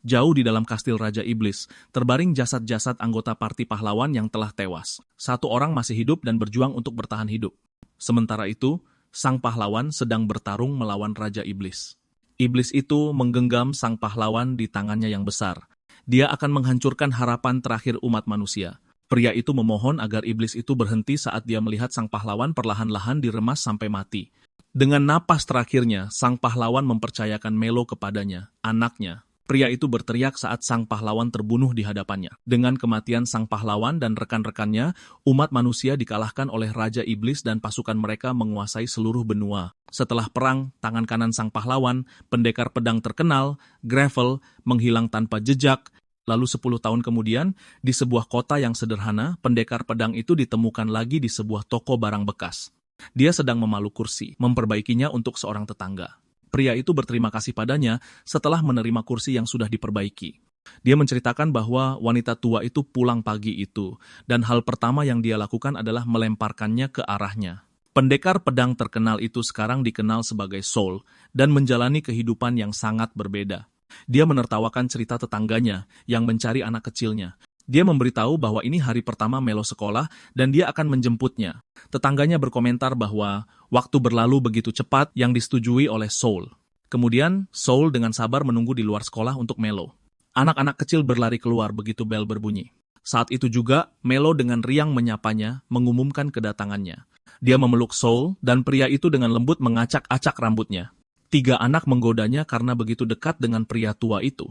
Jauh di dalam kastil Raja Iblis, terbaring jasad-jasad anggota parti pahlawan yang telah tewas. Satu orang masih hidup dan berjuang untuk bertahan hidup. Sementara itu, sang pahlawan sedang bertarung melawan Raja Iblis. Iblis itu menggenggam sang pahlawan di tangannya yang besar. Dia akan menghancurkan harapan terakhir umat manusia. Pria itu memohon agar iblis itu berhenti saat dia melihat sang pahlawan perlahan-lahan diremas sampai mati. Dengan napas terakhirnya, sang pahlawan mempercayakan Melo kepadanya, anaknya. Pria itu berteriak saat sang pahlawan terbunuh di hadapannya. Dengan kematian sang pahlawan dan rekan-rekannya, umat manusia dikalahkan oleh Raja Iblis dan pasukan mereka menguasai seluruh benua. Setelah perang, tangan kanan sang pahlawan, pendekar pedang terkenal, Gravel, menghilang tanpa jejak. Lalu 10 tahun kemudian, di sebuah kota yang sederhana, pendekar pedang itu ditemukan lagi di sebuah toko barang bekas. Dia sedang memalu kursi, memperbaikinya untuk seorang tetangga. Pria itu berterima kasih padanya setelah menerima kursi yang sudah diperbaiki. Dia menceritakan bahwa wanita tua itu pulang pagi itu, dan hal pertama yang dia lakukan adalah melemparkannya ke arahnya. Pendekar pedang terkenal itu sekarang dikenal sebagai Soul, dan menjalani kehidupan yang sangat berbeda. Dia menertawakan cerita tetangganya yang mencari anak kecilnya. Dia memberitahu bahwa ini hari pertama Melo sekolah dan dia akan menjemputnya. Tetangganya berkomentar bahwa waktu berlalu begitu cepat yang disetujui oleh Soul. Kemudian, Soul dengan sabar menunggu di luar sekolah untuk Melo. Anak-anak kecil berlari keluar begitu bel berbunyi. Saat itu juga, Melo dengan riang menyapanya, mengumumkan kedatangannya. Dia memeluk Soul dan pria itu dengan lembut mengacak-acak rambutnya. 3 anak menggodanya karena begitu dekat dengan pria tua itu.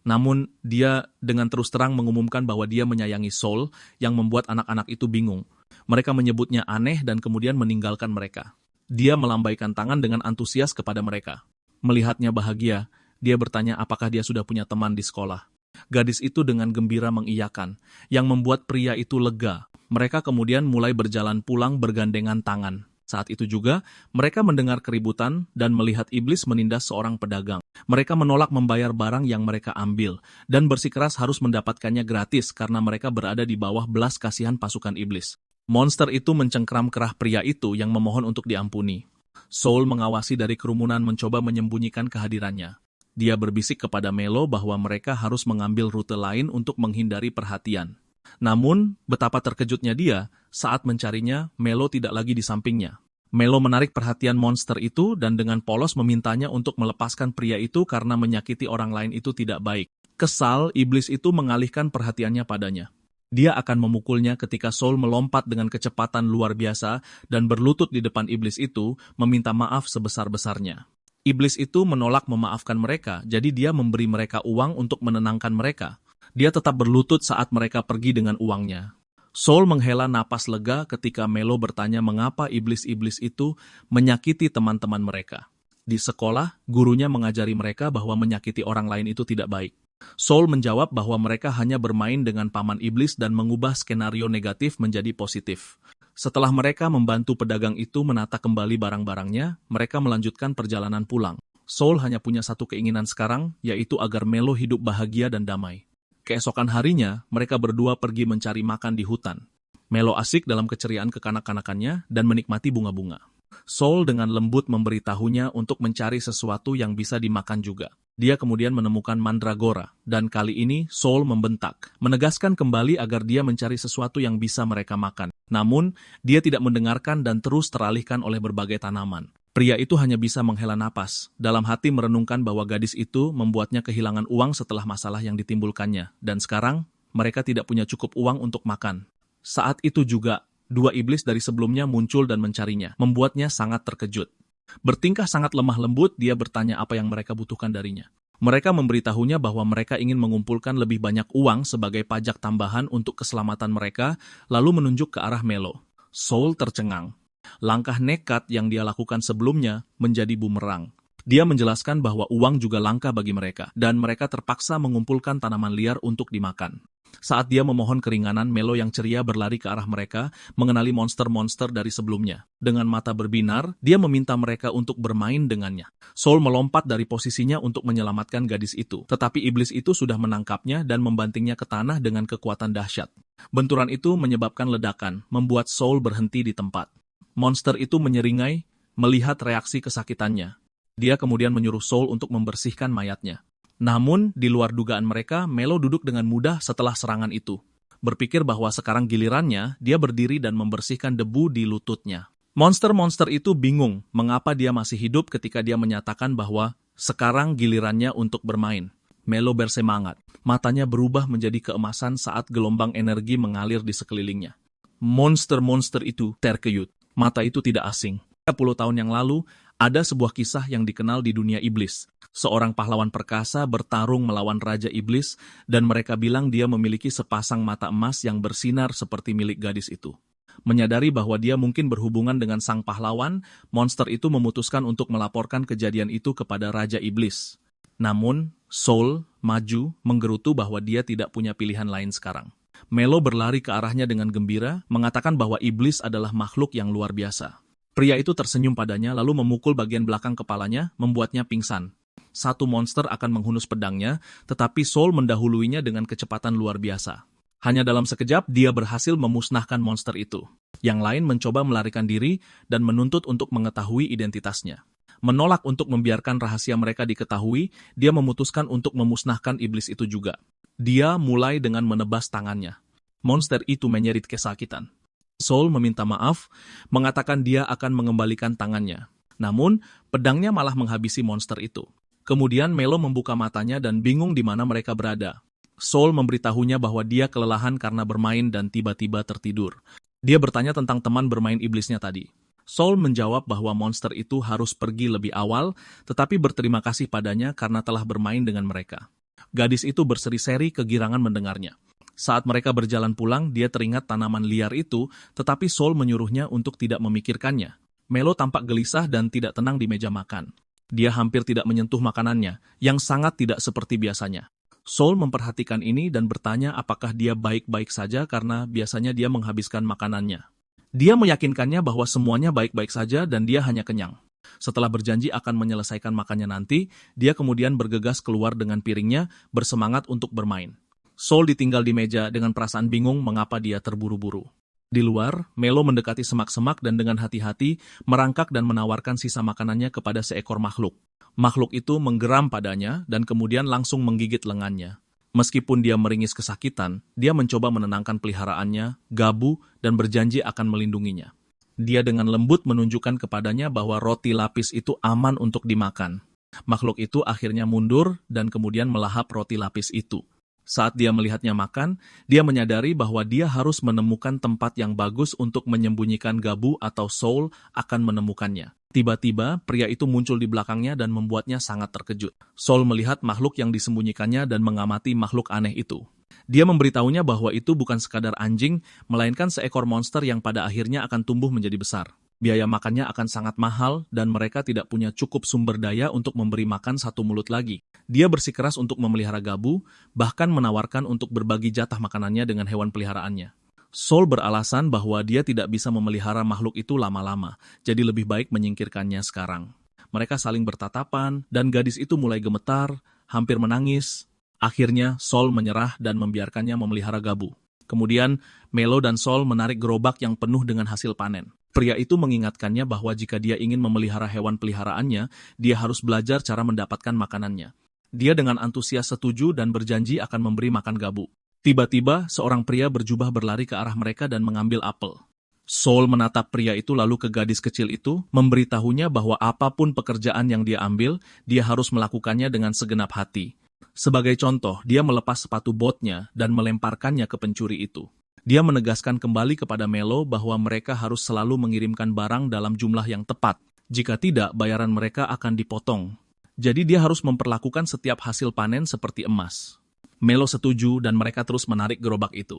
Namun, dia dengan terus terang mengumumkan bahwa dia menyayangi Soul yang membuat anak-anak itu bingung. Mereka menyebutnya aneh dan kemudian meninggalkan mereka. Dia melambaikan tangan dengan antusias kepada mereka. Melihatnya bahagia, dia bertanya apakah dia sudah punya teman di sekolah. Gadis itu dengan gembira mengiyakan, yang membuat pria itu lega. Mereka kemudian mulai berjalan pulang bergandengan tangan. Saat itu juga, mereka mendengar keributan dan melihat iblis menindas seorang pedagang. Mereka menolak membayar barang yang mereka ambil, dan bersikeras harus mendapatkannya gratis karena mereka berada di bawah belas kasihan pasukan iblis. Monster itu mencengkram kerah pria itu yang memohon untuk diampuni. Soul mengawasi dari kerumunan mencoba menyembunyikan kehadirannya. Dia berbisik kepada Melo bahwa mereka harus mengambil rute lain untuk menghindari perhatian. Namun, betapa terkejutnya dia saat mencarinya, Melo tidak lagi di sampingnya. Melo menarik perhatian monster itu dan dengan polos memintanya untuk melepaskan pria itu karena menyakiti orang lain itu tidak baik. Kesal, iblis itu mengalihkan perhatiannya padanya. Dia akan memukulnya ketika Soul melompat dengan kecepatan luar biasa dan berlutut di depan iblis itu, meminta maaf sebesar-besarnya. Iblis itu menolak memaafkan mereka, jadi dia memberi mereka uang untuk menenangkan mereka. Dia tetap berlutut saat mereka pergi dengan uangnya. Soul menghela napas lega ketika Melo bertanya mengapa iblis-iblis itu menyakiti teman-teman mereka. Di sekolah, gurunya mengajari mereka bahwa menyakiti orang lain itu tidak baik. Soul menjawab bahwa mereka hanya bermain dengan paman iblis dan mengubah skenario negatif menjadi positif. Setelah mereka membantu pedagang itu menata kembali barang-barangnya, mereka melanjutkan perjalanan pulang. Soul hanya punya satu keinginan sekarang, yaitu agar Melo hidup bahagia dan damai. Keesokan harinya, mereka berdua pergi mencari makan di hutan. Melo asik dalam keceriaan kekanak-kanakannya dan menikmati bunga-bunga. Soul dengan lembut memberitahunya untuk mencari sesuatu yang bisa dimakan juga. Dia kemudian menemukan mandragora, dan kali ini Soul membentak, menegaskan kembali agar dia mencari sesuatu yang bisa mereka makan. Namun, dia tidak mendengarkan dan terus teralihkan oleh berbagai tanaman. Pria itu hanya bisa menghela napas, dalam hati merenungkan bahwa gadis itu membuatnya kehilangan uang setelah masalah yang ditimbulkannya, dan sekarang mereka tidak punya cukup uang untuk makan. Saat itu juga, 2 iblis dari sebelumnya muncul dan mencarinya, membuatnya sangat terkejut. Bertingkah sangat lemah lembut, dia bertanya apa yang mereka butuhkan darinya. Mereka memberitahunya bahwa mereka ingin mengumpulkan lebih banyak uang sebagai pajak tambahan untuk keselamatan mereka, lalu menunjuk ke arah Melo. Soul tercengang. Langkah nekat yang dia lakukan sebelumnya menjadi bumerang. Dia menjelaskan bahwa uang juga langka bagi mereka, dan mereka terpaksa mengumpulkan tanaman liar untuk dimakan. Saat dia memohon keringanan, Melo yang ceria berlari ke arah mereka, mengenali monster-monster dari sebelumnya. Dengan mata berbinar, dia meminta mereka untuk bermain dengannya. Soul melompat dari posisinya untuk menyelamatkan gadis itu, tetapi iblis itu sudah menangkapnya dan membantingnya ke tanah dengan kekuatan dahsyat. Benturan itu menyebabkan ledakan, membuat Soul berhenti di tempat. Monster itu menyeringai, melihat reaksi kesakitannya. Dia kemudian menyuruh Soul untuk membersihkan mayatnya. Namun, di luar dugaan mereka, Melo duduk dengan mudah setelah serangan itu. Berpikir bahwa sekarang gilirannya, dia berdiri dan membersihkan debu di lututnya. Monster-monster itu bingung mengapa dia masih hidup ketika dia menyatakan bahwa sekarang gilirannya untuk bermain. Melo bersemangat. Matanya berubah menjadi keemasan saat gelombang energi mengalir di sekelilingnya. Monster-monster itu terkejut. Mata itu tidak asing. 30 tahun yang lalu, ada sebuah kisah yang dikenal di dunia iblis. Seorang pahlawan perkasa bertarung melawan Raja Iblis, dan mereka bilang dia memiliki sepasang mata emas yang bersinar seperti milik gadis itu. Menyadari bahwa dia mungkin berhubungan dengan sang pahlawan, monster itu memutuskan untuk melaporkan kejadian itu kepada Raja Iblis. Namun, Soul maju menggerutu bahwa dia tidak punya pilihan lain sekarang. Melo berlari ke arahnya dengan gembira, mengatakan bahwa iblis adalah makhluk yang luar biasa. Pria itu tersenyum padanya lalu memukul bagian belakang kepalanya, membuatnya pingsan. Satu monster akan menghunus pedangnya, tetapi Soul mendahuluinya dengan kecepatan luar biasa. Hanya dalam sekejap, dia berhasil memusnahkan monster itu. Yang lain mencoba melarikan diri dan menuntut untuk mengetahui identitasnya. Menolak untuk membiarkan rahasia mereka diketahui, dia memutuskan untuk memusnahkan iblis itu juga. Dia mulai dengan menebas tangannya. Monster itu menyerit kesakitan. Soul meminta maaf, mengatakan dia akan mengembalikan tangannya. Namun, pedangnya malah menghabisi monster itu. Kemudian Melo membuka matanya dan bingung di mana mereka berada. Soul memberitahunya bahwa dia kelelahan karena bermain dan tiba-tiba tertidur. Dia bertanya tentang teman bermain iblisnya tadi. Soul menjawab bahwa monster itu harus pergi lebih awal, tetapi berterima kasih padanya karena telah bermain dengan mereka. Gadis itu berseri-seri kegirangan mendengarnya. Saat mereka berjalan pulang, dia teringat tanaman liar itu, tetapi Soul menyuruhnya untuk tidak memikirkannya. Melo tampak gelisah dan tidak tenang di meja makan. Dia hampir tidak menyentuh makanannya, yang sangat tidak seperti biasanya. Soul memperhatikan ini dan bertanya apakah dia baik-baik saja karena biasanya dia menghabiskan makanannya. Dia meyakinkannya bahwa semuanya baik-baik saja dan dia hanya kenyang. Setelah berjanji akan menyelesaikan makannya nanti, dia kemudian bergegas keluar dengan piringnya, bersemangat untuk bermain. Soul ditinggal di meja dengan perasaan bingung mengapa dia terburu-buru. Di luar, Melo mendekati semak-semak dan dengan hati-hati merangkak dan menawarkan sisa makanannya kepada seekor makhluk. Makhluk itu menggeram padanya dan kemudian langsung menggigit lengannya. Meskipun dia meringis kesakitan, dia mencoba menenangkan peliharaannya, Gabu, dan berjanji akan melindunginya. Dia dengan lembut menunjukkan kepadanya bahwa roti lapis itu aman untuk dimakan. Makhluk itu akhirnya mundur dan kemudian melahap roti lapis itu. Saat dia melihatnya makan, dia menyadari bahwa dia harus menemukan tempat yang bagus untuk menyembunyikan Gabu atau Soul akan menemukannya. Tiba-tiba, pria itu muncul di belakangnya dan membuatnya sangat terkejut. Soul melihat makhluk yang disembunyikannya dan mengamati makhluk aneh itu. Dia memberitahunya bahwa itu bukan sekadar anjing, melainkan seekor monster yang pada akhirnya akan tumbuh menjadi besar. Biaya makannya akan sangat mahal dan mereka tidak punya cukup sumber daya untuk memberi makan satu mulut lagi. Dia bersikeras untuk memelihara Gabu, bahkan menawarkan untuk berbagi jatah makanannya dengan hewan peliharaannya. Soul beralasan bahwa dia tidak bisa memelihara makhluk itu lama-lama, jadi lebih baik menyingkirkannya sekarang. Mereka saling bertatapan, dan gadis itu mulai gemetar, hampir menangis. Akhirnya, Soul menyerah dan membiarkannya memelihara Gabu. Kemudian, Melo dan Soul menarik gerobak yang penuh dengan hasil panen. Pria itu mengingatkannya bahwa jika dia ingin memelihara hewan peliharaannya, dia harus belajar cara mendapatkan makanannya. Dia dengan antusias setuju dan berjanji akan memberi makan Gabu. Tiba-tiba, seorang pria berjubah berlari ke arah mereka dan mengambil apel. Soul menatap pria itu lalu ke gadis kecil itu, memberitahunya bahwa apapun pekerjaan yang dia ambil, dia harus melakukannya dengan segenap hati. Sebagai contoh, dia melepas sepatu botnya dan melemparkannya ke pencuri itu. Dia menegaskan kembali kepada Melo bahwa mereka harus selalu mengirimkan barang dalam jumlah yang tepat. Jika tidak, bayaran mereka akan dipotong. Jadi dia harus memperlakukan setiap hasil panen seperti emas. Melo setuju dan mereka terus menarik gerobak itu.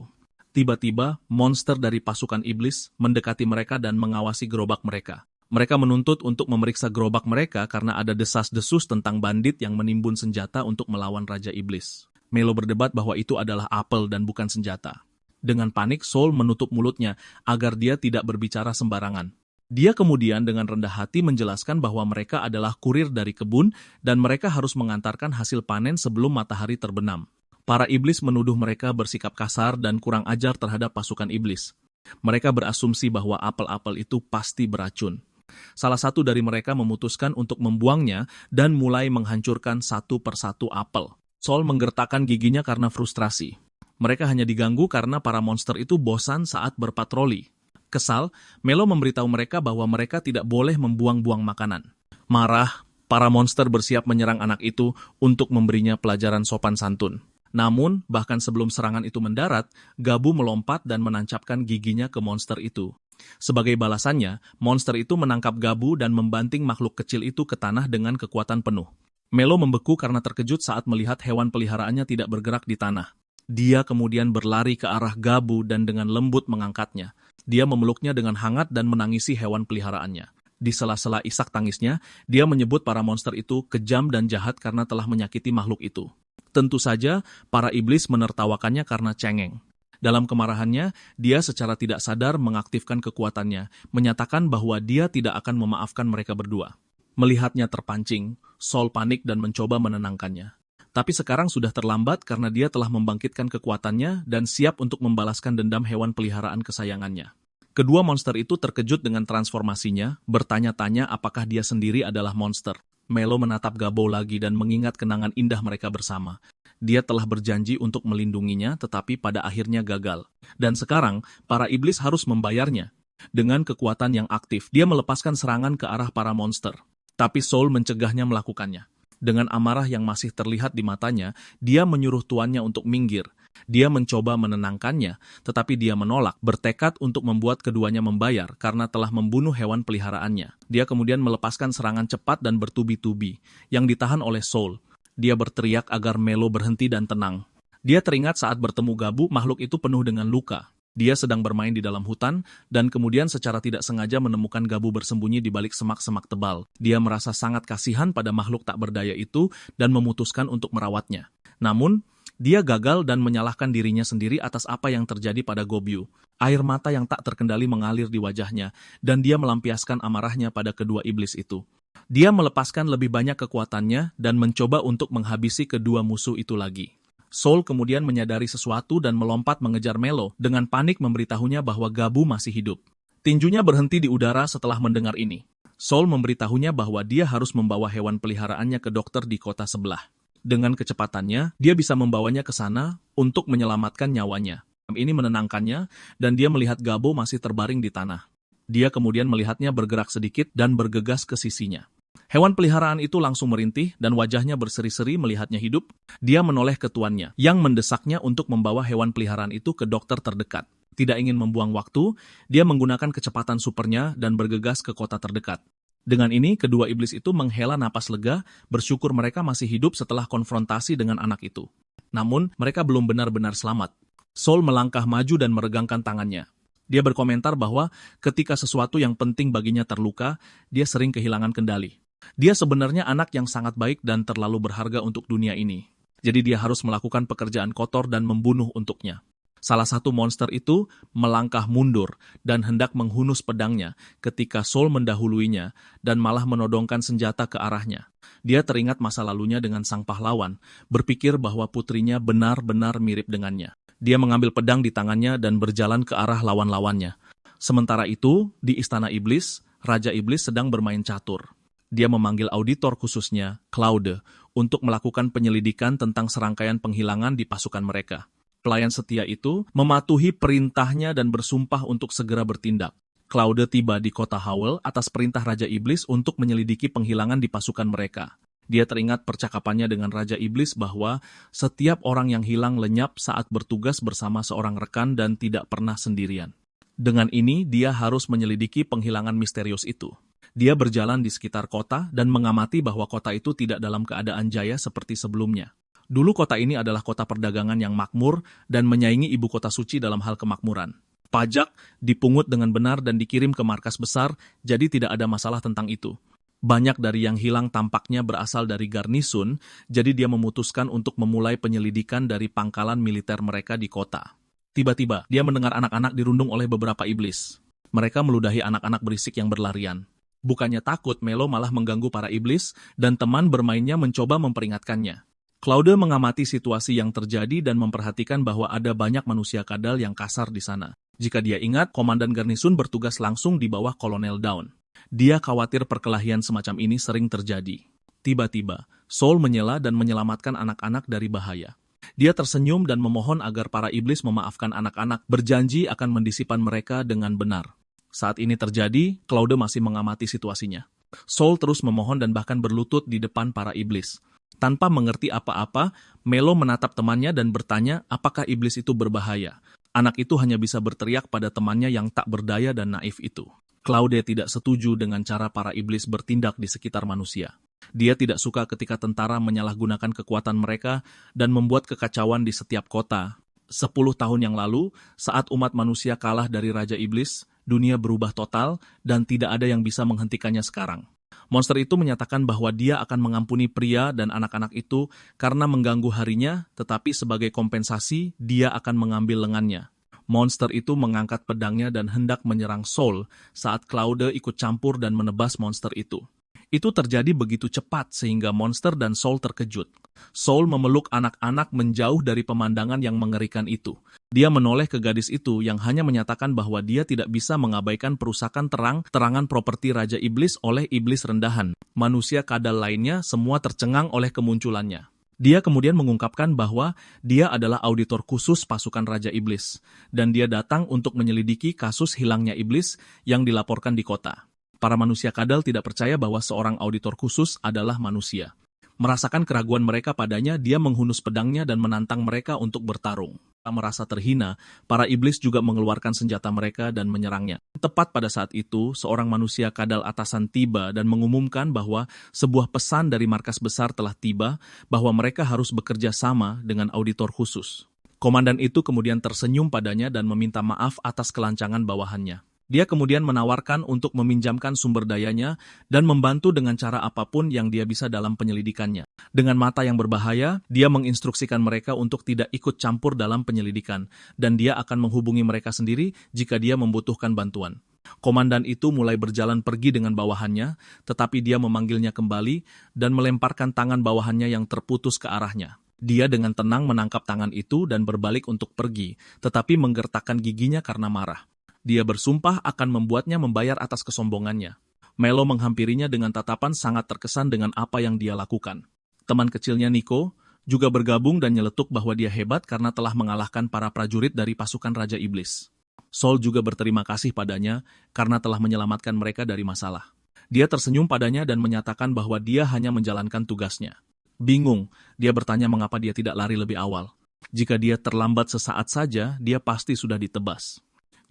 Tiba-tiba, monster dari pasukan iblis mendekati mereka dan mengawasi gerobak mereka. Mereka menuntut untuk memeriksa gerobak mereka karena ada desas-desus tentang bandit yang menimbun senjata untuk melawan Raja Iblis. Melo berdebat bahwa itu adalah apel dan bukan senjata. Dengan panik, Soul menutup mulutnya agar dia tidak berbicara sembarangan. Dia kemudian dengan rendah hati menjelaskan bahwa mereka adalah kurir dari kebun dan mereka harus mengantarkan hasil panen sebelum matahari terbenam. Para iblis menuduh mereka bersikap kasar dan kurang ajar terhadap pasukan iblis. Mereka berasumsi bahwa apel-apel itu pasti beracun. Salah satu dari mereka memutuskan untuk membuangnya dan mulai menghancurkan satu persatu apel. Saul menggertakkan giginya karena frustrasi. Mereka hanya diganggu karena para monster itu bosan saat berpatroli. Kesal, Melo memberitahu mereka bahwa mereka tidak boleh membuang-buang makanan. Marah, para monster bersiap menyerang anak itu untuk memberinya pelajaran sopan santun. Namun, bahkan sebelum serangan itu mendarat, Gabu melompat dan menancapkan giginya ke monster itu. Sebagai balasannya, monster itu menangkap Gabu dan membanting makhluk kecil itu ke tanah dengan kekuatan penuh. Melo membeku karena terkejut saat melihat hewan peliharaannya tidak bergerak di tanah. Dia kemudian berlari ke arah Gabu dan dengan lembut mengangkatnya. Dia memeluknya dengan hangat dan menangisi hewan peliharaannya. Di sela-sela isak tangisnya, dia menyebut para monster itu kejam dan jahat karena telah menyakiti makhluk itu. Tentu saja, para iblis menertawakannya karena cengeng. Dalam kemarahannya, dia secara tidak sadar mengaktifkan kekuatannya, menyatakan bahwa dia tidak akan memaafkan mereka berdua. Melihatnya terpancing, Saul panik dan mencoba menenangkannya. Tapi sekarang sudah terlambat karena dia telah membangkitkan kekuatannya dan siap untuk membalaskan dendam hewan peliharaan kesayangannya. Kedua monster itu terkejut dengan transformasinya, bertanya-tanya apakah dia sendiri adalah monster. Melo menatap Gabo lagi dan mengingat kenangan indah mereka bersama. Dia telah berjanji untuk melindunginya, tetapi pada akhirnya gagal. Dan sekarang, para iblis harus membayarnya. Dengan kekuatan yang aktif, dia melepaskan serangan ke arah para monster. Tapi Saul mencegahnya melakukannya. Dengan amarah yang masih terlihat di matanya, dia menyuruh tuannya untuk minggir. Dia mencoba menenangkannya, tetapi dia menolak, bertekad untuk membuat keduanya membayar karena telah membunuh hewan peliharaannya. Dia kemudian melepaskan serangan cepat dan bertubi-tubi, yang ditahan oleh Saul. Dia berteriak agar Melo berhenti dan tenang. Dia teringat saat bertemu Gabu, makhluk itu penuh dengan luka. Dia sedang bermain di dalam hutan, dan kemudian secara tidak sengaja menemukan Gabu bersembunyi di balik semak-semak tebal. Dia merasa sangat kasihan pada makhluk tak berdaya itu dan memutuskan untuk merawatnya. Namun, dia gagal dan menyalahkan dirinya sendiri atas apa yang terjadi pada Gobyu. Air mata yang tak terkendali mengalir di wajahnya, dan dia melampiaskan amarahnya pada kedua iblis itu. Dia melepaskan lebih banyak kekuatannya dan mencoba untuk menghabisi kedua musuh itu lagi. Saul kemudian menyadari sesuatu dan melompat mengejar Melo dengan panik memberitahunya bahwa Gabu masih hidup. Tinjunya berhenti di udara setelah mendengar ini. Saul memberitahunya bahwa dia harus membawa hewan peliharaannya ke dokter di kota sebelah. Dengan kecepatannya, dia bisa membawanya ke sana untuk menyelamatkan nyawanya. Ini menenangkannya, dan dia melihat Gabo masih terbaring di tanah. Dia kemudian melihatnya bergerak sedikit dan bergegas ke sisinya. Hewan peliharaan itu langsung merintih dan wajahnya berseri-seri melihatnya hidup. Dia menoleh ke tuannya, yang mendesaknya untuk membawa hewan peliharaan itu ke dokter terdekat. Tidak ingin membuang waktu, dia menggunakan kecepatan supernya dan bergegas ke kota terdekat. Dengan ini, kedua iblis itu menghela napas lega, bersyukur mereka masih hidup setelah konfrontasi dengan anak itu. Namun, mereka belum benar-benar selamat. Saul melangkah maju dan meregangkan tangannya. Dia berkomentar bahwa ketika sesuatu yang penting baginya terluka, dia sering kehilangan kendali. Dia sebenarnya anak yang sangat baik dan terlalu berharga untuk dunia ini. Jadi dia harus melakukan pekerjaan kotor dan membunuh untuknya. Salah satu monster itu melangkah mundur dan hendak menghunus pedangnya ketika Saul mendahuluinya dan malah menodongkan senjata ke arahnya. Dia teringat masa lalunya dengan sang pahlawan, berpikir bahwa putrinya benar-benar mirip dengannya. Dia mengambil pedang di tangannya dan berjalan ke arah lawan-lawannya. Sementara itu, di Istana Iblis, Raja Iblis sedang bermain catur. Dia memanggil auditor khususnya, Claude, untuk melakukan penyelidikan tentang serangkaian penghilangan di pasukan mereka. Pelayan setia itu mematuhi perintahnya dan bersumpah untuk segera bertindak. Claude tiba di kota Howell atas perintah Raja Iblis untuk menyelidiki penghilangan di pasukan mereka. Dia teringat percakapannya dengan Raja Iblis bahwa setiap orang yang hilang lenyap saat bertugas bersama seorang rekan dan tidak pernah sendirian. Dengan ini, dia harus menyelidiki penghilangan misterius itu. Dia berjalan di sekitar kota dan mengamati bahwa kota itu tidak dalam keadaan jaya seperti sebelumnya. Dulu kota ini adalah kota perdagangan yang makmur dan menyaingi ibu kota suci dalam hal kemakmuran. Pajak dipungut dengan benar dan dikirim ke markas besar, jadi tidak ada masalah tentang itu. Banyak dari yang hilang tampaknya berasal dari garnisun, jadi dia memutuskan untuk memulai penyelidikan dari pangkalan militer mereka di kota. Tiba-tiba, dia mendengar anak-anak dirundung oleh beberapa iblis. Mereka meludahi anak-anak berisik yang berlarian. Bukannya takut, Melo malah mengganggu para iblis, dan teman bermainnya mencoba memperingatkannya. Claude mengamati situasi yang terjadi dan memperhatikan bahwa ada banyak manusia kadal yang kasar di sana. Jika dia ingat, komandan garnisun bertugas langsung di bawah Kolonel Dawn. Dia khawatir perkelahian semacam ini sering terjadi. Tiba-tiba, Saul menyela dan menyelamatkan anak-anak dari bahaya. Dia tersenyum dan memohon agar para iblis memaafkan anak-anak, berjanji akan mendisipan mereka dengan benar. Saat ini terjadi, Claude masih mengamati situasinya. Saul terus memohon dan bahkan berlutut di depan para iblis. Tanpa mengerti apa-apa, Melo menatap temannya dan bertanya apakah iblis itu berbahaya. Anak itu hanya bisa berteriak pada temannya yang tak berdaya dan naif itu. Claude tidak setuju dengan cara para iblis bertindak di sekitar manusia. Dia tidak suka ketika tentara menyalahgunakan kekuatan mereka dan membuat kekacauan di setiap kota. 10 tahun yang lalu, saat umat manusia kalah dari Raja Iblis, dunia berubah total dan tidak ada yang bisa menghentikannya sekarang. Monster itu menyatakan bahwa dia akan mengampuni pria dan anak-anak itu karena mengganggu harinya, tetapi sebagai kompensasi, dia akan mengambil lengannya. Monster itu mengangkat pedangnya dan hendak menyerang Saul saat Claude ikut campur dan menebas monster itu. Itu terjadi begitu cepat sehingga monster dan Saul terkejut. Saul memeluk anak-anak menjauh dari pemandangan yang mengerikan itu. Dia menoleh ke gadis itu yang hanya menyatakan bahwa dia tidak bisa mengabaikan perusakan terang-terangan properti Raja Iblis oleh iblis rendahan. Manusia kadal lainnya semua tercengang oleh kemunculannya. Dia kemudian mengungkapkan bahwa dia adalah auditor khusus pasukan Raja Iblis, dan dia datang untuk menyelidiki kasus hilangnya iblis yang dilaporkan di kota. Para manusia kadal tidak percaya bahwa seorang auditor khusus adalah manusia. Merasakan keraguan mereka padanya, dia menghunus pedangnya dan menantang mereka untuk bertarung. Merasa terhina, para iblis juga mengeluarkan senjata mereka dan menyerangnya. Tepat pada saat itu, seorang manusia kadal atasan tiba dan mengumumkan bahwa sebuah pesan dari markas besar telah tiba, bahwa mereka harus bekerja sama dengan auditor khusus. Komandan itu kemudian tersenyum padanya dan meminta maaf atas kelancangan bawahannya. Dia kemudian menawarkan untuk meminjamkan sumber dayanya dan membantu dengan cara apapun yang dia bisa dalam penyelidikannya. Dengan mata yang berbahaya, dia menginstruksikan mereka untuk tidak ikut campur dalam penyelidikan, dan dia akan menghubungi mereka sendiri jika dia membutuhkan bantuan. Komandan itu mulai berjalan pergi dengan bawahannya, tetapi dia memanggilnya kembali dan melemparkan tangan bawahannya yang terputus ke arahnya. Dia dengan tenang menangkap tangan itu dan berbalik untuk pergi, tetapi menggertakkan giginya karena marah. Dia bersumpah akan membuatnya membayar atas kesombongannya. Melo menghampirinya dengan tatapan sangat terkesan dengan apa yang dia lakukan. Teman kecilnya Nico juga bergabung dan nyeletuk bahwa dia hebat karena telah mengalahkan para prajurit dari pasukan Raja Iblis. Saul juga berterima kasih padanya karena telah menyelamatkan mereka dari masalah. Dia tersenyum padanya dan menyatakan bahwa dia hanya menjalankan tugasnya. Bingung, dia bertanya mengapa dia tidak lari lebih awal. Jika dia terlambat sesaat saja, dia pasti sudah ditebas.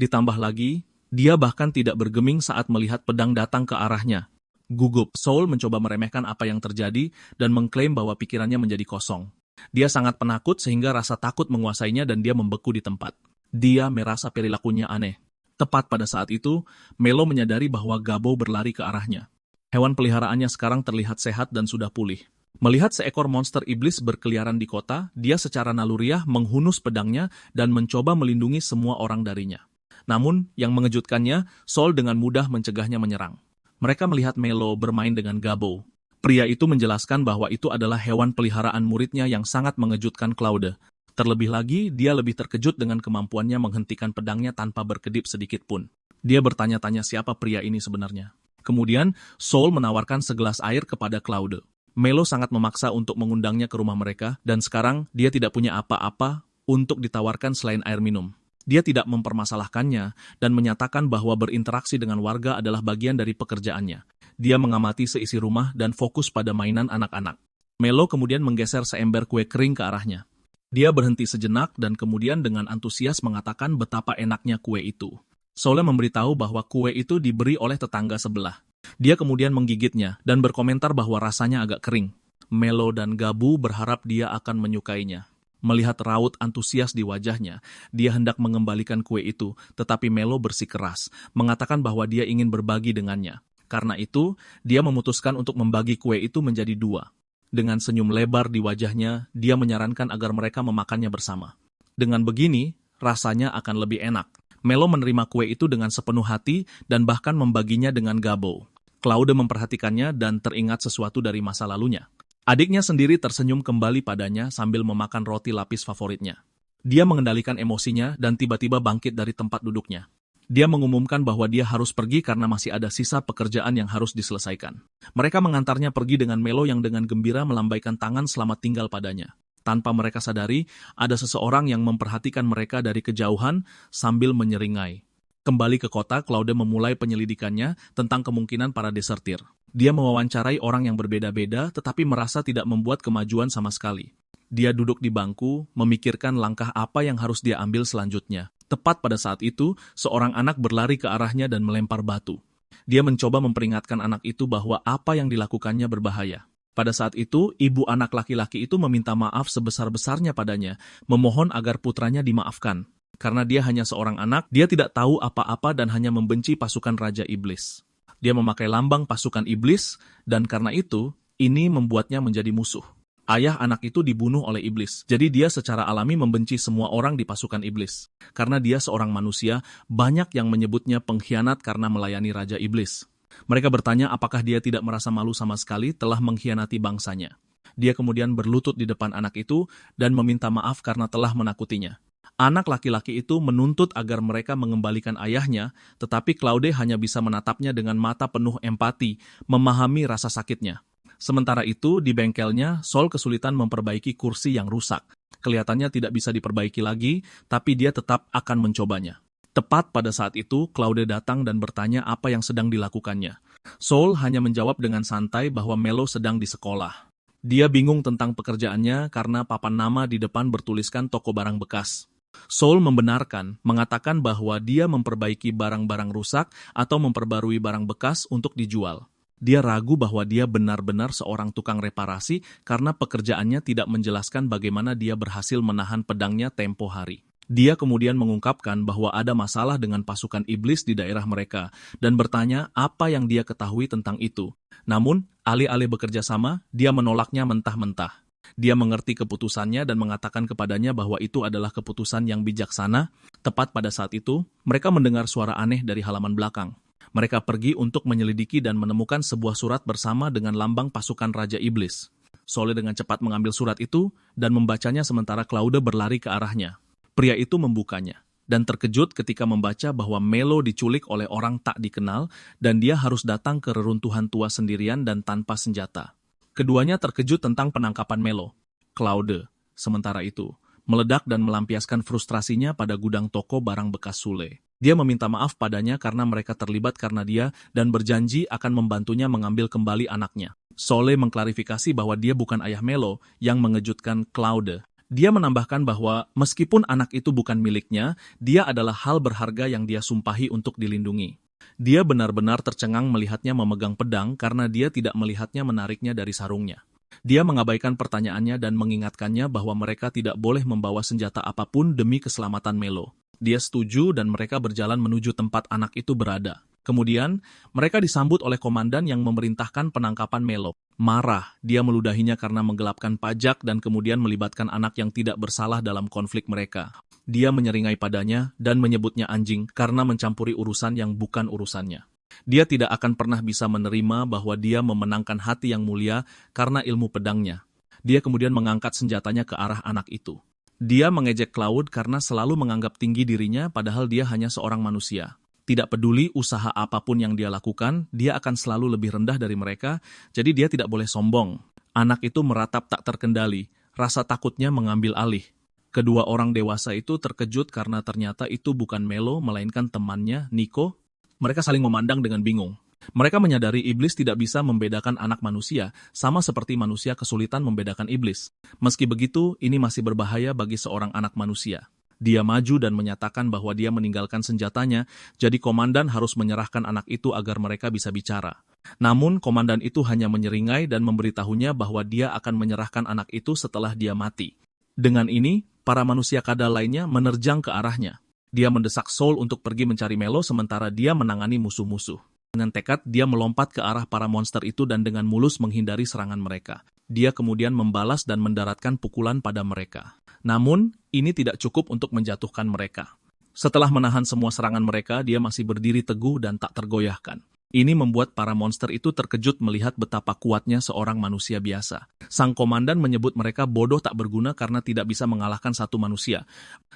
Ditambah lagi, dia bahkan tidak bergeming saat melihat pedang datang ke arahnya. Gugup, Saul mencoba meremehkan apa yang terjadi dan mengklaim bahwa pikirannya menjadi kosong. Dia sangat penakut sehingga rasa takut menguasainya dan dia membeku di tempat. Dia merasa perilakunya aneh. Tepat pada saat itu, Melo menyadari bahwa Gabo berlari ke arahnya. Hewan peliharaannya sekarang terlihat sehat dan sudah pulih. Melihat seekor monster iblis berkeliaran di kota, dia secara naluriah menghunus pedangnya dan mencoba melindungi semua orang darinya. Namun, yang mengejutkannya, Saul dengan mudah mencegahnya menyerang. Mereka melihat Melo bermain dengan Gabo. Pria itu menjelaskan bahwa itu adalah hewan peliharaan muridnya yang sangat mengejutkan Claude. Terlebih lagi, dia lebih terkejut dengan kemampuannya menghentikan pedangnya tanpa berkedip sedikit pun. Dia bertanya-tanya siapa pria ini sebenarnya. Kemudian, Saul menawarkan segelas air kepada Claude. Melo sangat memaksa untuk mengundangnya ke rumah mereka, dan sekarang dia tidak punya apa-apa untuk ditawarkan selain air minum. Dia tidak mempermasalahkannya dan menyatakan bahwa berinteraksi dengan warga adalah bagian dari pekerjaannya. Dia mengamati seisi rumah dan fokus pada mainan anak-anak. Melo kemudian menggeser seember kue kering ke arahnya. Dia berhenti sejenak dan kemudian dengan antusias mengatakan betapa enaknya kue itu. Saul memberitahu bahwa kue itu diberi oleh tetangga sebelah. Dia kemudian menggigitnya dan berkomentar bahwa rasanya agak kering. Melo dan Gabu berharap dia akan menyukainya. Melihat raut antusias di wajahnya, dia hendak mengembalikan kue itu, tetapi Melo bersikeras, mengatakan bahwa dia ingin berbagi dengannya. Karena itu, dia memutuskan untuk membagi kue itu menjadi 2. Dengan senyum lebar di wajahnya, dia menyarankan agar mereka memakannya bersama. Dengan begini, rasanya akan lebih enak. Melo menerima kue itu dengan sepenuh hati dan bahkan membaginya dengan Gabo. Claude memperhatikannya dan teringat sesuatu dari masa lalunya. Adiknya sendiri tersenyum kembali padanya sambil memakan roti lapis favoritnya. Dia mengendalikan emosinya dan tiba-tiba bangkit dari tempat duduknya. Dia mengumumkan bahwa dia harus pergi karena masih ada sisa pekerjaan yang harus diselesaikan. Mereka mengantarnya pergi dengan Melo yang dengan gembira melambaikan tangan selamat tinggal padanya. Tanpa mereka sadari, ada seseorang yang memperhatikan mereka dari kejauhan sambil menyeringai. Kembali ke kota, Claude memulai penyelidikannya tentang kemungkinan para desertir. Dia mewawancarai orang yang berbeda-beda tetapi merasa tidak membuat kemajuan sama sekali. Dia duduk di bangku, memikirkan langkah apa yang harus dia ambil selanjutnya. Tepat pada saat itu, seorang anak berlari ke arahnya dan melempar batu. Dia mencoba memperingatkan anak itu bahwa apa yang dilakukannya berbahaya. Pada saat itu, ibu anak laki-laki itu meminta maaf sebesar-besarnya padanya, memohon agar putranya dimaafkan. Karena dia hanya seorang anak, dia tidak tahu apa-apa dan hanya membenci pasukan Raja Iblis. Dia memakai lambang pasukan iblis, dan karena itu, ini membuatnya menjadi musuh. Ayah anak itu dibunuh oleh iblis, jadi dia secara alami membenci semua orang di pasukan iblis. Karena dia seorang manusia, banyak yang menyebutnya pengkhianat karena melayani Raja Iblis. Mereka bertanya apakah dia tidak merasa malu sama sekali telah mengkhianati bangsanya. Dia kemudian berlutut di depan anak itu dan meminta maaf karena telah menakutinya. Anak laki-laki itu menuntut agar mereka mengembalikan ayahnya, tetapi Claude hanya bisa menatapnya dengan mata penuh empati, memahami rasa sakitnya. Sementara itu, di bengkelnya, Saul kesulitan memperbaiki kursi yang rusak. Kelihatannya tidak bisa diperbaiki lagi, tapi dia tetap akan mencobanya. Tepat pada saat itu, Claude datang dan bertanya apa yang sedang dilakukannya. Saul hanya menjawab dengan santai bahwa Melo sedang di sekolah. Dia bingung tentang pekerjaannya karena papan nama di depan bertuliskan toko barang bekas. Saul membenarkan, mengatakan bahwa dia memperbaiki barang-barang rusak atau memperbarui barang bekas untuk dijual. Dia ragu bahwa dia benar-benar seorang tukang reparasi karena pekerjaannya tidak menjelaskan bagaimana dia berhasil menahan pedangnya tempo hari. Dia kemudian mengungkapkan bahwa ada masalah dengan pasukan iblis di daerah mereka dan bertanya apa yang dia ketahui tentang itu. Namun, alih-alih bekerja sama, dia menolaknya mentah-mentah. Dia mengerti keputusannya dan mengatakan kepadanya bahwa itu adalah keputusan yang bijaksana. Tepat pada saat itu, mereka mendengar suara aneh dari halaman belakang. Mereka pergi untuk menyelidiki dan menemukan sebuah surat bersama dengan lambang pasukan Raja Iblis. Saul dengan cepat mengambil surat itu dan membacanya sementara Claude berlari ke arahnya. Pria itu membukanya dan terkejut ketika membaca bahwa Melo diculik oleh orang tak dikenal dan dia harus datang ke reruntuhan tua sendirian dan tanpa senjata. Keduanya terkejut tentang penangkapan Melo. Claude, sementara itu, meledak dan melampiaskan frustrasinya pada gudang toko barang bekas Sule. Dia meminta maaf padanya karena mereka terlibat karena dia dan berjanji akan membantunya mengambil kembali anaknya. Sole mengklarifikasi bahwa dia bukan ayah Melo yang mengejutkan Claude. Dia menambahkan bahwa meskipun anak itu bukan miliknya, dia adalah hal berharga yang dia sumpahi untuk dilindungi. Dia benar-benar tercengang melihatnya memegang pedang karena dia tidak melihatnya menariknya dari sarungnya. Dia mengabaikan pertanyaannya dan mengingatkannya bahwa mereka tidak boleh membawa senjata apapun demi keselamatan Melo. Dia setuju dan mereka berjalan menuju tempat anak itu berada. Kemudian, mereka disambut oleh komandan yang memerintahkan penangkapan Melo. Marah, dia meludahinya karena menggelapkan pajak dan kemudian melibatkan anak yang tidak bersalah dalam konflik mereka. Dia menyeringai padanya dan menyebutnya anjing karena mencampuri urusan yang bukan urusannya. Dia tidak akan pernah bisa menerima bahwa dia memenangkan hati yang mulia karena ilmu pedangnya. Dia kemudian mengangkat senjatanya ke arah anak itu. Dia mengejek Claude karena selalu menganggap tinggi dirinya padahal dia hanya seorang manusia. Tidak peduli usaha apapun yang dia lakukan, dia akan selalu lebih rendah dari mereka, jadi dia tidak boleh sombong. Anak itu meratap tak terkendali, rasa takutnya mengambil alih. Kedua orang dewasa itu terkejut karena ternyata itu bukan Melo, melainkan temannya, Nico. Mereka saling memandang dengan bingung. Mereka menyadari iblis tidak bisa membedakan anak manusia, sama seperti manusia kesulitan membedakan iblis. Meski begitu, ini masih berbahaya bagi seorang anak manusia. Dia maju dan menyatakan bahwa dia meninggalkan senjatanya, jadi komandan harus menyerahkan anak itu agar mereka bisa bicara. Namun, komandan itu hanya menyeringai dan memberitahunya bahwa dia akan menyerahkan anak itu setelah dia mati. Dengan ini, para manusia kadal lainnya menerjang ke arahnya. Dia mendesak Saul untuk pergi mencari Melo sementara dia menangani musuh-musuh. Dengan tekad, dia melompat ke arah para monster itu dan dengan mulus menghindari serangan mereka. Dia kemudian membalas dan mendaratkan pukulan pada mereka. Namun, ini tidak cukup untuk menjatuhkan mereka. Setelah menahan semua serangan mereka, dia masih berdiri teguh dan tak tergoyahkan. Ini membuat para monster itu terkejut melihat betapa kuatnya seorang manusia biasa. Sang komandan menyebut mereka bodoh tak berguna karena tidak bisa mengalahkan satu manusia.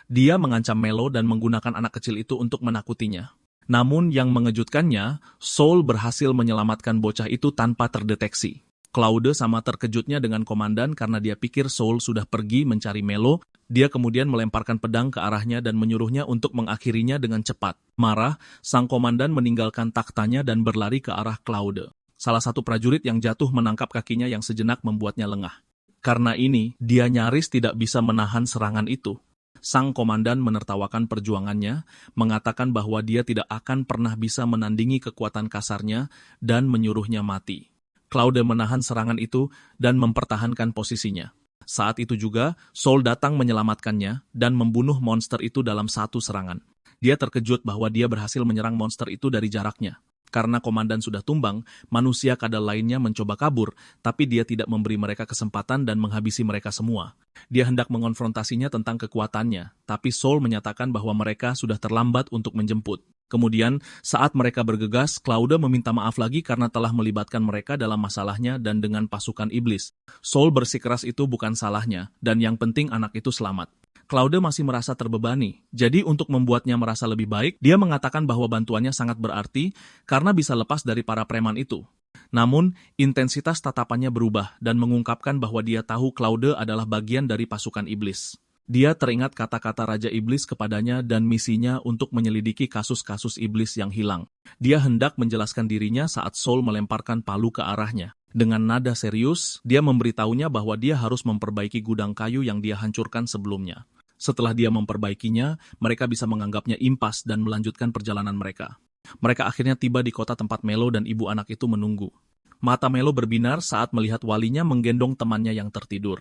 Dia mengancam Melo dan menggunakan anak kecil itu untuk menakutinya. Namun yang mengejutkannya, Saul berhasil menyelamatkan bocah itu tanpa terdeteksi. Claude sama terkejutnya dengan komandan karena dia pikir Saul sudah pergi mencari Melo. Dia kemudian melemparkan pedang ke arahnya dan menyuruhnya untuk mengakhirinya dengan cepat. Marah, sang komandan meninggalkan takhtanya dan berlari ke arah Claude. Salah satu prajurit yang jatuh menangkap kakinya yang sejenak membuatnya lengah. Karena ini, dia nyaris tidak bisa menahan serangan itu. Sang komandan menertawakan perjuangannya, mengatakan bahwa dia tidak akan pernah bisa menandingi kekuatan kasarnya dan menyuruhnya mati. Claude menahan serangan itu dan mempertahankan posisinya. Saat itu juga, Saul datang menyelamatkannya dan membunuh monster itu dalam satu serangan. Dia terkejut bahwa dia berhasil menyerang monster itu dari jaraknya. Karena komandan sudah tumbang, manusia kadal lainnya mencoba kabur, tapi dia tidak memberi mereka kesempatan dan menghabisi mereka semua. Dia hendak mengonfrontasinya tentang kekuatannya, tapi Saul menyatakan bahwa mereka sudah terlambat untuk menjemput. Kemudian, saat mereka bergegas, Claude meminta maaf lagi karena telah melibatkan mereka dalam masalahnya dan dengan pasukan iblis. Saul bersikeras itu bukan salahnya, dan yang penting anak itu selamat. Claude masih merasa terbebani, jadi untuk membuatnya merasa lebih baik, dia mengatakan bahwa bantuannya sangat berarti karena bisa lepas dari para preman itu. Namun, intensitas tatapannya berubah dan mengungkapkan bahwa dia tahu Claude adalah bagian dari pasukan iblis. Dia teringat kata-kata Raja Iblis kepadanya dan misinya untuk menyelidiki kasus-kasus iblis yang hilang. Dia hendak menjelaskan dirinya saat Saul melemparkan palu ke arahnya. Dengan nada serius, dia memberitahunya bahwa dia harus memperbaiki gudang kayu yang dia hancurkan sebelumnya. Setelah dia memperbaikinya, mereka bisa menganggapnya impas dan melanjutkan perjalanan mereka. Mereka akhirnya tiba di kota tempat Melo dan ibu anak itu menunggu. Mata Melo berbinar saat melihat walinya menggendong temannya yang tertidur.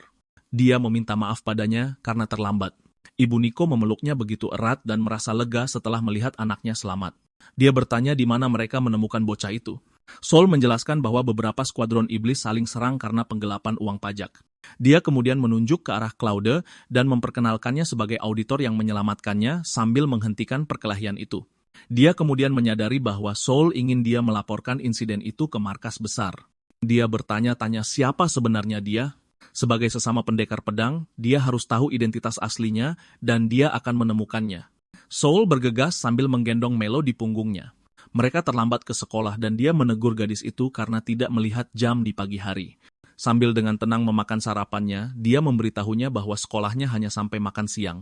Dia meminta maaf padanya karena terlambat. Ibu Niko memeluknya begitu erat dan merasa lega setelah melihat anaknya selamat. Dia bertanya di mana mereka menemukan bocah itu. Saul menjelaskan bahwa beberapa skuadron iblis saling serang karena penggelapan uang pajak. Dia kemudian menunjuk ke arah Claude dan memperkenalkannya sebagai auditor yang menyelamatkannya sambil menghentikan perkelahian itu. Dia kemudian menyadari bahwa Saul ingin dia melaporkan insiden itu ke markas besar. Dia bertanya-tanya siapa sebenarnya dia. Sebagai sesama pendekar pedang, dia harus tahu identitas aslinya dan dia akan menemukannya. Saul bergegas sambil menggendong Melo di punggungnya. Mereka terlambat ke sekolah dan dia menegur gadis itu karena tidak melihat jam di pagi hari. Sambil dengan tenang memakan sarapannya, dia memberitahunya bahwa sekolahnya hanya sampai makan siang.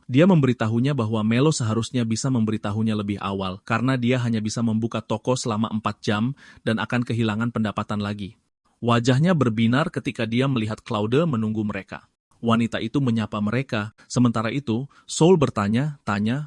Dia memberitahunya bahwa Melo seharusnya bisa memberitahunya lebih awal karena dia hanya bisa membuka toko selama 4 jam dan akan kehilangan pendapatan lagi. Wajahnya berbinar ketika dia melihat Claude menunggu mereka. Wanita itu menyapa mereka. Sementara itu, Saul bertanya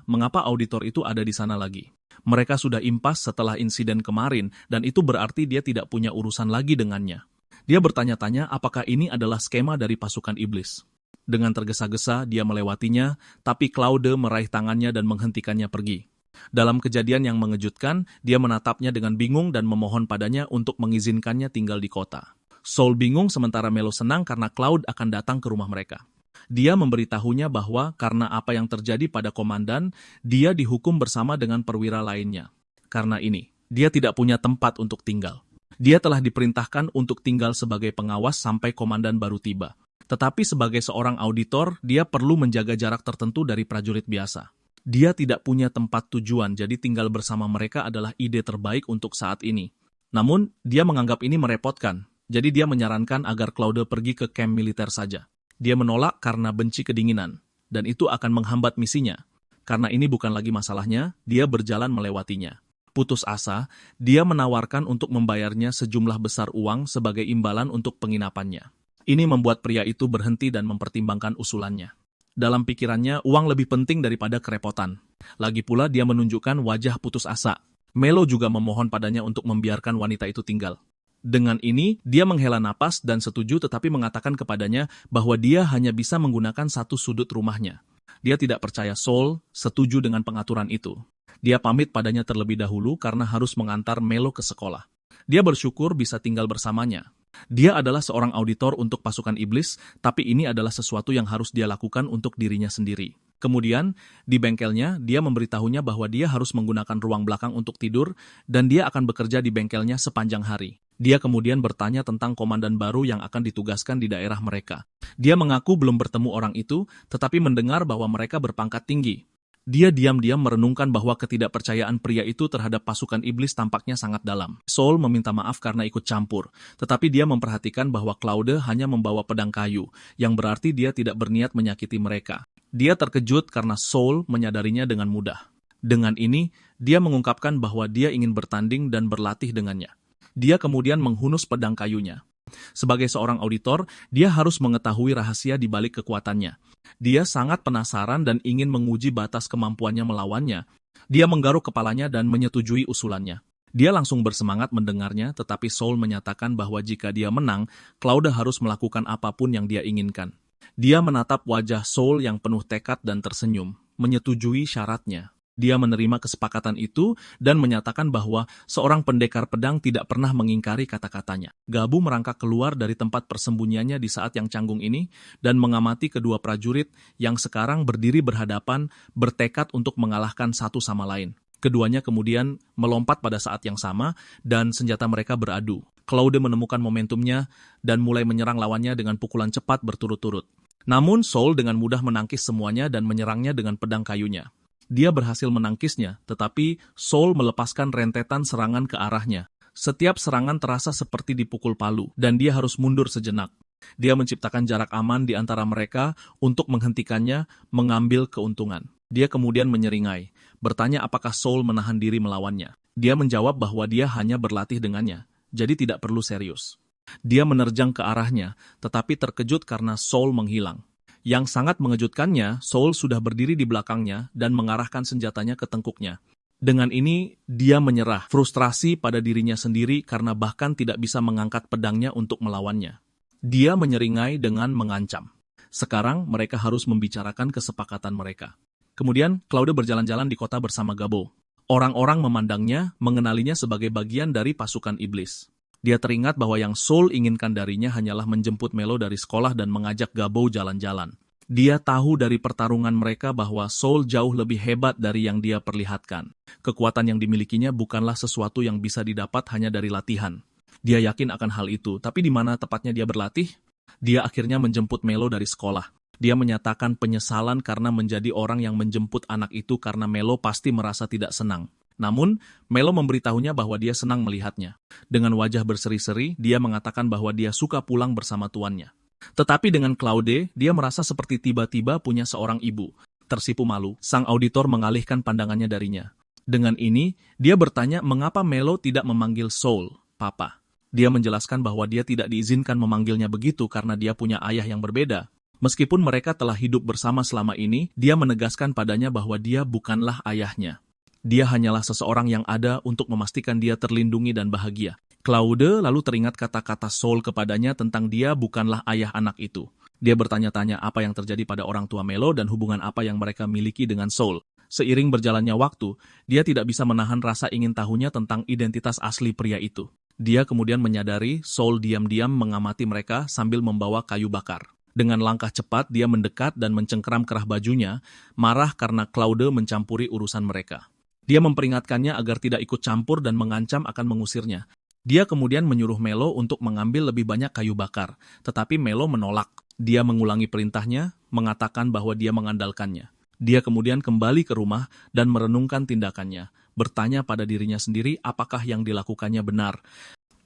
mengapa auditor itu ada di sana lagi. Mereka sudah impas setelah insiden kemarin, dan itu berarti dia tidak punya urusan lagi dengannya. Dia bertanya-tanya apakah ini adalah skema dari pasukan iblis. Dengan tergesa-gesa, dia melewatinya, tapi Claude meraih tangannya dan menghentikannya pergi. Dalam kejadian yang mengejutkan, dia menatapnya dengan bingung dan memohon padanya untuk mengizinkannya tinggal di kota. Saul bingung sementara Melo senang karena Claude akan datang ke rumah mereka. Dia memberitahunya bahwa karena apa yang terjadi pada komandan, dia dihukum bersama dengan perwira lainnya. Karena ini, dia tidak punya tempat untuk tinggal. Dia telah diperintahkan untuk tinggal sebagai pengawas sampai komandan baru tiba. Tetapi sebagai seorang auditor, dia perlu menjaga jarak tertentu dari prajurit biasa. Dia tidak punya tempat tujuan, jadi tinggal bersama mereka adalah ide terbaik untuk saat ini. Namun, dia menganggap ini merepotkan, jadi dia menyarankan agar Claude pergi ke kamp militer saja. Dia menolak karena benci kedinginan, dan itu akan menghambat misinya. Karena ini bukan lagi masalahnya, dia berjalan melewatinya. Putus asa, dia menawarkan untuk membayarnya sejumlah besar uang sebagai imbalan untuk penginapannya. Ini membuat pria itu berhenti dan mempertimbangkan usulannya. Dalam pikirannya, uang lebih penting daripada kerepotan. Lagi pula dia menunjukkan wajah putus asa. Melo juga memohon padanya untuk membiarkan wanita itu tinggal. Dengan ini, dia menghela napas dan setuju tetapi mengatakan kepadanya bahwa dia hanya bisa menggunakan satu sudut rumahnya. Dia tidak percaya Saul setuju dengan pengaturan itu. Dia pamit padanya terlebih dahulu karena harus mengantar Melo ke sekolah. Dia bersyukur bisa tinggal bersamanya. Dia adalah seorang auditor untuk pasukan iblis, tapi ini adalah sesuatu yang harus dia lakukan untuk dirinya sendiri. Kemudian, di bengkelnya, dia memberitahunya bahwa dia harus menggunakan ruang belakang untuk tidur, dan dia akan bekerja di bengkelnya sepanjang hari. Dia kemudian bertanya tentang komandan baru yang akan ditugaskan di daerah mereka. Dia mengaku belum bertemu orang itu, tetapi mendengar bahwa mereka berpangkat tinggi. Dia diam-diam merenungkan bahwa ketidakpercayaan pria itu terhadap pasukan iblis tampaknya sangat dalam. Saul meminta maaf karena ikut campur, tetapi dia memperhatikan bahwa Claude hanya membawa pedang kayu, yang berarti dia tidak berniat menyakiti mereka. Dia terkejut karena Saul menyadarinya dengan mudah. Dengan ini, dia mengungkapkan bahwa dia ingin bertanding dan berlatih dengannya. Dia kemudian menghunus pedang kayunya. Sebagai seorang auditor, dia harus mengetahui rahasia di balik kekuatannya. Dia sangat penasaran dan ingin menguji batas kemampuannya melawannya. Dia menggaruk kepalanya dan menyetujui usulannya. Dia langsung bersemangat mendengarnya, tetapi Saul menyatakan bahwa jika dia menang, Claude harus melakukan apapun yang dia inginkan. Dia menatap wajah Saul yang penuh tekad dan tersenyum, menyetujui syaratnya. Dia menerima kesepakatan itu dan menyatakan bahwa seorang pendekar pedang tidak pernah mengingkari kata-katanya. Gabu merangkak keluar dari tempat persembunyiannya di saat yang canggung ini dan mengamati kedua prajurit yang sekarang berdiri berhadapan, bertekad untuk mengalahkan satu sama lain. Keduanya kemudian melompat pada saat yang sama dan senjata mereka beradu. Claude menemukan momentumnya dan mulai menyerang lawannya dengan pukulan cepat berturut-turut. Namun Saul dengan mudah menangkis semuanya dan menyerangnya dengan pedang kayunya. Dia berhasil menangkisnya, tetapi Saul melepaskan rentetan serangan ke arahnya. Setiap serangan terasa seperti dipukul palu, dan dia harus mundur sejenak. Dia menciptakan jarak aman di antara mereka untuk menghentikannya, mengambil keuntungan. Dia kemudian menyeringai, bertanya apakah Saul menahan diri melawannya. Dia menjawab bahwa dia hanya berlatih dengannya, jadi tidak perlu serius. Dia menerjang ke arahnya, tetapi terkejut karena Saul menghilang. Yang sangat mengejutkannya, Saul sudah berdiri di belakangnya dan mengarahkan senjatanya ke tengkuknya. Dengan ini, dia menyerah, frustrasi pada dirinya sendiri karena bahkan tidak bisa mengangkat pedangnya untuk melawannya. Dia menyeringai dengan mengancam. Sekarang mereka harus membicarakan kesepakatan mereka. Kemudian, Claude berjalan-jalan di kota bersama Gabo. Orang-orang memandangnya, mengenalinya sebagai bagian dari pasukan iblis. Dia teringat bahwa yang Saul inginkan darinya hanyalah menjemput Melo dari sekolah dan mengajak Gabo jalan-jalan. Dia tahu dari pertarungan mereka bahwa Saul jauh lebih hebat dari yang dia perlihatkan. Kekuatan yang dimilikinya bukanlah sesuatu yang bisa didapat hanya dari latihan. Dia yakin akan hal itu, tapi di mana tepatnya dia berlatih? Dia akhirnya menjemput Melo dari sekolah. Dia menyatakan penyesalan karena menjadi orang yang menjemput anak itu karena Melo pasti merasa tidak senang. Namun, Melo memberitahunya bahwa dia senang melihatnya. Dengan wajah berseri-seri, dia mengatakan bahwa dia suka pulang bersama tuannya. Tetapi dengan Claude, dia merasa seperti tiba-tiba punya seorang ibu. Tersipu malu, sang auditor mengalihkan pandangannya darinya. Dengan ini, dia bertanya mengapa Melo tidak memanggil Saul, Papa. Dia menjelaskan bahwa dia tidak diizinkan memanggilnya begitu karena dia punya ayah yang berbeda. Meskipun mereka telah hidup bersama selama ini, dia menegaskan padanya bahwa dia bukanlah ayahnya. Dia hanyalah seseorang yang ada untuk memastikan dia terlindungi dan bahagia. Claude lalu teringat kata-kata Saul kepadanya tentang dia bukanlah ayah anak itu. Dia bertanya-tanya apa yang terjadi pada orang tua Melo dan hubungan apa yang mereka miliki dengan Saul. Seiring berjalannya waktu, dia tidak bisa menahan rasa ingin tahunya tentang identitas asli pria itu. Dia kemudian menyadari Saul diam-diam mengamati mereka sambil membawa kayu bakar. Dengan langkah cepat, dia mendekat dan mencengkeram kerah bajunya, marah karena Claude mencampuri urusan mereka. Dia memperingatkannya agar tidak ikut campur dan mengancam akan mengusirnya. Dia kemudian menyuruh Melo untuk mengambil lebih banyak kayu bakar, tetapi Melo menolak. Dia mengulangi perintahnya, mengatakan bahwa dia mengandalkannya. Dia kemudian kembali ke rumah dan merenungkan tindakannya, bertanya pada dirinya sendiri apakah yang dilakukannya benar.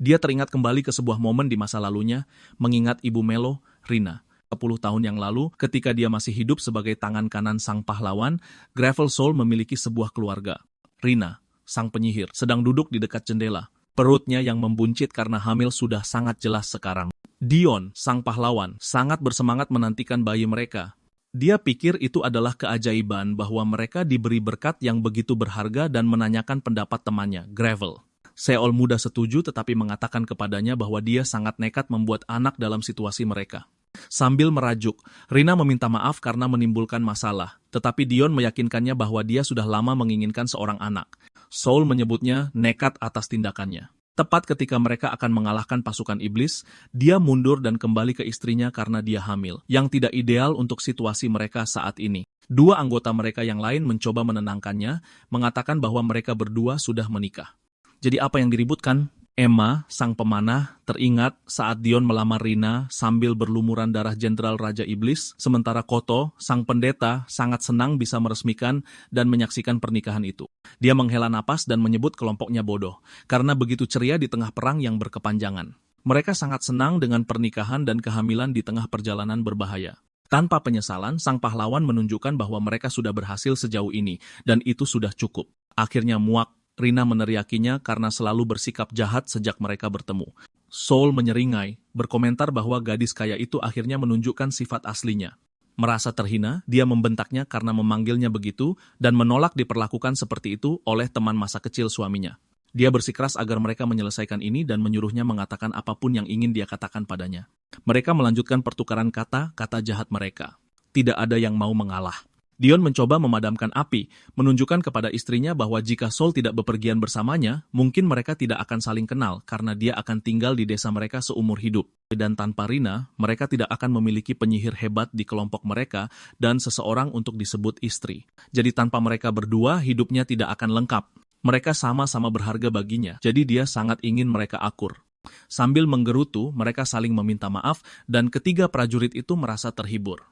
Dia teringat kembali ke sebuah momen di masa lalunya, mengingat ibu Melo, Rina. 10 tahun yang lalu, ketika dia masih hidup sebagai tangan kanan sang pahlawan, Gravel Saul memiliki sebuah keluarga. Rina, sang penyihir, sedang duduk di dekat jendela. Perutnya yang membuncit karena hamil sudah sangat jelas sekarang. Dion, sang pahlawan, sangat bersemangat menantikan bayi mereka. Dia pikir itu adalah keajaiban bahwa mereka diberi berkat yang begitu berharga dan menanyakan pendapat temannya, Gravel. Seol muda setuju tetapi mengatakan kepadanya bahwa dia sangat nekat membuat anak dalam situasi mereka. Sambil merajuk, Rina meminta maaf karena menimbulkan masalah, tetapi Dion meyakinkannya bahwa dia sudah lama menginginkan seorang anak. Saul menyebutnya nekat atas tindakannya. Tepat ketika mereka akan mengalahkan pasukan iblis, dia mundur dan kembali ke istrinya karena dia hamil, yang tidak ideal untuk situasi mereka saat ini. Dua anggota mereka yang lain mencoba menenangkannya, mengatakan bahwa mereka berdua sudah menikah. Jadi apa yang diributkan? Emma, sang pemanah, teringat saat Dion melamar Rina sambil berlumuran darah Jenderal Raja Iblis, sementara Koto, sang pendeta, sangat senang bisa meresmikan dan menyaksikan pernikahan itu. Dia menghela napas dan menyebut kelompoknya bodoh, karena begitu ceria di tengah perang yang berkepanjangan. Mereka sangat senang dengan pernikahan dan kehamilan di tengah perjalanan berbahaya. Tanpa penyesalan, sang pahlawan menunjukkan bahwa mereka sudah berhasil sejauh ini, dan itu sudah cukup. Akhirnya muak. Rina meneriakinya karena selalu bersikap jahat sejak mereka bertemu. Soul menyeringai, berkomentar bahwa gadis kaya itu akhirnya menunjukkan sifat aslinya. Merasa terhina, dia membentaknya karena memanggilnya begitu dan menolak diperlakukan seperti itu oleh teman masa kecil suaminya. Dia bersikeras agar mereka menyelesaikan ini dan menyuruhnya mengatakan apapun yang ingin dia katakan padanya. Mereka melanjutkan pertukaran kata-kata jahat mereka. Tidak ada yang mau mengalah. Dion mencoba memadamkan api, menunjukkan kepada istrinya bahwa jika Soul tidak bepergian bersamanya, mungkin mereka tidak akan saling kenal karena dia akan tinggal di desa mereka seumur hidup. Dan tanpa Rina, mereka tidak akan memiliki penyihir hebat di kelompok mereka dan seseorang untuk disebut istri. Jadi tanpa mereka berdua, hidupnya tidak akan lengkap. Mereka sama-sama berharga baginya, jadi dia sangat ingin mereka akur. Sambil menggerutu, mereka saling meminta maaf dan ketiga prajurit itu merasa terhibur.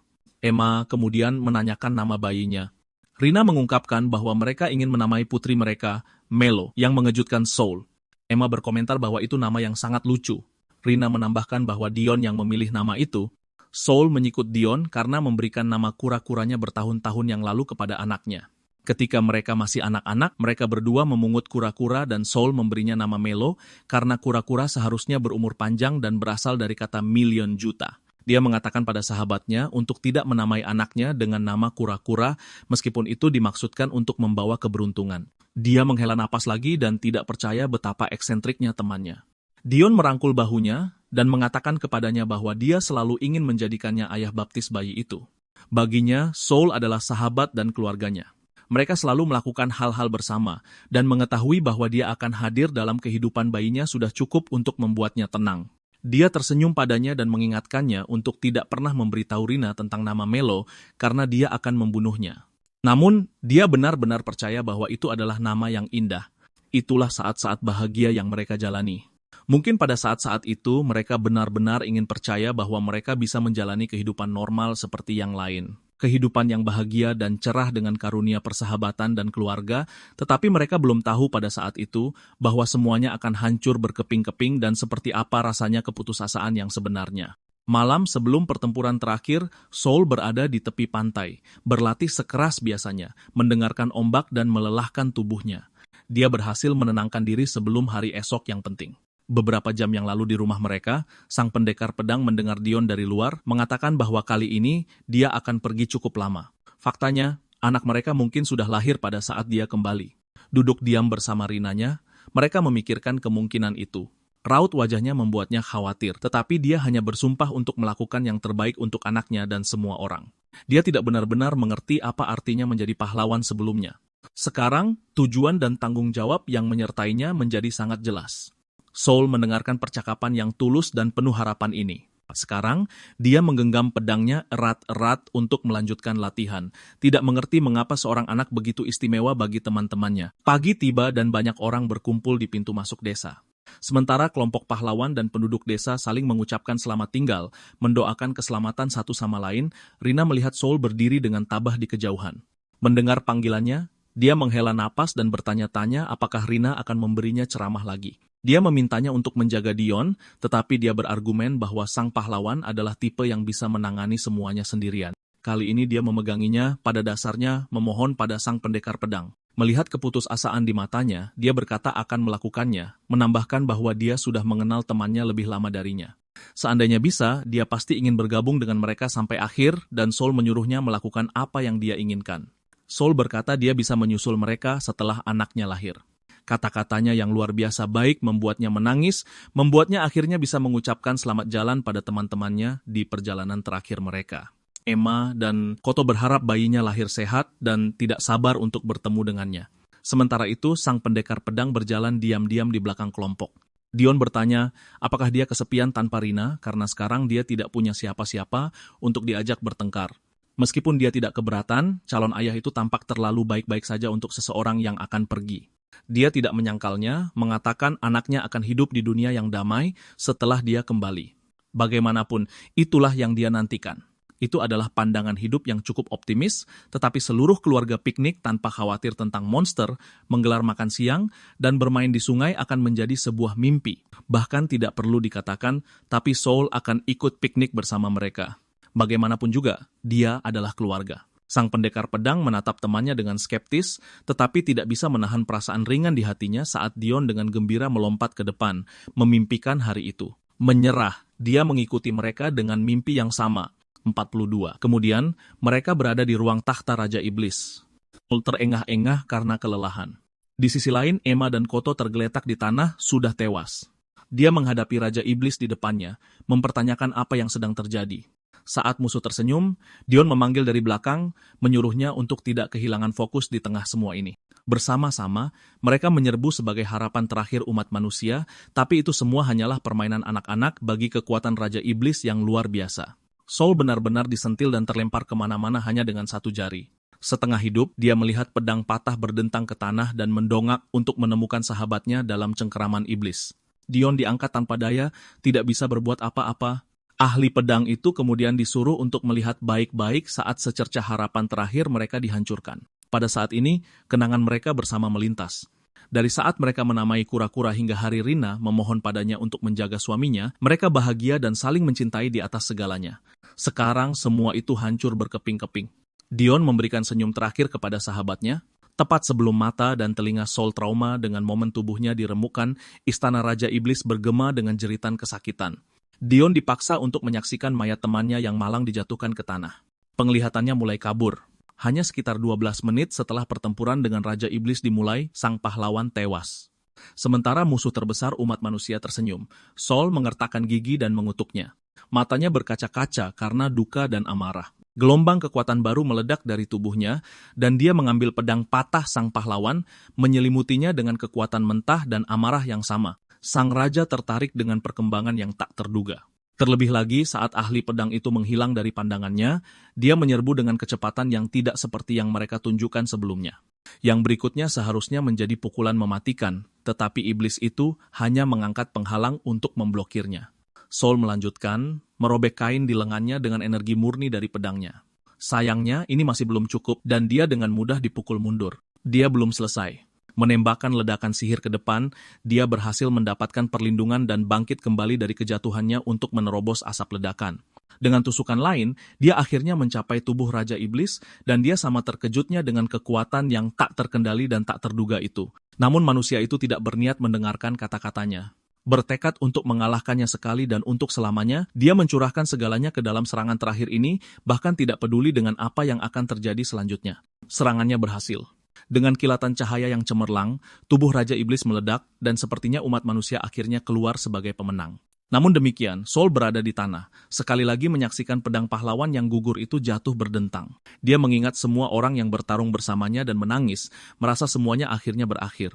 Emma kemudian menanyakan nama bayinya. Rina mengungkapkan bahwa mereka ingin menamai putri mereka, Melo, yang mengejutkan Soul. Emma berkomentar bahwa itu nama yang sangat lucu. Rina menambahkan bahwa Dion yang memilih nama itu. Soul menyikut Dion karena memberikan nama kura-kuranya bertahun-tahun yang lalu kepada anaknya. Ketika mereka masih anak-anak, mereka berdua memungut kura-kura dan Soul memberinya nama Melo karena kura-kura seharusnya berumur panjang dan berasal dari kata million juta. Dia mengatakan pada sahabatnya untuk tidak menamai anaknya dengan nama kura-kura meskipun itu dimaksudkan untuk membawa keberuntungan. Dia menghela napas lagi dan tidak percaya betapa eksentriknya temannya. Dion merangkul bahunya dan mengatakan kepadanya bahwa dia selalu ingin menjadikannya ayah baptis bayi itu. Baginya, Soul adalah sahabat dan keluarganya. Mereka selalu melakukan hal-hal bersama dan mengetahui bahwa dia akan hadir dalam kehidupan bayinya sudah cukup untuk membuatnya tenang. Dia tersenyum padanya dan mengingatkannya untuk tidak pernah memberitahu Rina tentang nama Melo karena dia akan membunuhnya. Namun, dia benar-benar percaya bahwa itu adalah nama yang indah. Itulah saat-saat bahagia yang mereka jalani. Mungkin pada saat-saat itu mereka benar-benar ingin percaya bahwa mereka bisa menjalani kehidupan normal seperti yang lain. Kehidupan yang bahagia dan cerah dengan karunia persahabatan dan keluarga, tetapi mereka belum tahu pada saat itu bahwa semuanya akan hancur berkeping-keping dan seperti apa rasanya keputusasaan yang sebenarnya. Malam sebelum pertempuran terakhir, Soul berada di tepi pantai, berlatih sekeras biasanya, mendengarkan ombak dan melelahkan tubuhnya. Dia berhasil menenangkan diri sebelum hari esok yang penting. Beberapa jam yang lalu di rumah mereka, sang pendekar pedang mendengar Dion dari luar mengatakan bahwa kali ini dia akan pergi cukup lama. Faktanya, anak mereka mungkin sudah lahir pada saat dia kembali. Duduk diam bersama Rinanya, mereka memikirkan kemungkinan itu. Raut wajahnya membuatnya khawatir, tetapi dia hanya bersumpah untuk melakukan yang terbaik untuk anaknya dan semua orang. Dia tidak benar-benar mengerti apa artinya menjadi pahlawan sebelumnya. Sekarang, tujuan dan tanggung jawab yang menyertainya menjadi sangat jelas. Soul mendengarkan percakapan yang tulus dan penuh harapan ini. Sekarang, dia menggenggam pedangnya erat-erat untuk melanjutkan latihan. Tidak mengerti mengapa seorang anak begitu istimewa bagi teman-temannya. Pagi tiba dan banyak orang berkumpul di pintu masuk desa. Sementara kelompok pahlawan dan penduduk desa saling mengucapkan selamat tinggal, mendoakan keselamatan satu sama lain, Rina melihat Soul berdiri dengan tabah di kejauhan. Mendengar panggilannya, dia menghela napas dan bertanya-tanya apakah Rina akan memberinya ceramah lagi. Dia memintanya untuk menjaga Dion, tetapi dia berargumen bahwa sang pahlawan adalah tipe yang bisa menangani semuanya sendirian. Kali ini dia memeganginya, pada dasarnya memohon pada sang pendekar pedang. Melihat keputusasaan di matanya, dia berkata akan melakukannya, menambahkan bahwa dia sudah mengenal temannya lebih lama darinya. Seandainya bisa, dia pasti ingin bergabung dengan mereka sampai akhir dan Soul menyuruhnya melakukan apa yang dia inginkan. Soul berkata dia bisa menyusul mereka setelah anaknya lahir. Kata-katanya yang luar biasa baik membuatnya menangis, membuatnya akhirnya bisa mengucapkan selamat jalan pada teman-temannya di perjalanan terakhir mereka. Emma dan Koto berharap bayinya lahir sehat dan tidak sabar untuk bertemu dengannya. Sementara itu, sang pendekar pedang berjalan diam-diam di belakang kelompok. Dion bertanya, apakah dia kesepian tanpa Rina karena sekarang dia tidak punya siapa-siapa untuk diajak bertengkar. Meskipun dia tidak keberatan, calon ayah itu tampak terlalu baik-baik saja untuk seseorang yang akan pergi. Dia tidak menyangkalnya, mengatakan anaknya akan hidup di dunia yang damai setelah dia kembali. Bagaimanapun, itulah yang dia nantikan. Itu adalah pandangan hidup yang cukup optimis, tetapi seluruh keluarga piknik tanpa khawatir tentang monster, menggelar makan siang, dan bermain di sungai akan menjadi sebuah mimpi. Bahkan tidak perlu dikatakan, tapi Saul akan ikut piknik bersama mereka. Bagaimanapun juga, dia adalah keluarga. Sang pendekar pedang menatap temannya dengan skeptis, tetapi tidak bisa menahan perasaan ringan di hatinya saat Dion dengan gembira melompat ke depan, memimpikan hari itu. Menyerah, dia mengikuti mereka dengan mimpi yang sama. 42. Kemudian, mereka berada di ruang takhta Raja Iblis. Saul terengah-engah karena kelelahan. Di sisi lain, Emma dan Koto tergeletak di tanah, sudah tewas. Dia menghadapi Raja Iblis di depannya, mempertanyakan apa yang sedang terjadi. Saat musuh tersenyum, Dion memanggil dari belakang, menyuruhnya untuk tidak kehilangan fokus di tengah semua ini. Bersama-sama, mereka menyerbu sebagai harapan terakhir umat manusia, tapi itu semua hanyalah permainan anak-anak bagi kekuatan Raja Iblis yang luar biasa. Saul benar-benar disentil dan terlempar kemana-mana hanya dengan satu jari. Setengah hidup, dia melihat pedang patah berdentang ke tanah dan mendongak untuk menemukan sahabatnya dalam cengkeraman iblis. Dion diangkat tanpa daya, tidak bisa berbuat apa-apa. Ahli pedang itu kemudian disuruh untuk melihat baik-baik saat secercah harapan terakhir mereka dihancurkan. Pada saat ini, kenangan mereka bersama melintas. Dari saat mereka menamai kura-kura hingga hari Rina memohon padanya untuk menjaga suaminya, mereka bahagia dan saling mencintai di atas segalanya. Sekarang semua itu hancur berkeping-keping. Dion memberikan senyum terakhir kepada sahabatnya. Tepat sebelum mata dan telinga Saul trauma dengan momen tubuhnya diremukkan, istana Raja Iblis bergema dengan jeritan kesakitan. Dion dipaksa untuk menyaksikan mayat temannya yang malang dijatuhkan ke tanah. Penglihatannya mulai kabur. Hanya sekitar 12 menit setelah pertempuran dengan Raja Iblis dimulai, sang pahlawan tewas. Sementara musuh terbesar umat manusia tersenyum, Saul mengertakkan gigi dan mengutuknya. Matanya berkaca-kaca karena duka dan amarah. Gelombang kekuatan baru meledak dari tubuhnya, dan dia mengambil pedang patah sang pahlawan, menyelimutinya dengan kekuatan mentah dan amarah yang sama. Sang raja tertarik dengan perkembangan yang tak terduga. Terlebih lagi saat ahli pedang itu menghilang dari pandangannya, dia menyerbu dengan kecepatan yang tidak seperti yang mereka tunjukkan sebelumnya. Yang berikutnya seharusnya menjadi pukulan mematikan, tetapi iblis itu hanya mengangkat penghalang untuk memblokirnya. Saul melanjutkan, merobek kain di lengannya dengan energi murni dari pedangnya. Sayangnya, ini masih belum cukup dan dia dengan mudah dipukul mundur. Dia belum selesai. Menembakkan ledakan sihir ke depan, dia berhasil mendapatkan perlindungan dan bangkit kembali dari kejatuhannya untuk menerobos asap ledakan. Dengan tusukan lain, dia akhirnya mencapai tubuh Raja Iblis dan dia sama terkejutnya dengan kekuatan yang tak terkendali dan tak terduga itu. Namun manusia itu tidak berniat mendengarkan kata-katanya. Bertekad untuk mengalahkannya sekali dan untuk selamanya, dia mencurahkan segalanya ke dalam serangan terakhir ini, bahkan tidak peduli dengan apa yang akan terjadi selanjutnya. Serangannya berhasil. Dengan kilatan cahaya yang cemerlang, tubuh Raja Iblis meledak dan sepertinya umat manusia akhirnya keluar sebagai pemenang. Namun demikian, Saul berada di tanah, sekali lagi menyaksikan pedang pahlawan yang gugur itu jatuh berdentang. Dia mengingat semua orang yang bertarung bersamanya dan menangis, merasa semuanya akhirnya berakhir.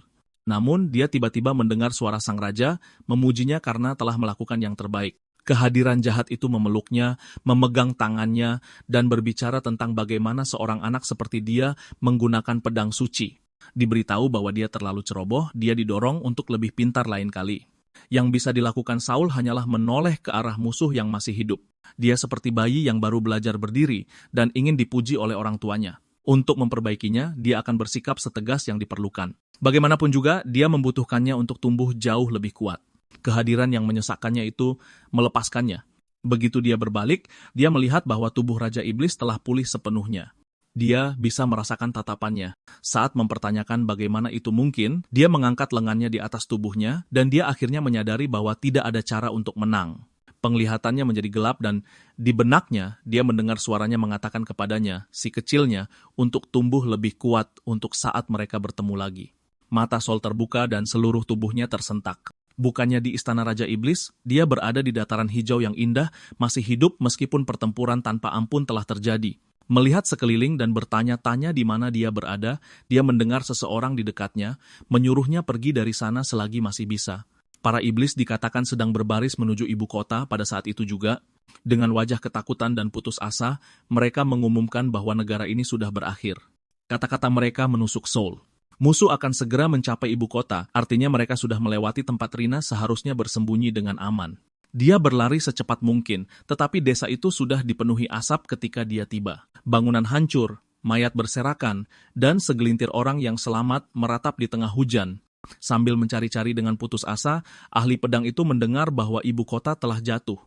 Namun, dia tiba-tiba mendengar suara sang raja, memujinya karena telah melakukan yang terbaik. Kehadiran jahat itu memeluknya, memegang tangannya, dan berbicara tentang bagaimana seorang anak seperti dia menggunakan pedang suci. Diberitahu bahwa dia terlalu ceroboh, dia didorong untuk lebih pintar lain kali. Yang bisa dilakukan Saul hanyalah menoleh ke arah musuh yang masih hidup. Dia seperti bayi yang baru belajar berdiri dan ingin dipuji oleh orang tuanya. Untuk memperbaikinya, dia akan bersikap setegas yang diperlukan. Bagaimanapun juga, dia membutuhkannya untuk tumbuh jauh lebih kuat. Kehadiran yang menyesakkannya itu melepaskannya. Begitu dia berbalik, dia melihat bahwa tubuh Raja Iblis telah pulih sepenuhnya. Dia bisa merasakan tatapannya. Saat mempertanyakan bagaimana itu mungkin, dia mengangkat lengannya di atas tubuhnya, dan dia akhirnya menyadari bahwa tidak ada cara untuk menang. Penglihatannya menjadi gelap dan di benaknya dia mendengar suaranya mengatakan kepadanya, si kecilnya, untuk tumbuh lebih kuat untuk saat mereka bertemu lagi. Mata Saul terbuka dan seluruh tubuhnya tersentak. Bukannya di istana Raja Iblis, dia berada di dataran hijau yang indah, masih hidup meskipun pertempuran tanpa ampun telah terjadi. Melihat sekeliling dan bertanya-tanya di mana dia berada, dia mendengar seseorang di dekatnya, menyuruhnya pergi dari sana selagi masih bisa. Para iblis dikatakan sedang berbaris menuju ibu kota pada saat itu juga. Dengan wajah ketakutan dan putus asa, mereka mengumumkan bahwa negara ini sudah berakhir. Kata-kata mereka menusuk Saul. Musuh akan segera mencapai ibu kota, artinya mereka sudah melewati tempat Rina seharusnya bersembunyi dengan aman. Dia berlari secepat mungkin, tetapi desa itu sudah dipenuhi asap ketika dia tiba. Bangunan hancur, mayat berserakan, dan segelintir orang yang selamat meratap di tengah hujan. Sambil mencari-cari dengan putus asa, ahli pedang itu mendengar bahwa ibu kota telah jatuh.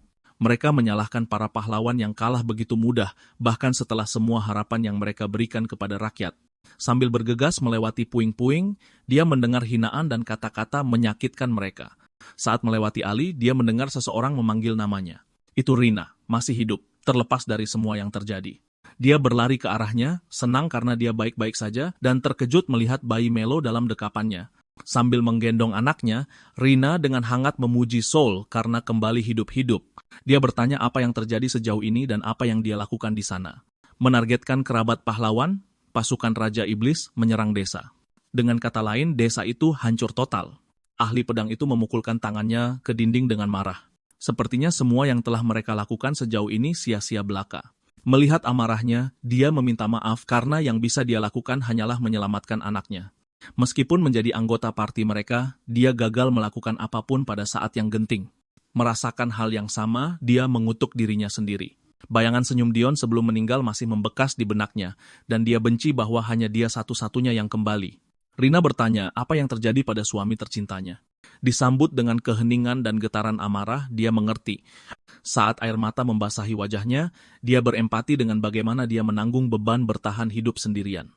Mereka menyalahkan para pahlawan yang kalah begitu mudah, bahkan setelah semua harapan yang mereka berikan kepada rakyat. Sambil bergegas melewati puing-puing, dia mendengar hinaan dan kata-kata menyakitkan mereka. Saat melewati Ali, dia mendengar seseorang memanggil namanya. Itu Rina, masih hidup, terlepas dari semua yang terjadi. Dia berlari ke arahnya, senang karena dia baik-baik saja, dan terkejut melihat bayi Melo dalam dekapannya. Sambil menggendong anaknya, Rina dengan hangat memuji Saul karena kembali hidup-hidup. Dia bertanya apa yang terjadi sejauh ini dan apa yang dia lakukan di sana. Menargetkan kerabat pahlawan, pasukan Raja Iblis menyerang desa. Dengan kata lain, desa itu hancur total. Ahli pedang itu memukulkan tangannya ke dinding dengan marah. Sepertinya semua yang telah mereka lakukan sejauh ini sia-sia belaka. Melihat amarahnya, dia meminta maaf karena yang bisa dia lakukan hanyalah menyelamatkan anaknya. Meskipun menjadi anggota parti mereka, dia gagal melakukan apapun pada saat yang genting. Merasakan hal yang sama, dia mengutuk dirinya sendiri. Bayangan senyum Dion sebelum meninggal masih membekas di benaknya, dan dia benci bahwa hanya dia satu-satunya yang kembali. Rina bertanya apa yang terjadi pada suami tercintanya. Disambut dengan keheningan dan getaran amarah, dia mengerti. Saat air mata membasahi wajahnya, dia berempati dengan bagaimana dia menanggung beban bertahan hidup sendirian.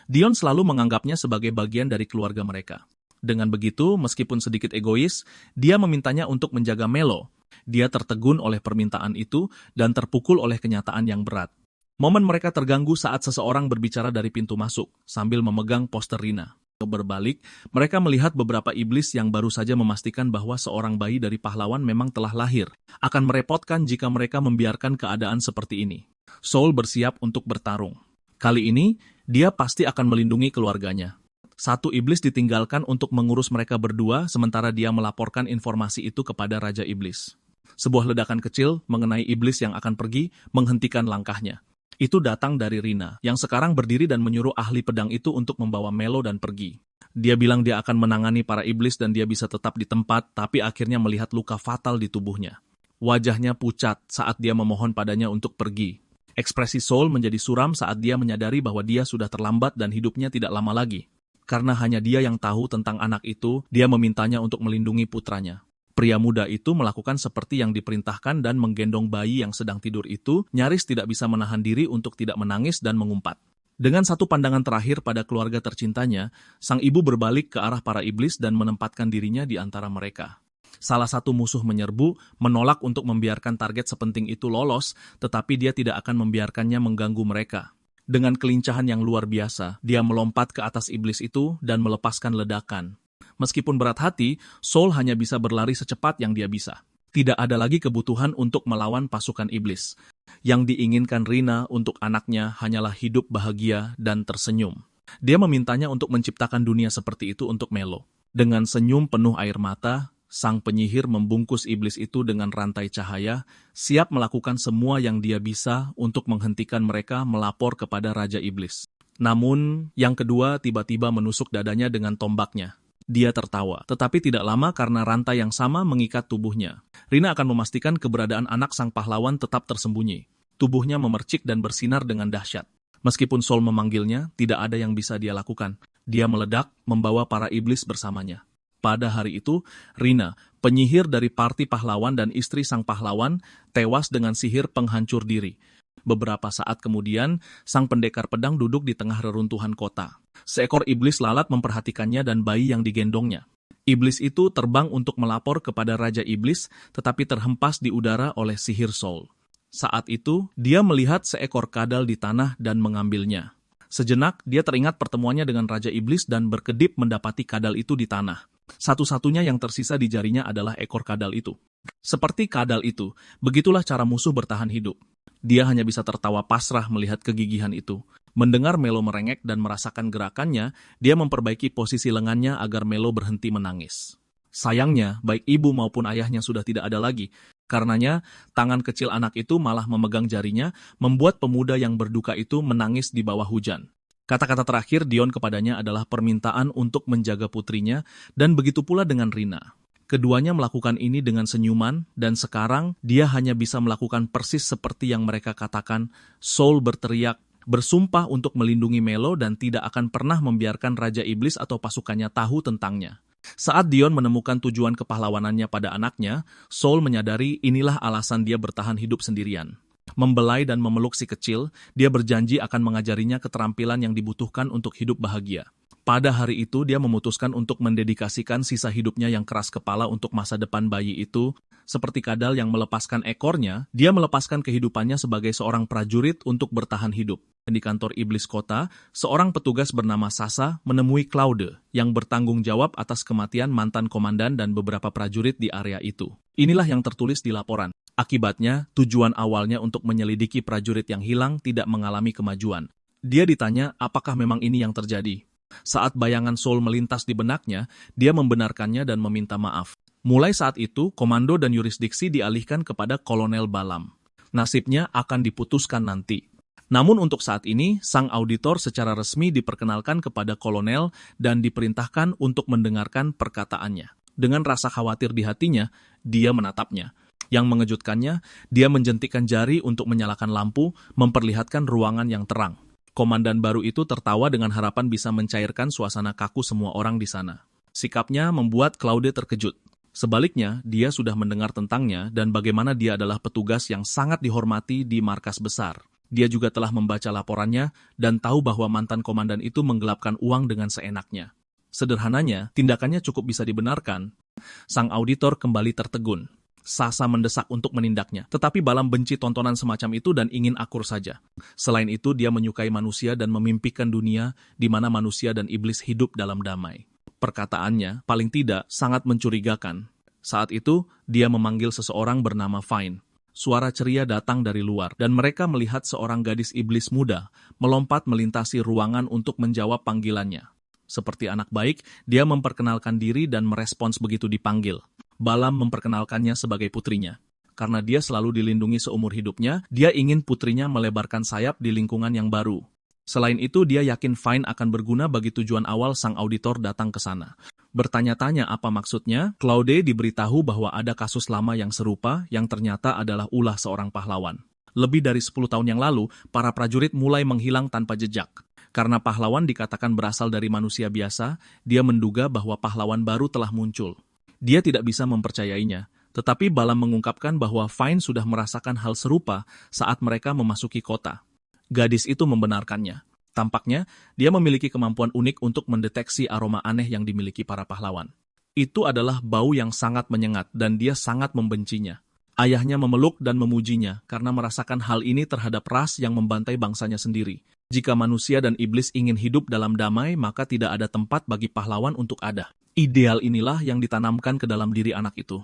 Dion selalu menganggapnya sebagai bagian dari keluarga mereka. Dengan begitu, meskipun sedikit egois, dia memintanya untuk menjaga Melo. Dia tertegun oleh permintaan itu dan terpukul oleh kenyataan yang berat. Momen mereka terganggu saat seseorang berbicara dari pintu masuk, sambil memegang poster Rina. Berbalik, mereka melihat beberapa iblis yang baru saja memastikan bahwa seorang bayi dari pahlawan memang telah lahir. Akan merepotkan jika mereka membiarkan keadaan seperti ini. Saul bersiap untuk bertarung. Kali ini, dia pasti akan melindungi keluarganya. Satu iblis ditinggalkan untuk mengurus mereka berdua, sementara dia melaporkan informasi itu kepada Raja Iblis. Sebuah ledakan kecil mengenai iblis yang akan pergi, menghentikan langkahnya. Itu datang dari Rina, yang sekarang berdiri dan menyuruh ahli pedang itu untuk membawa Melo dan pergi. Dia bilang dia akan menangani para iblis dan dia bisa tetap di tempat, tapi akhirnya melihat luka fatal di tubuhnya. Wajahnya pucat saat dia memohon padanya untuk pergi. Ekspresi Saul menjadi suram saat dia menyadari bahwa dia sudah terlambat dan hidupnya tidak lama lagi. Karena hanya dia yang tahu tentang anak itu, dia memintanya untuk melindungi putranya. Pria muda itu melakukan seperti yang diperintahkan dan menggendong bayi yang sedang tidur itu, nyaris tidak bisa menahan diri untuk tidak menangis dan mengumpat. Dengan satu pandangan terakhir pada keluarga tercintanya, sang ibu berbalik ke arah para iblis dan menempatkan dirinya di antara mereka. Salah satu musuh menyerbu, menolak untuk membiarkan target sepenting itu lolos, tetapi dia tidak akan membiarkannya mengganggu mereka. Dengan kelincahan yang luar biasa, dia melompat ke atas iblis itu dan melepaskan ledakan. Meskipun berat hati, Saul hanya bisa berlari secepat yang dia bisa. Tidak ada lagi kebutuhan untuk melawan pasukan iblis. Yang diinginkan Rina untuk anaknya hanyalah hidup bahagia dan tersenyum. Dia memintanya untuk menciptakan dunia seperti itu untuk Melo. Dengan senyum penuh air mata, sang penyihir membungkus iblis itu dengan rantai cahaya, siap melakukan semua yang dia bisa untuk menghentikan mereka melapor kepada Raja Iblis. Namun, yang kedua tiba-tiba menusuk dadanya dengan tombaknya. Dia tertawa, tetapi tidak lama karena rantai yang sama mengikat tubuhnya. Rina akan memastikan keberadaan anak sang pahlawan tetap tersembunyi. Tubuhnya memercik dan bersinar dengan dahsyat. Meskipun Saul memanggilnya, tidak ada yang bisa dia lakukan. Dia meledak, membawa para iblis bersamanya. Pada hari itu, Rina, penyihir dari parti pahlawan dan istri sang pahlawan, tewas dengan sihir penghancur diri. Beberapa saat kemudian, sang pendekar pedang duduk di tengah reruntuhan kota. Seekor iblis lalat memperhatikannya dan bayi yang digendongnya. Iblis itu terbang untuk melapor kepada Raja Iblis, tetapi terhempas di udara oleh sihir Saul. Saat itu, dia melihat seekor kadal di tanah dan mengambilnya. Sejenak, dia teringat pertemuannya dengan Raja Iblis dan berkedip mendapati kadal itu di tanah. Satu-satunya yang tersisa di jarinya adalah ekor kadal itu. Seperti kadal itu, begitulah cara musuh bertahan hidup. Dia hanya bisa tertawa pasrah melihat kegigihan itu. Mendengar Melo merengek dan merasakan gerakannya, dia memperbaiki posisi lengannya agar Melo berhenti menangis. Sayangnya, baik ibu maupun ayahnya sudah tidak ada lagi. Karenanya, tangan kecil anak itu malah memegang jarinya, membuat pemuda yang berduka itu menangis di bawah hujan. Kata-kata terakhir Dion kepadanya adalah permintaan untuk menjaga putrinya, dan begitu pula dengan Rina. Keduanya melakukan ini dengan senyuman, dan sekarang dia hanya bisa melakukan persis seperti yang mereka katakan. Saul berteriak, bersumpah untuk melindungi Melo dan tidak akan pernah membiarkan Raja Iblis atau pasukannya tahu tentangnya. Saat Dion menemukan tujuan kepahlawanannya pada anaknya, Saul menyadari inilah alasan dia bertahan hidup sendirian. Membelai dan memeluk si kecil, dia berjanji akan mengajarinya keterampilan yang dibutuhkan untuk hidup bahagia. Pada hari itu, dia memutuskan untuk mendedikasikan sisa hidupnya yang keras kepala untuk masa depan bayi itu. Seperti kadal yang melepaskan ekornya, dia melepaskan kehidupannya sebagai seorang prajurit untuk bertahan hidup. Di kantor iblis kota, seorang petugas bernama Sasa menemui Claude yang bertanggung jawab atas kematian mantan komandan dan beberapa prajurit di area itu. Inilah yang tertulis di laporan. Akibatnya, tujuan awalnya untuk menyelidiki prajurit yang hilang tidak mengalami kemajuan. Dia ditanya apakah memang ini yang terjadi. Saat bayangan Saul melintas di benaknya, dia membenarkannya dan meminta maaf. Mulai saat itu, komando dan yurisdiksi dialihkan kepada Kolonel Balam. Nasibnya akan diputuskan nanti. Namun untuk saat ini, sang auditor secara resmi diperkenalkan kepada kolonel dan diperintahkan untuk mendengarkan perkataannya. Dengan rasa khawatir di hatinya, dia menatapnya. Yang mengejutkannya, dia menjentikkan jari untuk menyalakan lampu, memperlihatkan ruangan yang terang. Komandan baru itu tertawa dengan harapan bisa mencairkan suasana kaku semua orang di sana. Sikapnya membuat Claude terkejut. Sebaliknya, dia sudah mendengar tentangnya dan bagaimana dia adalah petugas yang sangat dihormati di markas besar. Dia juga telah membaca laporannya dan tahu bahwa mantan komandan itu menggelapkan uang dengan seenaknya. Sederhananya, tindakannya cukup bisa dibenarkan. Sang auditor kembali tertegun. Sasa mendesak untuk menindaknya, tetapi Balam benci tontonan semacam itu dan ingin akur saja. Selain itu, dia menyukai manusia dan memimpikan dunia di mana manusia dan iblis hidup dalam damai. Perkataannya, paling tidak, sangat mencurigakan. Saat itu, dia memanggil seseorang bernama Fine. Suara ceria datang dari luar, dan mereka melihat seorang gadis iblis muda melompat melintasi ruangan untuk menjawab panggilannya. Seperti anak baik, dia memperkenalkan diri dan merespons begitu dipanggil. Balam memperkenalkannya sebagai putrinya. Karena dia selalu dilindungi seumur hidupnya, dia ingin putrinya melebarkan sayap di lingkungan yang baru. Selain itu, dia yakin Fine akan berguna bagi tujuan awal sang auditor datang ke sana. Bertanya-tanya apa maksudnya, Claude diberitahu bahwa ada kasus lama yang serupa yang ternyata adalah ulah seorang pahlawan. Lebih dari 10 tahun yang lalu, para prajurit mulai menghilang tanpa jejak. Karena pahlawan dikatakan berasal dari manusia biasa, dia menduga bahwa pahlawan baru telah muncul. Dia tidak bisa mempercayainya, tetapi Balam mengungkapkan bahwa Fine sudah merasakan hal serupa saat mereka memasuki kota. Gadis itu membenarkannya. Tampaknya, dia memiliki kemampuan unik untuk mendeteksi aroma aneh yang dimiliki para pahlawan. Itu adalah bau yang sangat menyengat dan dia sangat membencinya. Ayahnya memeluk dan memujinya karena merasakan hal ini terhadap ras yang membantai bangsanya sendiri. Jika manusia dan iblis ingin hidup dalam damai, maka tidak ada tempat bagi pahlawan untuk ada. Ideal inilah yang ditanamkan ke dalam diri anak itu.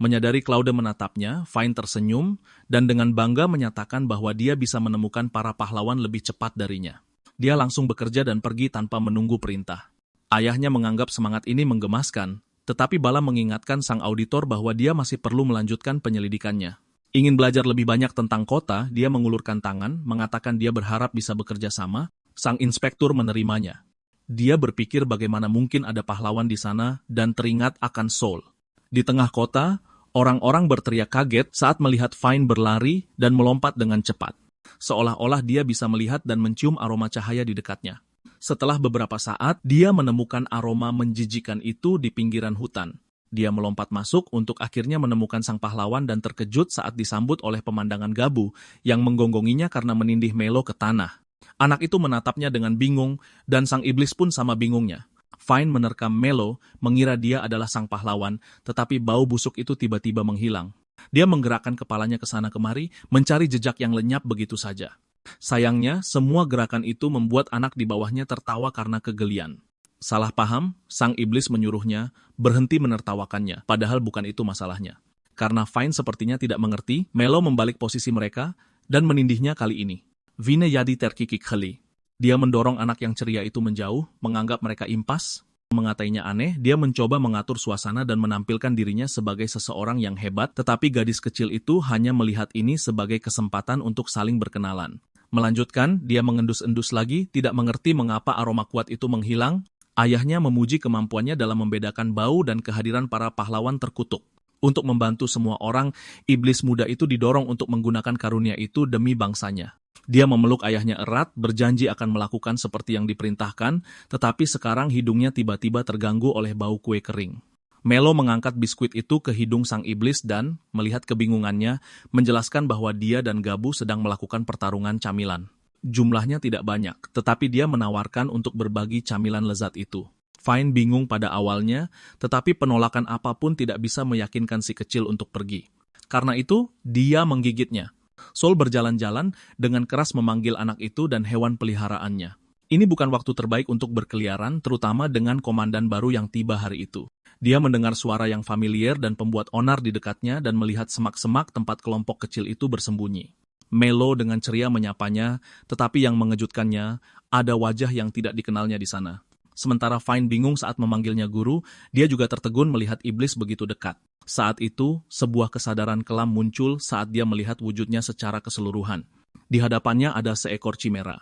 Menyadari Claude menatapnya, Fine tersenyum dan dengan bangga menyatakan bahwa dia bisa menemukan para pahlawan lebih cepat darinya. Dia langsung bekerja dan pergi tanpa menunggu perintah. Ayahnya menganggap semangat ini menggemaskan, tetapi Balam mengingatkan sang auditor bahwa dia masih perlu melanjutkan penyelidikannya. Ingin belajar lebih banyak tentang kota, dia mengulurkan tangan, mengatakan dia berharap bisa bekerja sama. Sang inspektur menerimanya. Dia berpikir bagaimana mungkin ada pahlawan di sana dan teringat akan Saul. Di tengah kota, orang-orang berteriak kaget saat melihat Fine berlari dan melompat dengan cepat. Seolah-olah dia bisa melihat dan mencium aroma cahaya di dekatnya. Setelah beberapa saat, dia menemukan aroma menjijikan itu di pinggiran hutan. Dia melompat masuk untuk akhirnya menemukan sang pahlawan dan terkejut saat disambut oleh pemandangan gabu yang menggonggonginya karena menindih Melo ke tanah. Anak itu menatapnya dengan bingung, dan sang iblis pun sama bingungnya. Fine menerkam Melo, mengira dia adalah sang pahlawan, tetapi bau busuk itu tiba-tiba menghilang. Dia menggerakkan kepalanya ke sana kemari, mencari jejak yang lenyap begitu saja. Sayangnya, semua gerakan itu membuat anak di bawahnya tertawa karena kegelian. Salah paham, sang iblis menyuruhnya berhenti menertawakannya, padahal bukan itu masalahnya. Karena Fine sepertinya tidak mengerti, Melo membalik posisi mereka dan menindihnya kali ini. Vine yadi terkikik heli. Dia mendorong anak yang ceria itu menjauh, menganggap mereka impas, mengatainya aneh. Dia mencoba mengatur suasana dan menampilkan dirinya sebagai seseorang yang hebat, tetapi gadis kecil itu hanya melihat ini sebagai kesempatan untuk saling berkenalan. Melanjutkan, dia mengendus-endus lagi, tidak mengerti mengapa aroma kuat itu menghilang. Ayahnya memuji kemampuannya dalam membedakan bau dan kehadiran para pahlawan terkutuk. Untuk membantu semua orang, iblis muda itu didorong untuk menggunakan karunia itu demi bangsanya. Dia memeluk ayahnya erat, berjanji akan melakukan seperti yang diperintahkan, tetapi sekarang hidungnya tiba-tiba terganggu oleh bau kue kering. Melo mengangkat biskuit itu ke hidung sang iblis dan, melihat kebingungannya, menjelaskan bahwa dia dan Gabu sedang melakukan pertarungan camilan. Jumlahnya tidak banyak, tetapi dia menawarkan untuk berbagi camilan lezat itu. Fine bingung pada awalnya, tetapi penolakan apapun tidak bisa meyakinkan si kecil untuk pergi. Karena itu, dia menggigitnya. Saul berjalan-jalan dengan keras memanggil anak itu dan hewan peliharaannya. Ini bukan waktu terbaik untuk berkeliaran, terutama dengan komandan baru yang tiba hari itu. Dia mendengar suara yang familiar dan pembuat onar di dekatnya dan melihat semak-semak tempat kelompok kecil itu bersembunyi. Melo dengan ceria menyapanya, tetapi yang mengejutkannya, ada wajah yang tidak dikenalnya di sana. Sementara Fine bingung saat memanggilnya guru, dia juga tertegun melihat iblis begitu dekat. Saat itu, sebuah kesadaran kelam muncul saat dia melihat wujudnya secara keseluruhan. Di hadapannya ada seekor chimera.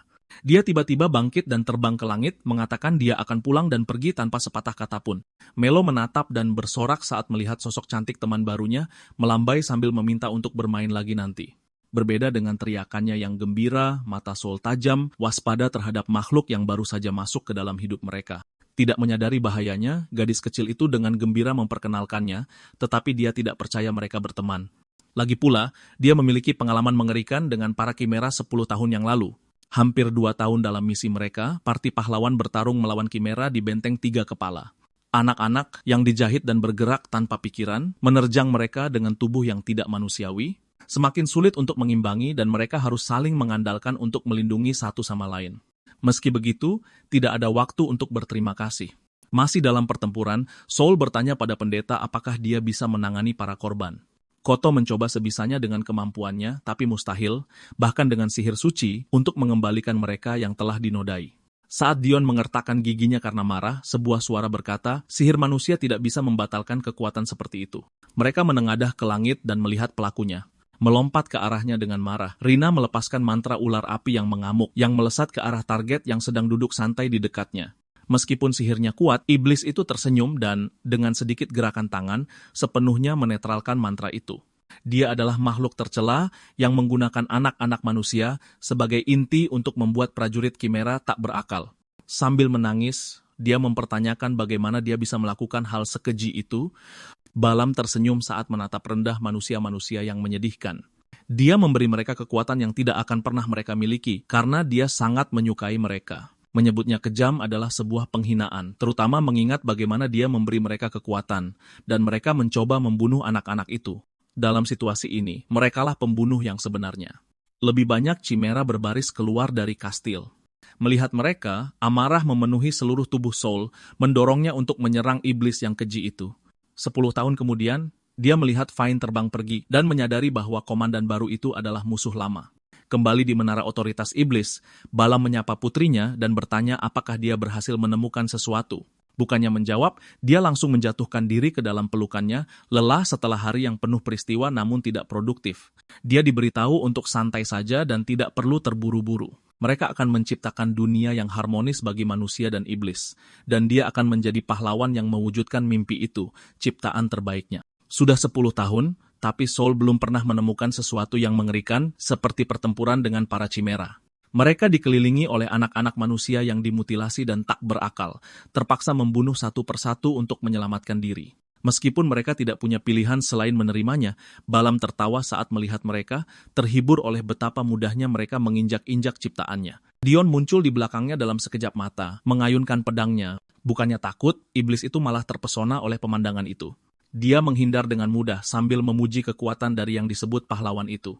Dia tiba-tiba bangkit dan terbang ke langit, mengatakan dia akan pulang dan pergi tanpa sepatah kata pun. Melo menatap dan bersorak saat melihat sosok cantik teman barunya, melambai sambil meminta untuk bermain lagi nanti. Berbeda dengan teriakannya yang gembira, mata Saul tajam, waspada terhadap makhluk yang baru saja masuk ke dalam hidup mereka. Tidak menyadari bahayanya, gadis kecil itu dengan gembira memperkenalkannya, tetapi dia tidak percaya mereka berteman. Lagi pula, dia memiliki pengalaman mengerikan dengan para Kimera 10 tahun yang lalu. Hampir 2 tahun dalam misi mereka, parti pahlawan bertarung melawan Kimera di benteng 3 kepala. Anak-anak yang dijahit dan bergerak tanpa pikiran, menerjang mereka dengan tubuh yang tidak manusiawi, semakin sulit untuk mengimbangi dan mereka harus saling mengandalkan untuk melindungi satu sama lain. Meski begitu, tidak ada waktu untuk berterima kasih. Masih dalam pertempuran, Saul bertanya pada pendeta apakah dia bisa menangani para korban. Koto mencoba sebisanya dengan kemampuannya, tapi mustahil, bahkan dengan sihir suci, untuk mengembalikan mereka yang telah dinodai. Saat Dion mengertakkan giginya karena marah, sebuah suara berkata, sihir manusia tidak bisa membatalkan kekuatan seperti itu. Mereka menengadah ke langit dan melihat pelakunya. Melompat ke arahnya dengan marah, Rina melepaskan mantra ular api yang mengamuk, yang melesat ke arah target yang sedang duduk santai di dekatnya. Meskipun sihirnya kuat, iblis itu tersenyum dan, dengan sedikit gerakan tangan, sepenuhnya menetralkan mantra itu. Dia adalah makhluk tercela yang menggunakan anak-anak manusia sebagai inti untuk membuat prajurit Kimera tak berakal. Sambil menangis, dia mempertanyakan bagaimana dia bisa melakukan hal sekeji itu. Balam tersenyum saat menatap rendah manusia-manusia yang menyedihkan. Dia memberi mereka kekuatan yang tidak akan pernah mereka miliki, karena dia sangat menyukai mereka. Menyebutnya kejam adalah sebuah penghinaan, terutama mengingat bagaimana dia memberi mereka kekuatan, dan mereka mencoba membunuh anak-anak itu. Dalam situasi ini, merekalah pembunuh yang sebenarnya. Lebih banyak Chimera berbaris keluar dari kastil. Melihat mereka, amarah memenuhi seluruh tubuh Saul, mendorongnya untuk menyerang iblis yang keji itu. 10 tahun kemudian, dia melihat Fine terbang pergi dan menyadari bahwa komandan baru itu adalah musuh lama. Kembali di menara otoritas iblis, Balam menyapa putrinya dan bertanya apakah dia berhasil menemukan sesuatu. Bukannya menjawab, dia langsung menjatuhkan diri ke dalam pelukannya, lelah setelah hari yang penuh peristiwa namun tidak produktif. Dia diberitahu untuk santai saja dan tidak perlu terburu-buru. Mereka akan menciptakan dunia yang harmonis bagi manusia dan iblis, dan dia akan menjadi pahlawan yang mewujudkan mimpi itu, ciptaan terbaiknya. Sudah 10 tahun, tapi Saul belum pernah menemukan sesuatu yang mengerikan seperti pertempuran dengan para Chimera. Mereka dikelilingi oleh anak-anak manusia yang dimutilasi dan tak berakal, terpaksa membunuh satu persatu untuk menyelamatkan diri. Meskipun mereka tidak punya pilihan selain menerimanya, Balam tertawa saat melihat mereka, terhibur oleh betapa mudahnya mereka menginjak-injak ciptaannya. Dion muncul di belakangnya dalam sekejap mata, mengayunkan pedangnya. Bukannya takut, iblis itu malah terpesona oleh pemandangan itu. Dia menghindar dengan mudah sambil memuji kekuatan dari yang disebut pahlawan itu.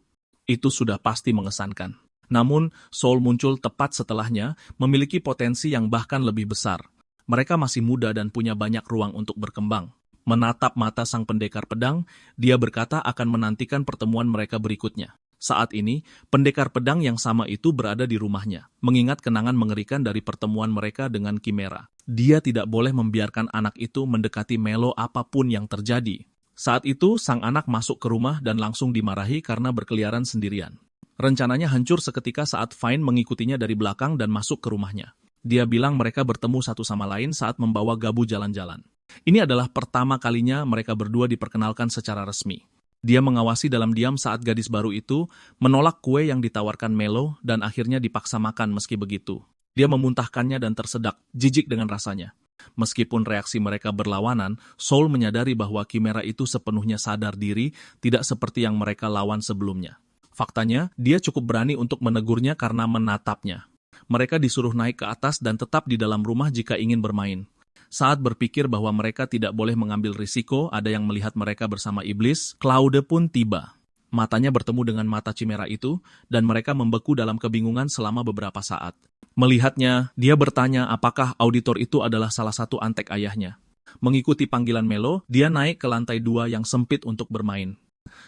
Itu sudah pasti mengesankan. Namun, Saul muncul tepat setelahnya, memiliki potensi yang bahkan lebih besar. Mereka masih muda dan punya banyak ruang untuk berkembang. Menatap mata sang pendekar pedang, dia berkata akan menantikan pertemuan mereka berikutnya. Saat ini, pendekar pedang yang sama itu berada di rumahnya, mengingat kenangan mengerikan dari pertemuan mereka dengan Kimera. Dia tidak boleh membiarkan anak itu mendekati Melo apapun yang terjadi. Saat itu, sang anak masuk ke rumah dan langsung dimarahi karena berkeliaran sendirian. Rencananya hancur seketika saat Fine mengikutinya dari belakang dan masuk ke rumahnya. Dia bilang mereka bertemu satu sama lain saat membawa Gabu jalan-jalan. Ini adalah pertama kalinya mereka berdua diperkenalkan secara resmi. Dia mengawasi dalam diam saat gadis baru itu menolak kue yang ditawarkan Melo dan akhirnya dipaksa makan meski begitu. Dia memuntahkannya dan tersedak, jijik dengan rasanya. Meskipun reaksi mereka berlawanan, Soul menyadari bahwa Chimera itu sepenuhnya sadar diri, tidak seperti yang mereka lawan sebelumnya. Faktanya, dia cukup berani untuk menegurnya karena menatapnya. Mereka disuruh naik ke atas dan tetap di dalam rumah jika ingin bermain. Saat berpikir bahwa mereka tidak boleh mengambil risiko, ada yang melihat mereka bersama iblis, Claude pun tiba. Matanya bertemu dengan mata Chimera itu, dan mereka membeku dalam kebingungan selama beberapa saat. Melihatnya, dia bertanya apakah auditor itu adalah salah satu antek ayahnya. Mengikuti panggilan Melo, dia naik ke lantai 2 yang sempit untuk bermain.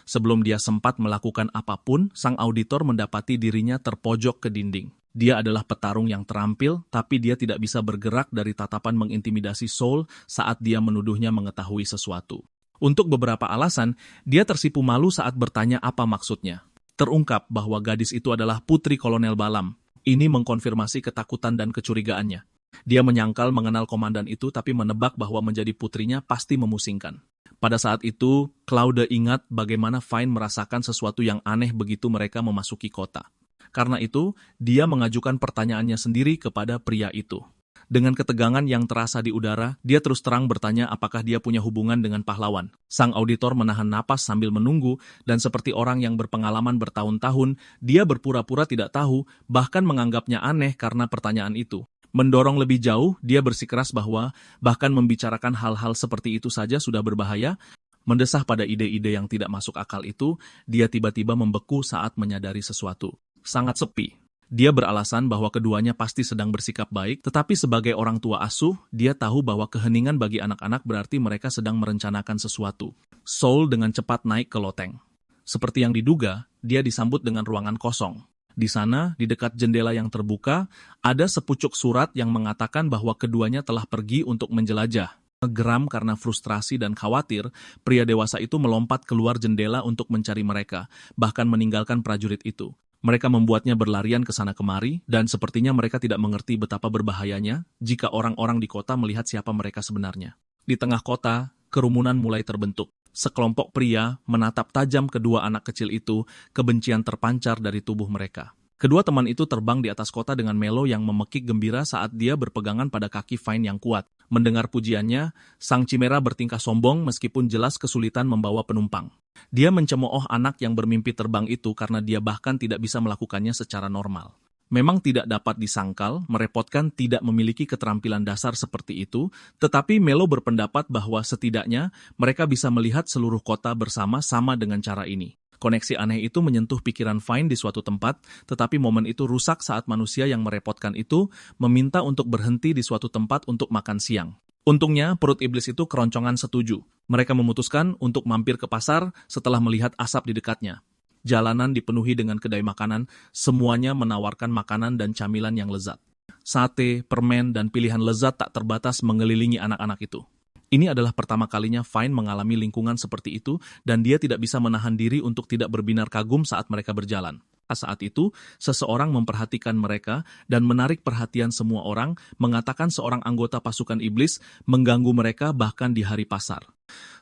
Sebelum dia sempat melakukan apapun, sang auditor mendapati dirinya terpojok ke dinding. Dia adalah petarung yang terampil, tapi dia tidak bisa bergerak dari tatapan mengintimidasi Soul saat dia menuduhnya mengetahui sesuatu. Untuk beberapa alasan, dia tersipu malu saat bertanya apa maksudnya. Terungkap bahwa gadis itu adalah putri Kolonel Balam. Ini mengkonfirmasi ketakutan dan kecurigaannya. Dia menyangkal mengenal komandan itu, tapi menebak bahwa menjadi putrinya pasti memusingkan. Pada saat itu, Claude ingat bagaimana Fine merasakan sesuatu yang aneh begitu mereka memasuki kota. Karena itu, dia mengajukan pertanyaannya sendiri kepada pria itu. Dengan ketegangan yang terasa di udara, dia terus terang bertanya apakah dia punya hubungan dengan pahlawan. Sang auditor menahan napas sambil menunggu, dan seperti orang yang berpengalaman bertahun-tahun, dia berpura-pura tidak tahu, bahkan menganggapnya aneh karena pertanyaan itu. Mendorong lebih jauh, dia bersikeras bahwa bahkan membicarakan hal-hal seperti itu saja sudah berbahaya. Mendesah pada ide-ide yang tidak masuk akal itu, dia tiba-tiba membeku saat menyadari sesuatu. Sangat sepi. Dia beralasan bahwa keduanya pasti sedang bersikap baik, tetapi sebagai orang tua asuh, dia tahu bahwa keheningan bagi anak-anak berarti mereka sedang merencanakan sesuatu. Soul dengan cepat naik ke loteng. Seperti yang diduga, dia disambut dengan ruangan kosong. Di sana, di dekat jendela yang terbuka, ada sepucuk surat yang mengatakan bahwa keduanya telah pergi untuk menjelajah. Geram karena frustrasi dan khawatir, pria dewasa itu melompat keluar jendela untuk mencari mereka, bahkan meninggalkan prajurit itu. Mereka membuatnya berlarian ke sana kemari, dan sepertinya mereka tidak mengerti betapa berbahayanya jika orang-orang di kota melihat siapa mereka sebenarnya. Di tengah kota, kerumunan mulai terbentuk. Sekelompok pria menatap tajam kedua anak kecil itu, kebencian terpancar dari tubuh mereka. Kedua teman itu terbang di atas kota dengan Melo yang memekik gembira saat dia berpegangan pada kaki Fine yang kuat. Mendengar pujiannya, sang Chimera bertingkah sombong meskipun jelas kesulitan membawa penumpang. Dia mencemooh anak yang bermimpi terbang itu karena dia bahkan tidak bisa melakukannya secara normal. Memang tidak dapat disangkal, merepotkan tidak memiliki keterampilan dasar seperti itu, tetapi Melo berpendapat bahwa setidaknya mereka bisa melihat seluruh kota bersama sama dengan cara ini. Koneksi aneh itu menyentuh pikiran Fine di suatu tempat, tetapi momen itu rusak saat manusia yang merepotkan itu meminta untuk berhenti di suatu tempat untuk makan siang. Untungnya, perut iblis itu keroncongan setuju. Mereka memutuskan untuk mampir ke pasar setelah melihat asap di dekatnya. Jalanan dipenuhi dengan kedai makanan, semuanya menawarkan makanan dan camilan yang lezat. Sate, permen, dan pilihan lezat tak terbatas mengelilingi anak-anak itu. Ini adalah pertama kalinya Fine mengalami lingkungan seperti itu, dan dia tidak bisa menahan diri untuk tidak berbinar kagum saat mereka berjalan. Saat itu, seseorang memperhatikan mereka dan menarik perhatian semua orang, mengatakan seorang anggota pasukan iblis mengganggu mereka bahkan di hari pasar.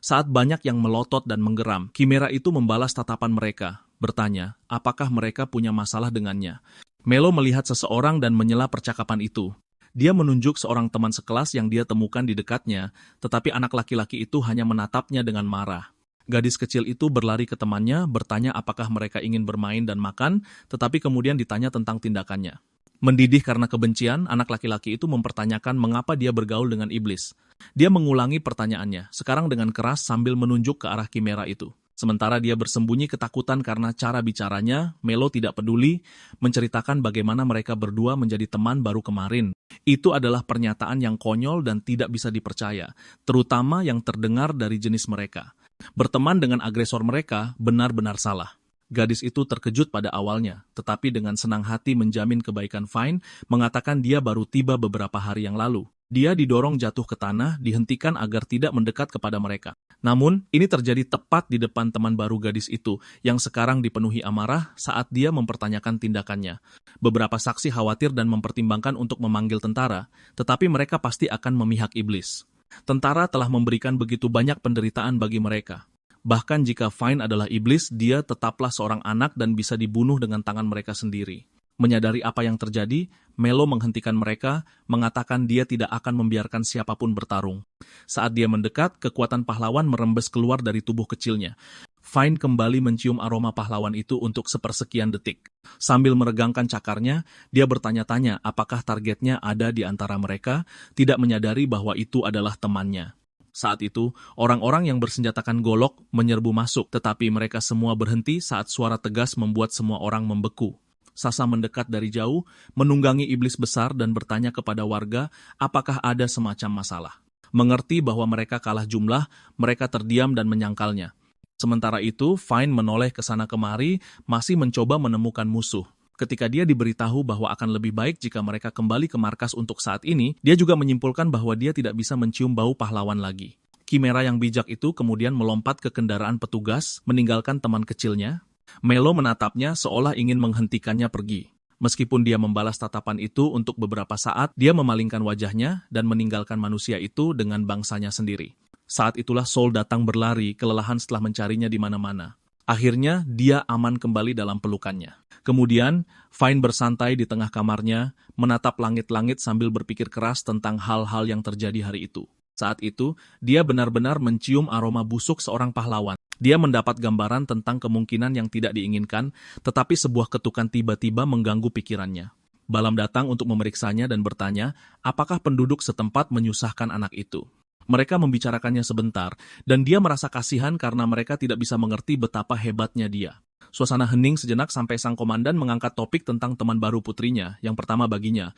Saat banyak yang melotot dan menggeram, Chimera itu membalas tatapan mereka, bertanya, apakah mereka punya masalah dengannya. Melo melihat seseorang dan menyela percakapan itu. Dia menunjuk seorang teman sekelas yang dia temukan di dekatnya, tetapi anak laki-laki itu hanya menatapnya dengan marah. Gadis kecil itu berlari ke temannya, bertanya apakah mereka ingin bermain dan makan, tetapi kemudian ditanya tentang tindakannya. Mendidih karena kebencian, anak laki-laki itu mempertanyakan mengapa dia bergaul dengan iblis. Dia mengulangi pertanyaannya, sekarang dengan keras sambil menunjuk ke arah Chimera itu. Sementara dia bersembunyi ketakutan karena cara bicaranya, Melo tidak peduli, menceritakan bagaimana mereka berdua menjadi teman baru kemarin. Itu adalah pernyataan yang konyol dan tidak bisa dipercaya, terutama yang terdengar dari jenis mereka. Berteman dengan agresor mereka benar-benar salah. Gadis itu terkejut pada awalnya, tetapi dengan senang hati menjamin kebaikan Fine, mengatakan dia baru tiba beberapa hari yang lalu. Dia didorong jatuh ke tanah, dihentikan agar tidak mendekat kepada mereka. Namun, ini terjadi tepat di depan teman baru gadis itu, yang sekarang dipenuhi amarah saat dia mempertanyakan tindakannya. Beberapa saksi khawatir dan mempertimbangkan untuk memanggil tentara, tetapi mereka pasti akan memihak iblis. Tentara telah memberikan begitu banyak penderitaan bagi mereka. Bahkan jika Fine adalah iblis, dia tetaplah seorang anak dan bisa dibunuh dengan tangan mereka sendiri. Menyadari apa yang terjadi, Melo menghentikan mereka, mengatakan dia tidak akan membiarkan siapapun bertarung. Saat dia mendekat, kekuatan pahlawan merembes keluar dari tubuh kecilnya. Fine kembali mencium aroma pahlawan itu untuk sepersekian detik. Sambil meregangkan cakarnya, dia bertanya-tanya apakah targetnya ada di antara mereka, tidak menyadari bahwa itu adalah temannya. Saat itu, orang-orang yang bersenjatakan golok menyerbu masuk, tetapi mereka semua berhenti saat suara tegas membuat semua orang membeku. Sasa mendekat dari jauh, menunggangi iblis besar dan bertanya kepada warga apakah ada semacam masalah. Mengerti bahwa mereka kalah jumlah, mereka terdiam dan menyangkalnya. Sementara itu, Fine menoleh ke sana kemari, masih mencoba menemukan musuh. Ketika dia diberitahu bahwa akan lebih baik jika mereka kembali ke markas untuk saat ini, dia juga menyimpulkan bahwa dia tidak bisa mencium bau pahlawan lagi. Kimera yang bijak itu kemudian melompat ke kendaraan petugas, meninggalkan teman kecilnya. Melo menatapnya seolah ingin menghentikannya pergi. Meskipun dia membalas tatapan itu untuk beberapa saat, dia memalingkan wajahnya dan meninggalkan manusia itu dengan bangsanya sendiri. Saat itulah Saul datang berlari, kelelahan setelah mencarinya di mana-mana. Akhirnya, dia aman kembali dalam pelukannya. Kemudian, Fine bersantai di tengah kamarnya, menatap langit-langit sambil berpikir keras tentang hal-hal yang terjadi hari itu. Saat itu, dia benar-benar mencium aroma busuk seorang pahlawan. Dia mendapat gambaran tentang kemungkinan yang tidak diinginkan, tetapi sebuah ketukan tiba-tiba mengganggu pikirannya. Balam datang untuk memeriksanya dan bertanya, apakah penduduk setempat menyusahkan anak itu. Mereka membicarakannya sebentar, dan dia merasa kasihan karena mereka tidak bisa mengerti betapa hebatnya dia. Suasana hening sejenak sampai sang komandan mengangkat topik tentang teman baru putrinya, yang pertama baginya.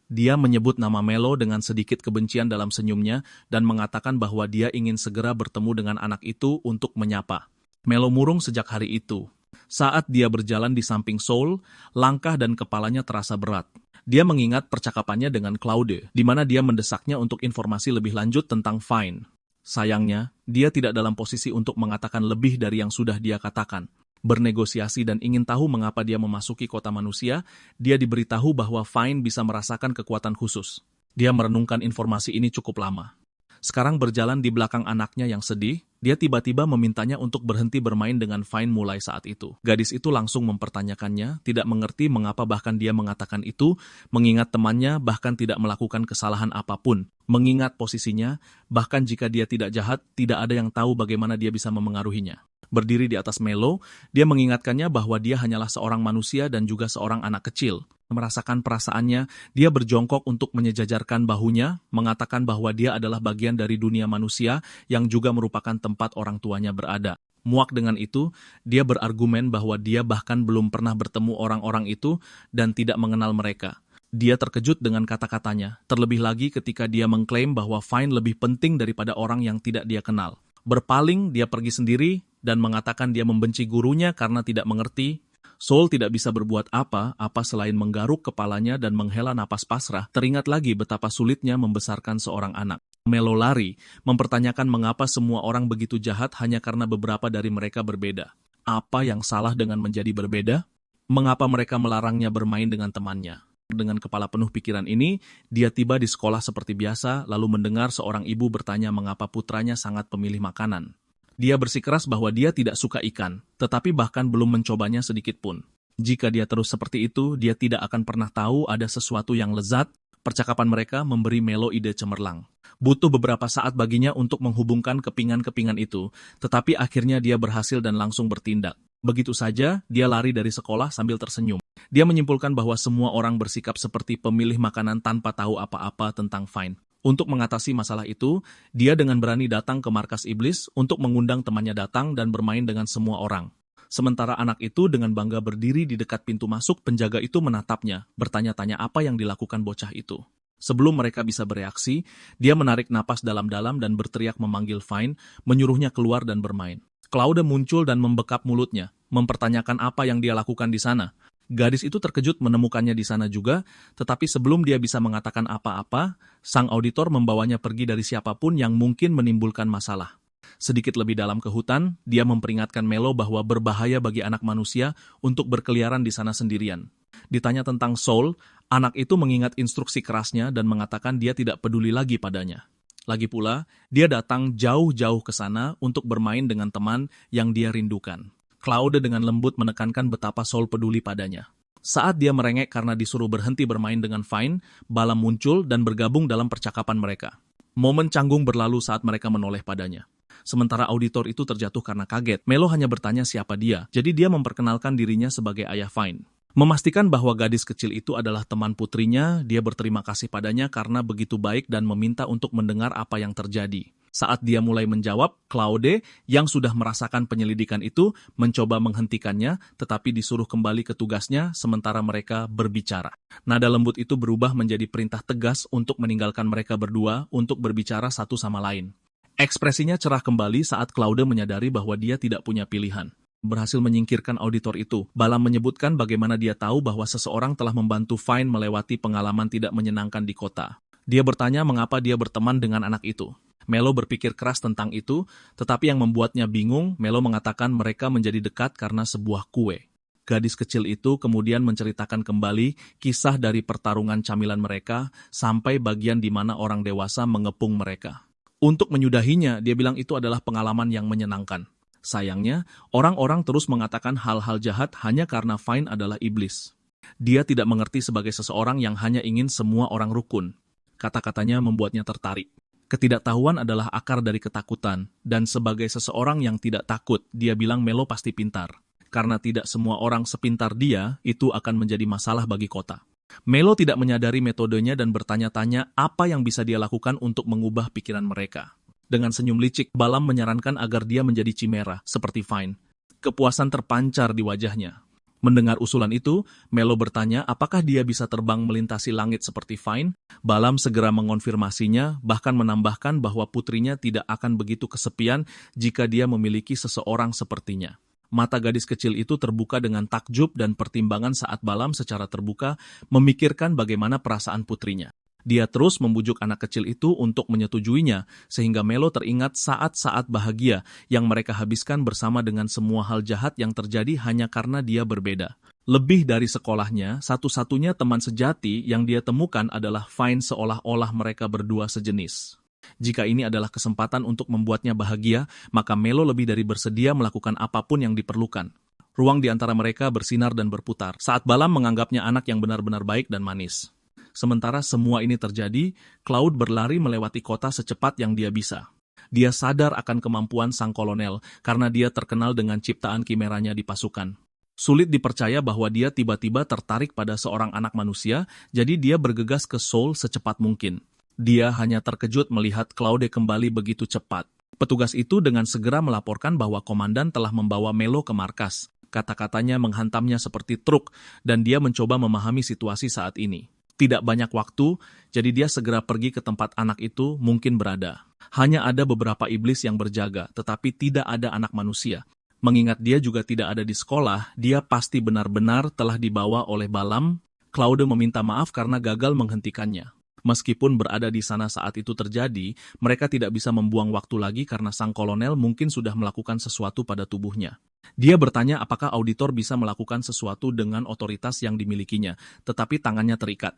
Dia menyebut nama Melo dengan sedikit kebencian dalam senyumnya dan mengatakan bahwa dia ingin segera bertemu dengan anak itu untuk menyapa. Melo murung sejak hari itu. Saat dia berjalan di samping Saul, langkah dan kepalanya terasa berat. Dia mengingat percakapannya dengan Claude, di mana dia mendesaknya untuk informasi lebih lanjut tentang Fine. Sayangnya, dia tidak dalam posisi untuk mengatakan lebih dari yang sudah dia katakan. Bernegosiasi dan ingin tahu mengapa dia memasuki kota manusia, dia diberitahu bahwa Fine bisa merasakan kekuatan khusus. Dia merenungkan informasi ini cukup lama. Sekarang berjalan di belakang anaknya yang sedih, dia tiba-tiba memintanya untuk berhenti bermain dengan Fine mulai saat itu. Gadis itu langsung mempertanyakannya, tidak mengerti mengapa bahkan dia mengatakan itu, mengingat temannya bahkan tidak melakukan kesalahan apapun. Mengingat posisinya, bahkan jika dia tidak jahat, tidak ada yang tahu bagaimana dia bisa memengaruhinya. Berdiri di atas Melo, dia mengingatkannya bahwa dia hanyalah seorang manusia dan juga seorang anak kecil. Merasakan perasaannya, dia berjongkok untuk menyejajarkan bahunya, mengatakan bahwa dia adalah bagian dari dunia manusia yang juga merupakan tempat orang tuanya berada. Muak dengan itu, dia berargumen bahwa dia bahkan belum pernah bertemu orang-orang itu dan tidak mengenal mereka. Dia terkejut dengan kata-katanya, terlebih lagi ketika dia mengklaim bahwa Fine lebih penting daripada orang yang tidak dia kenal. Berpaling, dia pergi sendiri dan mengatakan dia membenci gurunya karena tidak mengerti. Saul tidak bisa berbuat apa-apa selain menggaruk kepalanya dan menghela napas pasrah, teringat lagi betapa sulitnya membesarkan seorang anak. Melo lari, mempertanyakan mengapa semua orang begitu jahat hanya karena beberapa dari mereka berbeda. Apa yang salah dengan menjadi berbeda? Mengapa mereka melarangnya bermain dengan temannya? Dengan kepala penuh pikiran ini, dia tiba di sekolah seperti biasa, lalu mendengar seorang ibu bertanya mengapa putranya sangat pemilih makanan. Dia bersikeras bahwa dia tidak suka ikan, tetapi bahkan belum mencobanya sedikit pun. Jika dia terus seperti itu, dia tidak akan pernah tahu ada sesuatu yang lezat. Percakapan mereka memberi Melo ide cemerlang. Butuh beberapa saat baginya untuk menghubungkan kepingan-kepingan itu, tetapi akhirnya dia berhasil dan langsung bertindak. Begitu saja, dia lari dari sekolah sambil tersenyum. Dia menyimpulkan bahwa semua orang bersikap seperti pemilih makanan tanpa tahu apa-apa tentang Fine. Untuk mengatasi masalah itu, dia dengan berani datang ke markas iblis untuk mengundang temannya datang dan bermain dengan semua orang. Sementara anak itu dengan bangga berdiri di dekat pintu masuk, penjaga itu menatapnya, bertanya-tanya apa yang dilakukan bocah itu. Sebelum mereka bisa bereaksi, dia menarik napas dalam-dalam dan berteriak memanggil Fine, menyuruhnya keluar dan bermain. Claude muncul dan membekap mulutnya, mempertanyakan apa yang dia lakukan di sana. Gadis itu terkejut menemukannya di sana juga, tetapi sebelum dia bisa mengatakan apa-apa, sang auditor membawanya pergi dari siapapun yang mungkin menimbulkan masalah. Sedikit lebih dalam ke hutan, dia memperingatkan Melo bahwa berbahaya bagi anak manusia untuk berkeliaran di sana sendirian. Ditanya tentang Saul, anak itu mengingat instruksi kerasnya dan mengatakan dia tidak peduli lagi padanya. Lagi pula, dia datang jauh-jauh ke sana untuk bermain dengan teman yang dia rindukan. Claude dengan lembut menekankan betapa Saul peduli padanya. Saat dia merengek karena disuruh berhenti bermain dengan Fine, Balaam muncul dan bergabung dalam percakapan mereka. Momen canggung berlalu saat mereka menoleh padanya. Sementara auditor itu terjatuh karena kaget, Melo hanya bertanya siapa dia, jadi dia memperkenalkan dirinya sebagai ayah Fine. Memastikan bahwa gadis kecil itu adalah teman putrinya, dia berterima kasih padanya karena begitu baik dan meminta untuk mendengar apa yang terjadi. Saat dia mulai menjawab, Claude yang sudah merasakan penyelidikan itu mencoba menghentikannya, tetapi disuruh kembali ke tugasnya sementara mereka berbicara. Nada lembut itu berubah menjadi perintah tegas untuk meninggalkan mereka berdua untuk berbicara satu sama lain. Ekspresinya cerah kembali saat Claude menyadari bahwa dia tidak punya pilihan. Berhasil menyingkirkan auditor itu, Balaam menyebutkan bagaimana dia tahu bahwa seseorang telah membantu Fine melewati pengalaman tidak menyenangkan di kota. Dia bertanya mengapa dia berteman dengan anak itu. Melo berpikir keras tentang itu, tetapi yang membuatnya bingung, Melo mengatakan mereka menjadi dekat karena sebuah kue. Gadis kecil itu kemudian menceritakan kembali kisah dari pertarungan camilan mereka sampai bagian di mana orang dewasa mengepung mereka. Untuk menyudahinya, dia bilang itu adalah pengalaman yang menyenangkan. Sayangnya, orang-orang terus mengatakan hal-hal jahat hanya karena Fine adalah iblis. Dia tidak mengerti sebagai seseorang yang hanya ingin semua orang rukun. Kata-katanya membuatnya tertarik. Ketidaktahuan adalah akar dari ketakutan, dan sebagai seseorang yang tidak takut, dia bilang Melo pasti pintar. Karena tidak semua orang sepintar dia, itu akan menjadi masalah bagi kota. Melo tidak menyadari metodenya dan bertanya-tanya apa yang bisa dia lakukan untuk mengubah pikiran mereka. Dengan senyum licik, Balaam menyarankan agar dia menjadi chimera, seperti Fine. Kepuasan terpancar di wajahnya. Mendengar usulan itu, Melo bertanya apakah dia bisa terbang melintasi langit seperti Fine. Balaam segera mengonfirmasinya, bahkan menambahkan bahwa putrinya tidak akan begitu kesepian jika dia memiliki seseorang sepertinya. Mata gadis kecil itu terbuka dengan takjub dan pertimbangan saat Balaam secara terbuka memikirkan bagaimana perasaan putrinya. Dia terus membujuk anak kecil itu untuk menyetujuinya, sehingga Melo teringat saat-saat bahagia yang mereka habiskan bersama dengan semua hal jahat yang terjadi hanya karena dia berbeda. Lebih dari sekolahnya, satu-satunya teman sejati yang dia temukan adalah Fine seolah-olah mereka berdua sejenis. Jika ini adalah kesempatan untuk membuatnya bahagia, maka Melo lebih dari bersedia melakukan apapun yang diperlukan. Ruang di antara mereka bersinar dan berputar, saat Balaam menganggapnya anak yang benar-benar baik dan manis. Sementara semua ini terjadi, Claude berlari melewati kota secepat yang dia bisa. Dia sadar akan kemampuan sang kolonel karena dia terkenal dengan ciptaan kimeranya di pasukan. Sulit dipercaya bahwa dia tiba-tiba tertarik pada seorang anak manusia, jadi dia bergegas ke Saul secepat mungkin. Dia hanya terkejut melihat Claude kembali begitu cepat. Petugas itu dengan segera melaporkan bahwa komandan telah membawa Melo ke markas. Kata-katanya menghantamnya seperti truk, dan dia mencoba memahami situasi saat ini. Tidak banyak waktu, jadi dia segera pergi ke tempat anak itu mungkin berada. Hanya ada beberapa iblis yang berjaga, tetapi tidak ada anak manusia. Mengingat dia juga tidak ada di sekolah, dia pasti benar-benar telah dibawa oleh Balaam. Claude meminta maaf karena gagal menghentikannya. Meskipun berada di sana saat itu terjadi, mereka tidak bisa membuang waktu lagi karena sang kolonel mungkin sudah melakukan sesuatu pada tubuhnya. Dia bertanya apakah auditor bisa melakukan sesuatu dengan otoritas yang dimilikinya, tetapi tangannya terikat.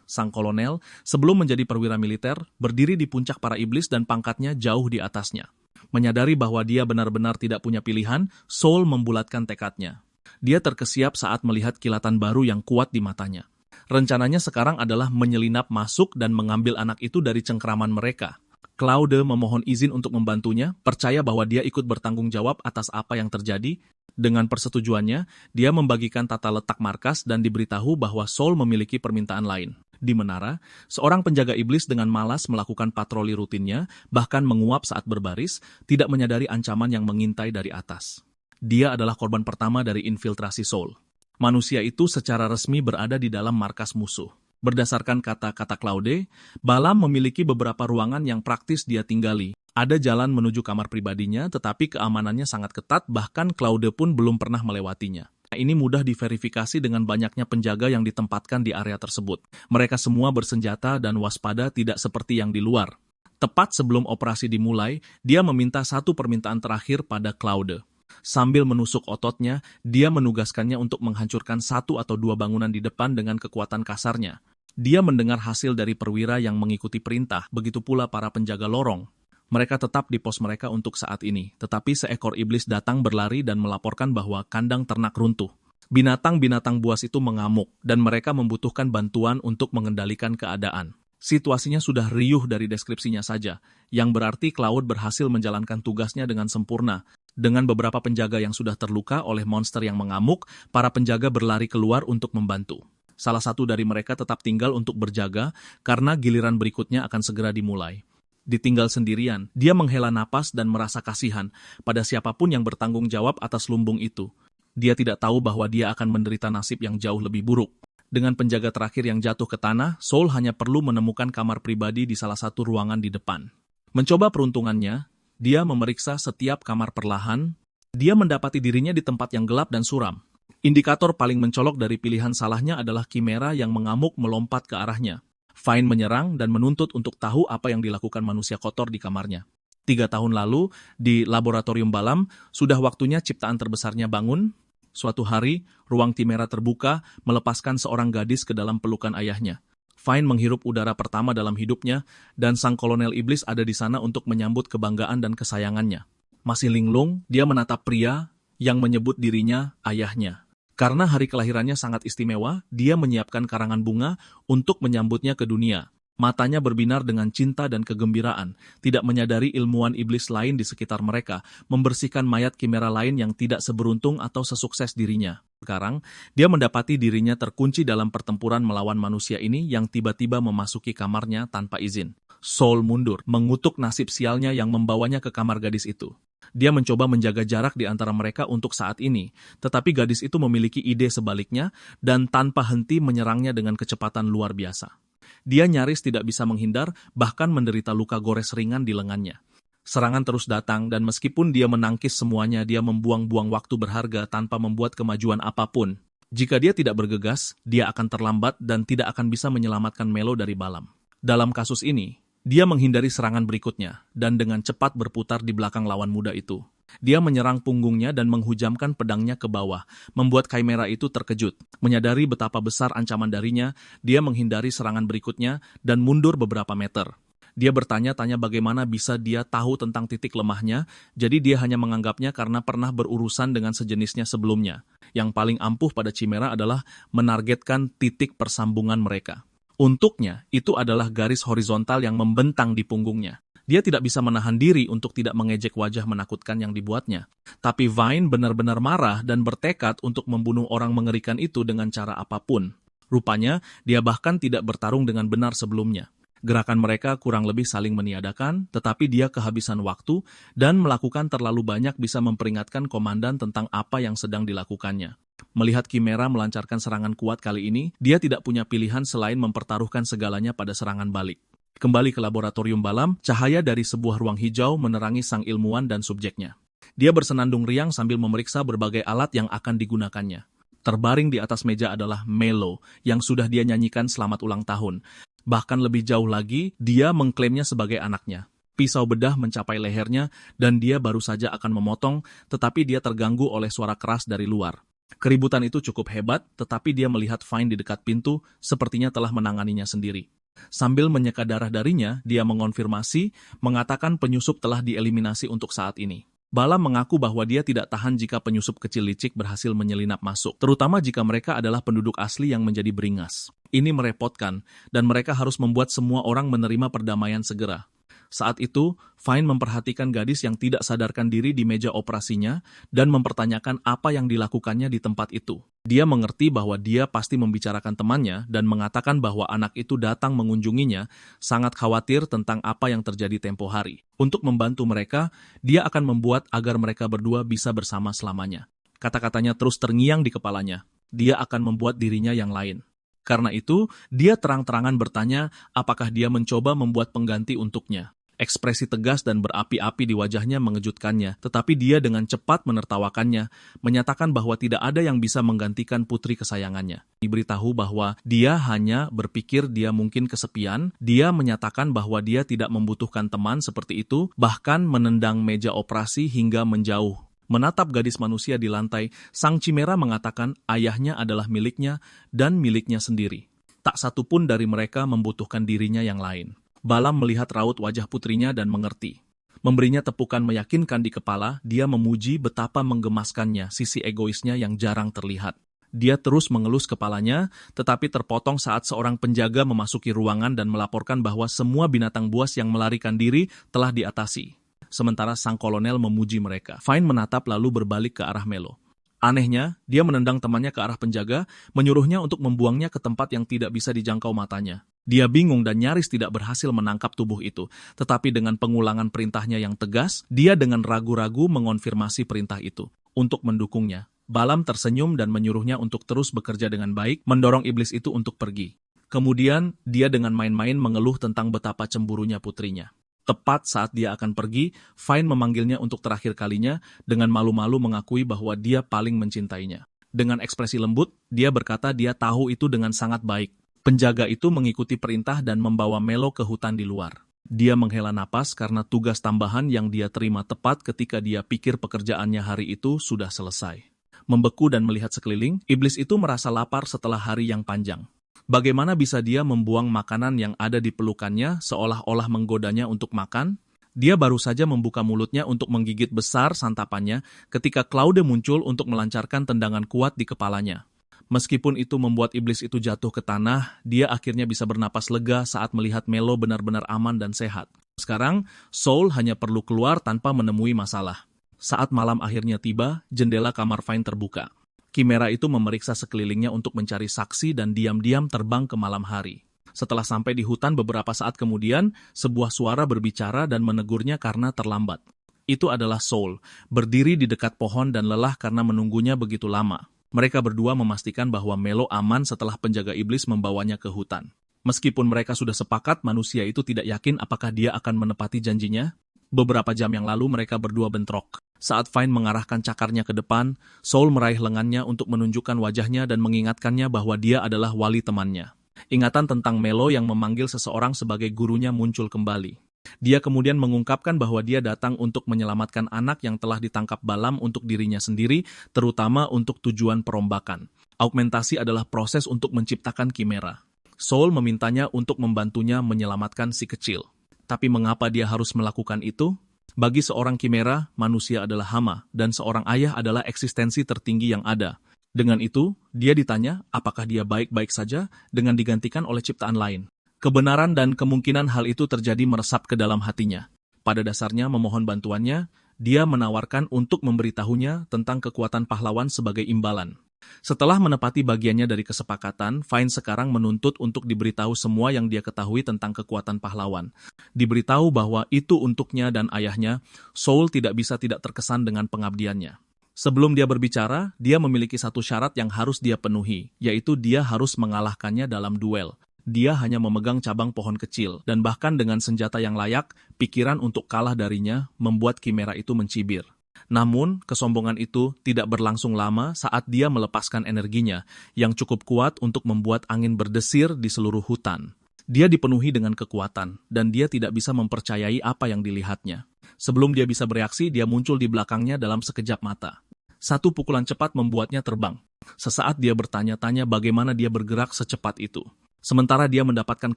Sang kolonel, sebelum menjadi perwira militer, berdiri di puncak para iblis dan pangkatnya jauh di atasnya. Menyadari bahwa dia benar-benar tidak punya pilihan, Saul membulatkan tekadnya. Dia terkesiap saat melihat kilatan baru yang kuat di matanya. Rencananya sekarang adalah menyelinap masuk dan mengambil anak itu dari cengkraman mereka. Claude memohon izin untuk membantunya, percaya bahwa dia ikut bertanggung jawab atas apa yang terjadi. Dengan persetujuannya, dia membagikan tata letak markas dan diberitahu bahwa Saul memiliki permintaan lain. Di menara, seorang penjaga iblis dengan malas melakukan patroli rutinnya, bahkan menguap saat berbaris, tidak menyadari ancaman yang mengintai dari atas. Dia adalah korban pertama dari infiltrasi Saul. Manusia itu secara resmi berada di dalam markas musuh. Berdasarkan kata-kata Claude, Balaam memiliki beberapa ruangan yang praktis dia tinggali. Ada jalan menuju kamar pribadinya, tetapi keamanannya sangat ketat, bahkan Claude pun belum pernah melewatinya. Ini mudah diverifikasi dengan banyaknya penjaga yang ditempatkan di area tersebut. Mereka semua bersenjata dan waspada, tidak seperti yang di luar. Tepat sebelum operasi dimulai, dia meminta satu permintaan terakhir pada Claude. Sambil menusuk ototnya, dia menugaskannya untuk menghancurkan satu atau dua bangunan di depan dengan kekuatan kasarnya. Dia mendengar hasil dari perwira yang mengikuti perintah, begitu pula para penjaga lorong. Mereka tetap di pos mereka untuk saat ini, tetapi seekor iblis datang berlari dan melaporkan bahwa kandang ternak runtuh. Binatang-binatang buas itu mengamuk, dan mereka membutuhkan bantuan untuk mengendalikan keadaan. Situasinya sudah riuh dari deskripsinya saja, yang berarti Claude berhasil menjalankan tugasnya dengan sempurna. Dengan beberapa penjaga yang sudah terluka oleh monster yang mengamuk, para penjaga berlari keluar untuk membantu. Salah satu dari mereka tetap tinggal untuk berjaga, karena giliran berikutnya akan segera dimulai. Ditinggal sendirian, dia menghela napas dan merasa kasihan pada siapapun yang bertanggung jawab atas lumbung itu. Dia tidak tahu bahwa dia akan menderita nasib yang jauh lebih buruk. Dengan penjaga terakhir yang jatuh ke tanah, Saul hanya perlu menemukan kamar pribadi di salah satu ruangan di depan. Mencoba peruntungannya, dia memeriksa setiap kamar perlahan. Dia mendapati dirinya di tempat yang gelap dan suram. Indikator paling mencolok dari pilihan salahnya adalah Chimera yang mengamuk melompat ke arahnya. Vine menyerang dan menuntut untuk tahu apa yang dilakukan manusia kotor di kamarnya. 3 tahun lalu, di laboratorium Balam, sudah waktunya ciptaan terbesarnya bangun. Suatu hari, ruang Chimera terbuka, melepaskan seorang gadis ke dalam pelukan ayahnya. Vine menghirup udara pertama dalam hidupnya, dan sang kolonel iblis ada di sana untuk menyambut kebanggaan dan kesayangannya. Masih linglung, dia menatap pria yang menyebut dirinya ayahnya. Karena hari kelahirannya sangat istimewa, dia menyiapkan karangan bunga untuk menyambutnya ke dunia. Matanya berbinar dengan cinta dan kegembiraan, tidak menyadari ilmuwan iblis lain di sekitar mereka, membersihkan mayat Chimera lain yang tidak seberuntung atau sesukses dirinya. Sekarang, dia mendapati dirinya terkunci dalam pertempuran melawan manusia ini yang tiba-tiba memasuki kamarnya tanpa izin. Saul mundur, mengutuk nasib sialnya yang membawanya ke kamar gadis itu. Dia mencoba menjaga jarak di antara mereka untuk saat ini, tetapi gadis itu memiliki ide sebaliknya dan tanpa henti menyerangnya dengan kecepatan luar biasa. Dia nyaris tidak bisa menghindar, bahkan menderita luka gores ringan di lengannya. Serangan terus datang dan meskipun dia menangkis semuanya, dia membuang-buang waktu berharga tanpa membuat kemajuan apapun. Jika dia tidak bergegas, dia akan terlambat dan tidak akan bisa menyelamatkan Melo dari Balam. Dalam kasus ini, dia menghindari serangan berikutnya, dan dengan cepat berputar di belakang lawan muda itu. Dia menyerang punggungnya dan menghujamkan pedangnya ke bawah, membuat Chimera itu terkejut. Menyadari betapa besar ancaman darinya, dia menghindari serangan berikutnya dan mundur beberapa meter. Dia bertanya-tanya bagaimana bisa dia tahu tentang titik lemahnya, jadi dia hanya menganggapnya karena pernah berurusan dengan sejenisnya sebelumnya. Yang paling ampuh pada Chimera adalah menargetkan titik persambungan mereka. Untuknya, itu adalah garis horizontal yang membentang di punggungnya. Dia tidak bisa menahan diri untuk tidak mengejek wajah menakutkan yang dibuatnya. Tapi Vine benar-benar marah dan bertekad untuk membunuh orang mengerikan itu dengan cara apapun. Rupanya, dia bahkan tidak bertarung dengan benar sebelumnya. Gerakan mereka kurang lebih saling meniadakan, tetapi dia kehabisan waktu dan melakukan terlalu banyak bisa memperingatkan komandan tentang apa yang sedang dilakukannya. Melihat Chimera melancarkan serangan kuat kali ini, dia tidak punya pilihan selain mempertaruhkan segalanya pada serangan balik. Kembali ke laboratorium Balam, cahaya dari sebuah ruang hijau menerangi sang ilmuwan dan subjeknya. Dia bersenandung riang sambil memeriksa berbagai alat yang akan digunakannya. Terbaring di atas meja adalah Melo, yang sudah dia nyanyikan selamat ulang tahun. Bahkan lebih jauh lagi, dia mengklaimnya sebagai anaknya. Pisau bedah mencapai lehernya, dan dia baru saja akan memotong, tetapi dia terganggu oleh suara keras dari luar. Keributan itu cukup hebat, tetapi dia melihat Vine di dekat pintu, sepertinya telah menanganinya sendiri. Sambil menyeka darah darinya, dia mengonfirmasi, mengatakan penyusup telah dieliminasi untuk saat ini. Balam mengaku bahwa dia tidak tahan jika penyusup kecil licik berhasil menyelinap masuk, terutama jika mereka adalah penduduk asli yang menjadi beringas. Ini merepotkan, dan mereka harus membuat semua orang menerima perdamaian segera. Saat itu, Vine memperhatikan gadis yang tidak sadarkan diri di meja operasinya dan mempertanyakan apa yang dilakukannya di tempat itu. Dia mengerti bahwa dia pasti membicarakan temannya dan mengatakan bahwa anak itu datang mengunjunginya, sangat khawatir tentang apa yang terjadi tempo hari. Untuk membantu mereka, dia akan membuat agar mereka berdua bisa bersama selamanya. Kata-katanya terus terngiang di kepalanya. Dia akan membuat dirinya yang lain. Karena itu, dia terang-terangan bertanya apakah dia mencoba membuat pengganti untuknya. Ekspresi tegas dan berapi-api di wajahnya mengejutkannya, tetapi dia dengan cepat menertawakannya, menyatakan bahwa tidak ada yang bisa menggantikan putri kesayangannya. Diberitahu bahwa dia hanya berpikir dia mungkin kesepian, dia menyatakan bahwa dia tidak membutuhkan teman seperti itu, bahkan menendang meja operasi hingga menjauh. Menatap gadis manusia di lantai, sang Chimera mengatakan ayahnya adalah miliknya dan miliknya sendiri. Tak satu pun dari mereka membutuhkan dirinya yang lain. Balam melihat raut wajah putrinya dan mengerti. Memberinya tepukan meyakinkan di kepala, dia memuji betapa menggemaskannya sisi egoisnya yang jarang terlihat. Dia terus mengelus kepalanya, tetapi terpotong saat seorang penjaga memasuki ruangan dan melaporkan bahwa semua binatang buas yang melarikan diri telah diatasi. Sementara sang kolonel memuji mereka. Fine menatap lalu berbalik ke arah Melo. Anehnya, dia menendang temannya ke arah penjaga, menyuruhnya untuk membuangnya ke tempat yang tidak bisa dijangkau matanya. Dia bingung dan nyaris tidak berhasil menangkap tubuh itu, tetapi dengan pengulangan perintahnya yang tegas, dia dengan ragu-ragu mengonfirmasi perintah itu untuk mendukungnya. Balam tersenyum dan menyuruhnya untuk terus bekerja dengan baik, mendorong iblis itu untuk pergi. Kemudian, dia dengan main-main mengeluh tentang betapa cemburunya putrinya. Tepat saat dia akan pergi, Fine memanggilnya untuk terakhir kalinya, dengan malu-malu mengakui bahwa dia paling mencintainya. Dengan ekspresi lembut, dia berkata dia tahu itu dengan sangat baik. Penjaga itu mengikuti perintah dan membawa Melo ke hutan di luar. Dia menghela napas karena tugas tambahan yang dia terima tepat ketika dia pikir pekerjaannya hari itu sudah selesai. Membeku dan melihat sekeliling, iblis itu merasa lapar setelah hari yang panjang. Bagaimana bisa dia membuang makanan yang ada di pelukannya seolah-olah menggodanya untuk makan? Dia baru saja membuka mulutnya untuk menggigit besar santapannya ketika Claude muncul untuk melancarkan tendangan kuat di kepalanya. Meskipun itu membuat iblis itu jatuh ke tanah, dia akhirnya bisa bernapas lega saat melihat Melo benar-benar aman dan sehat. Sekarang, Soul hanya perlu keluar tanpa menemui masalah. Saat malam akhirnya tiba, jendela kamar Fine terbuka. Chimera itu memeriksa sekelilingnya untuk mencari saksi dan diam-diam terbang ke malam hari. Setelah sampai di hutan beberapa saat kemudian, sebuah suara berbicara dan menegurnya karena terlambat. Itu adalah Soul, berdiri di dekat pohon dan lelah karena menunggunya begitu lama. Mereka berdua memastikan bahwa Melo aman setelah penjaga iblis membawanya ke hutan. Meskipun mereka sudah sepakat, manusia itu tidak yakin apakah dia akan menepati janjinya. Beberapa jam yang lalu mereka berdua bentrok. Saat Fine mengarahkan cakarnya ke depan, Soul meraih lengannya untuk menunjukkan wajahnya dan mengingatkannya bahwa dia adalah wali temannya. Ingatan tentang Melo yang memanggil seseorang sebagai gurunya muncul kembali. Dia kemudian mengungkapkan bahwa dia datang untuk menyelamatkan anak yang telah ditangkap Balam untuk dirinya sendiri, terutama untuk tujuan perombakan. Augmentasi adalah proses untuk menciptakan Chimera. Soul memintanya untuk membantunya menyelamatkan si kecil. Tapi mengapa dia harus melakukan itu? Bagi seorang Chimera, manusia adalah hama, dan seorang ayah adalah eksistensi tertinggi yang ada. Dengan itu, dia ditanya apakah dia baik-baik saja dengan digantikan oleh ciptaan lain. Kebenaran dan kemungkinan hal itu terjadi meresap ke dalam hatinya. Pada dasarnya memohon bantuannya, dia menawarkan untuk memberitahunya tentang kekuatan pahlawan sebagai imbalan. Setelah menepati bagiannya dari kesepakatan, Fine sekarang menuntut untuk diberitahu semua yang dia ketahui tentang kekuatan pahlawan. Diberitahu bahwa itu untuknya dan ayahnya, Soul tidak bisa tidak terkesan dengan pengabdiannya. Sebelum dia berbicara, dia memiliki satu syarat yang harus dia penuhi, yaitu dia harus mengalahkannya dalam duel. Dia hanya memegang cabang pohon kecil, dan bahkan dengan senjata yang layak, pikiran untuk kalah darinya membuat Chimera itu mencibir. Namun, kesombongan itu tidak berlangsung lama saat dia melepaskan energinya, yang cukup kuat untuk membuat angin berdesir di seluruh hutan. Dia dipenuhi dengan kekuatan, dan dia tidak bisa mempercayai apa yang dilihatnya. Sebelum dia bisa bereaksi, dia muncul di belakangnya dalam sekejap mata. Satu pukulan cepat membuatnya terbang. Sesaat dia bertanya-tanya bagaimana dia bergerak secepat itu. Sementara dia mendapatkan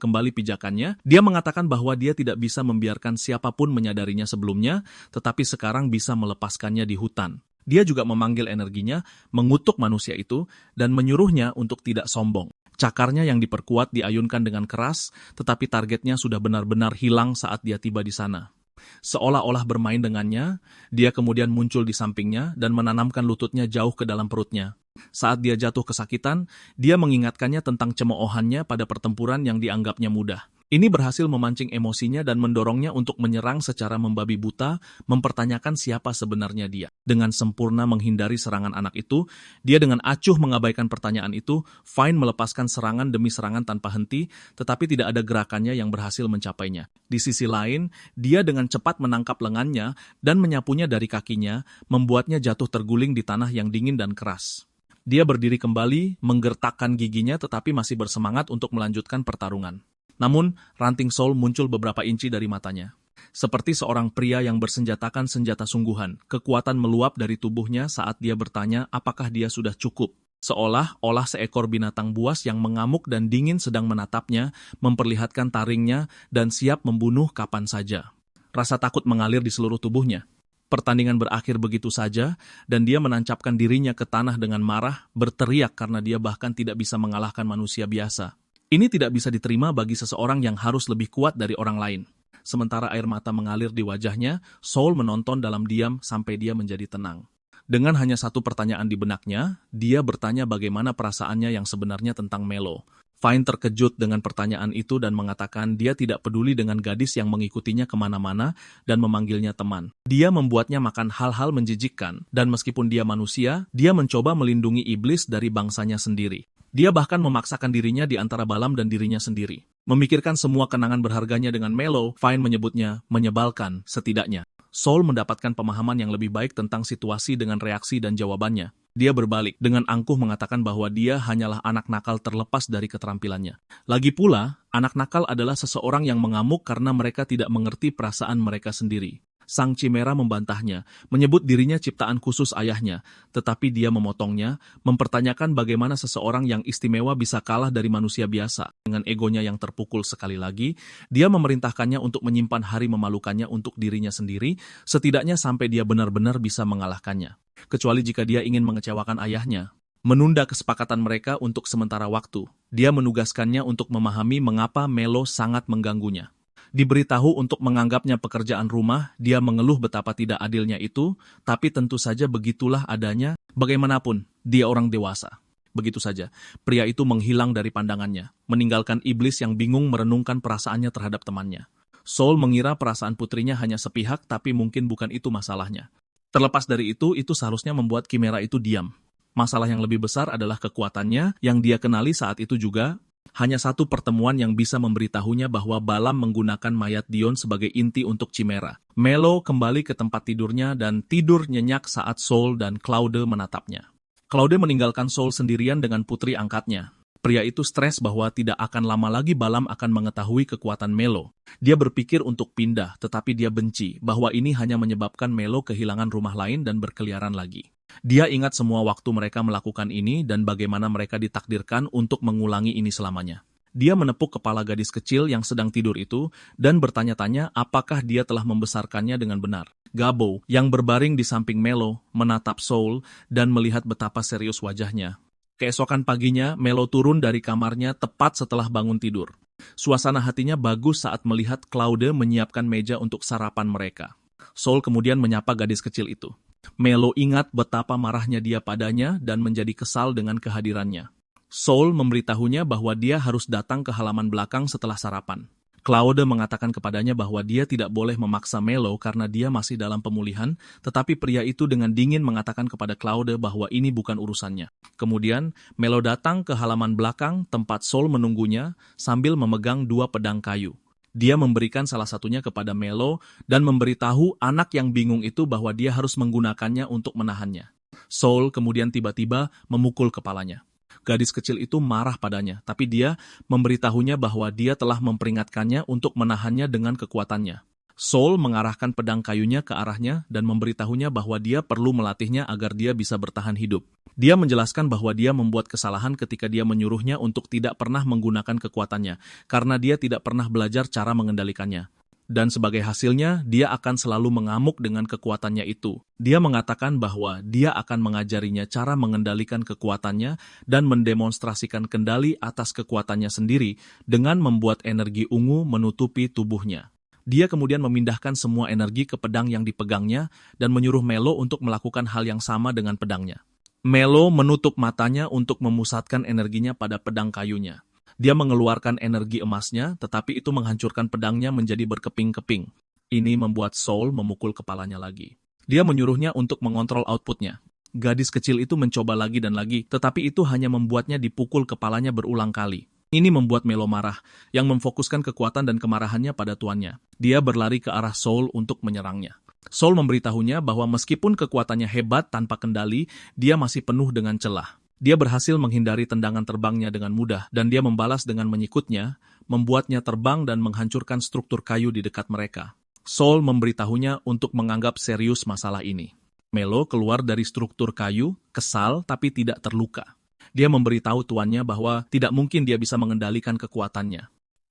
kembali pijakannya, dia mengatakan bahwa dia tidak bisa membiarkan siapapun menyadarinya sebelumnya, tetapi sekarang bisa melepaskannya di hutan. Dia juga memanggil energinya, mengutuk manusia itu, dan menyuruhnya untuk tidak sombong. Cakarnya yang diperkuat diayunkan dengan keras, tetapi targetnya sudah benar-benar hilang saat dia tiba di sana. Seolah-olah bermain dengannya, dia kemudian muncul di sampingnya dan menanamkan lututnya jauh ke dalam perutnya. Saat dia jatuh kesakitan, dia mengingatkannya tentang cemoohannya pada pertempuran yang dianggapnya mudah. Ini berhasil memancing emosinya dan mendorongnya untuk menyerang secara membabi buta, mempertanyakan siapa sebenarnya dia. Dengan sempurna menghindari serangan anak itu, dia dengan acuh mengabaikan pertanyaan itu. Fine melepaskan serangan demi serangan tanpa henti, tetapi tidak ada gerakannya yang berhasil mencapainya. Di sisi lain, dia dengan cepat menangkap lengannya dan menyapunya dari kakinya, membuatnya jatuh terguling di tanah yang dingin dan keras. Dia berdiri kembali, menggertakkan giginya tetapi masih bersemangat untuk melanjutkan pertarungan. Namun, ranting Saul muncul beberapa inci dari matanya. Seperti seorang pria yang bersenjatakan senjata sungguhan, kekuatan meluap dari tubuhnya saat dia bertanya apakah dia sudah cukup. Seolah-olah seekor binatang buas yang mengamuk dan dingin sedang menatapnya, memperlihatkan taringnya, dan siap membunuh kapan saja. Rasa takut mengalir di seluruh tubuhnya. Pertandingan berakhir begitu saja, dan dia menancapkan dirinya ke tanah dengan marah, berteriak karena dia bahkan tidak bisa mengalahkan manusia biasa. Ini tidak bisa diterima bagi seseorang yang harus lebih kuat dari orang lain. Sementara air mata mengalir di wajahnya, Saul menonton dalam diam sampai dia menjadi tenang. Dengan hanya satu pertanyaan di benaknya, dia bertanya bagaimana perasaannya yang sebenarnya tentang Melo. Fine terkejut dengan pertanyaan itu dan mengatakan dia tidak peduli dengan gadis yang mengikutinya kemana-mana dan memanggilnya teman. Dia membuatnya makan hal-hal menjijikkan, dan meskipun dia manusia, dia mencoba melindungi iblis dari bangsanya sendiri. Dia bahkan memaksakan dirinya di antara Balaam dan dirinya sendiri. Memikirkan semua kenangan berharganya dengan Melo, Fine menyebutnya menyebalkan setidaknya. Saul mendapatkan pemahaman yang lebih baik tentang situasi dengan reaksi dan jawabannya. Dia berbalik, dengan angkuh mengatakan bahwa dia hanyalah anak nakal terlepas dari keterampilannya. Lagi pula, anak nakal adalah seseorang yang mengamuk karena mereka tidak mengerti perasaan mereka sendiri. Sang Chimera membantahnya, menyebut dirinya ciptaan khusus ayahnya, tetapi dia memotongnya, mempertanyakan bagaimana seseorang yang istimewa bisa kalah dari manusia biasa. Dengan egonya yang terpukul sekali lagi, dia memerintahkannya untuk menyimpan hari memalukannya untuk dirinya sendiri, setidaknya sampai dia benar-benar bisa mengalahkannya. Kecuali jika dia ingin mengecewakan ayahnya. Menunda kesepakatan mereka untuk sementara waktu, dia menugaskannya untuk memahami mengapa Melo sangat mengganggunya. Diberitahu untuk menganggapnya pekerjaan rumah, dia mengeluh betapa tidak adilnya itu, tapi tentu saja begitulah adanya, bagaimanapun, dia orang dewasa. Begitu saja, pria itu menghilang dari pandangannya, meninggalkan iblis yang bingung merenungkan perasaannya terhadap temannya. Saul mengira perasaan putrinya hanya sepihak, tapi mungkin bukan itu masalahnya. Terlepas dari itu seharusnya membuat Chimera itu diam. Masalah yang lebih besar adalah kekuatannya, yang dia kenali saat itu juga. Hanya satu pertemuan yang bisa memberitahunya bahwa Balaam menggunakan mayat Dion sebagai inti untuk Chimera. Melo kembali ke tempat tidurnya dan tidur nyenyak saat Saul dan Claude menatapnya. Claude meninggalkan Saul sendirian dengan putri angkatnya. Pria itu stres bahwa tidak akan lama lagi Balaam akan mengetahui kekuatan Melo. Dia berpikir untuk pindah, tetapi dia benci bahwa ini hanya menyebabkan Melo kehilangan rumah lain dan berkeliaran lagi. Dia ingat semua waktu mereka melakukan ini dan bagaimana mereka ditakdirkan untuk mengulangi ini selamanya. Dia menepuk kepala gadis kecil yang sedang tidur itu dan bertanya-tanya apakah dia telah membesarkannya dengan benar. Gabo, yang berbaring di samping Melo, menatap Saul dan melihat betapa serius wajahnya. Keesokan paginya, Melo turun dari kamarnya tepat setelah bangun tidur. Suasana hatinya bagus saat melihat Claude menyiapkan meja untuk sarapan mereka. Saul kemudian menyapa gadis kecil itu. Melo ingat betapa marahnya dia padanya dan menjadi kesal dengan kehadirannya. Saul memberitahunya bahwa dia harus datang ke halaman belakang setelah sarapan. Claude mengatakan kepadanya bahwa dia tidak boleh memaksa Melo karena dia masih dalam pemulihan, tetapi pria itu dengan dingin mengatakan kepada Claude bahwa ini bukan urusannya. Kemudian, Melo datang ke halaman belakang tempat Saul menunggunya sambil memegang dua pedang kayu. Dia memberikan salah satunya kepada Melo dan memberitahu anak yang bingung itu bahwa dia harus menggunakannya untuk menahannya. Saul kemudian tiba-tiba memukul kepalanya. Gadis kecil itu marah padanya, tapi dia memberitahunya bahwa dia telah memperingatkannya untuk menahannya dengan kekuatannya. Saul mengarahkan pedang kayunya ke arahnya dan memberitahunya bahwa dia perlu melatihnya agar dia bisa bertahan hidup. Dia menjelaskan bahwa dia membuat kesalahan ketika dia menyuruhnya untuk tidak pernah menggunakan kekuatannya, karena dia tidak pernah belajar cara mengendalikannya. Dan sebagai hasilnya, dia akan selalu mengamuk dengan kekuatannya itu. Dia mengatakan bahwa dia akan mengajarinya cara mengendalikan kekuatannya dan mendemonstrasikan kendali atas kekuatannya sendiri dengan membuat energi ungu menutupi tubuhnya. Dia kemudian memindahkan semua energi ke pedang yang dipegangnya dan menyuruh Melo untuk melakukan hal yang sama dengan pedangnya. Melo menutup matanya untuk memusatkan energinya pada pedang kayunya. Dia mengeluarkan energi emasnya, tetapi itu menghancurkan pedangnya menjadi berkeping-keping. Ini membuat Saul memukul kepalanya lagi. Dia menyuruhnya untuk mengontrol outputnya. Gadis kecil itu mencoba lagi dan lagi, tetapi itu hanya membuatnya dipukul kepalanya berulang kali. Ini membuat Melo marah, yang memfokuskan kekuatan dan kemarahannya pada tuannya. Dia berlari ke arah Saul untuk menyerangnya. Saul memberitahunya bahwa meskipun kekuatannya hebat tanpa kendali, dia masih penuh dengan celah. Dia berhasil menghindari tendangan terbangnya dengan mudah, dan dia membalas dengan menyikutnya, membuatnya terbang dan menghancurkan struktur kayu di dekat mereka. Saul memberitahunya untuk menganggap serius masalah ini. Melo keluar dari struktur kayu, kesal tapi tidak terluka. Dia memberitahu tuannya bahwa tidak mungkin dia bisa mengendalikan kekuatannya.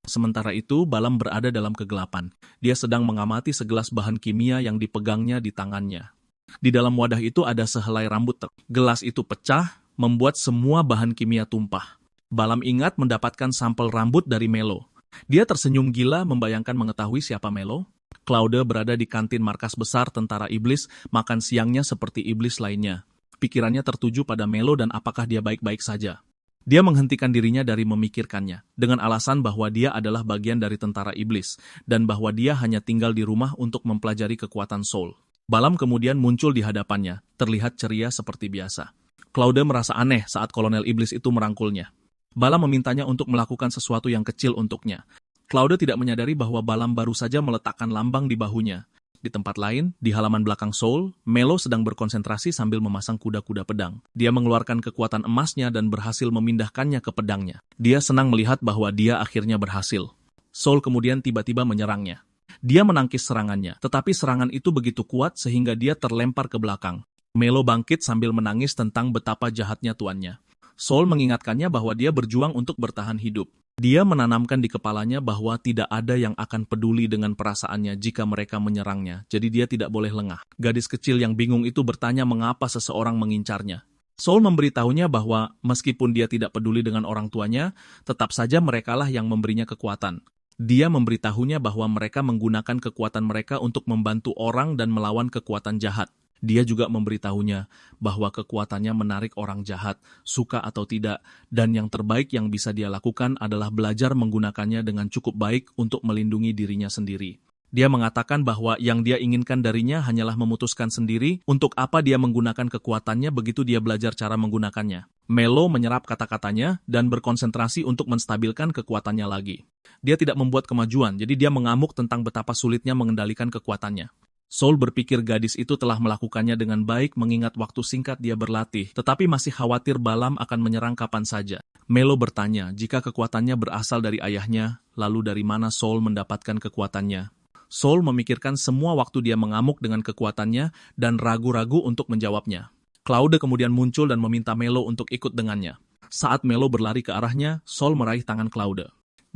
Sementara itu, Balaam berada dalam kegelapan. Dia sedang mengamati segelas bahan kimia yang dipegangnya di tangannya. Di dalam wadah itu ada sehelai rambut. Gelas itu pecah, membuat semua bahan kimia tumpah. Balaam ingat mendapatkan sampel rambut dari Melo. Dia tersenyum gila membayangkan mengetahui siapa Melo. Claude berada di kantin markas besar tentara iblis, makan siangnya seperti iblis lainnya. Pikirannya tertuju pada Melo dan apakah dia baik-baik saja. Dia menghentikan dirinya dari memikirkannya, dengan alasan bahwa dia adalah bagian dari tentara iblis, dan bahwa dia hanya tinggal di rumah untuk mempelajari kekuatan Saul. Balaam kemudian muncul di hadapannya, terlihat ceria seperti biasa. Claude merasa aneh saat kolonel iblis itu merangkulnya. Balaam memintanya untuk melakukan sesuatu yang kecil untuknya. Claude tidak menyadari bahwa Balaam baru saja meletakkan lambang di bahunya. Di tempat lain, di halaman belakang Saul, Melo sedang berkonsentrasi sambil memasang kuda-kuda pedang. Dia mengeluarkan kekuatan emasnya dan berhasil memindahkannya ke pedangnya. Dia senang melihat bahwa dia akhirnya berhasil. Saul kemudian tiba-tiba menyerangnya. Dia menangkis serangannya, tetapi serangan itu begitu kuat sehingga dia terlempar ke belakang. Melo bangkit sambil menangis tentang betapa jahatnya tuannya. Saul mengingatkannya bahwa dia berjuang untuk bertahan hidup. Dia menanamkan di kepalanya bahwa tidak ada yang akan peduli dengan perasaannya jika mereka menyerangnya, jadi dia tidak boleh lengah. Gadis kecil yang bingung itu bertanya mengapa seseorang mengincarnya. Saul memberitahunya bahwa meskipun dia tidak peduli dengan orang tuanya, tetap saja merekalah yang memberinya kekuatan. Dia memberitahunya bahwa mereka menggunakan kekuatan mereka untuk membantu orang dan melawan kekuatan jahat. Dia juga memberitahunya bahwa kekuatannya menarik orang jahat, suka atau tidak, dan yang terbaik yang bisa dia lakukan adalah belajar menggunakannya dengan cukup baik untuk melindungi dirinya sendiri. Dia mengatakan bahwa yang dia inginkan darinya hanyalah memutuskan sendiri untuk apa dia menggunakan kekuatannya begitu dia belajar cara menggunakannya. Melo menyerap kata-katanya dan berkonsentrasi untuk menstabilkan kekuatannya lagi. Dia tidak membuat kemajuan, jadi dia mengamuk tentang betapa sulitnya mengendalikan kekuatannya. Saul berpikir gadis itu telah melakukannya dengan baik mengingat waktu singkat dia berlatih, tetapi masih khawatir Balaam akan menyerang kapan saja. Melo bertanya jika kekuatannya berasal dari ayahnya, lalu dari mana Saul mendapatkan kekuatannya. Saul memikirkan semua waktu dia mengamuk dengan kekuatannya dan ragu-ragu untuk menjawabnya. Claude kemudian muncul dan meminta Melo untuk ikut dengannya. Saat Melo berlari ke arahnya, Saul meraih tangan Claude.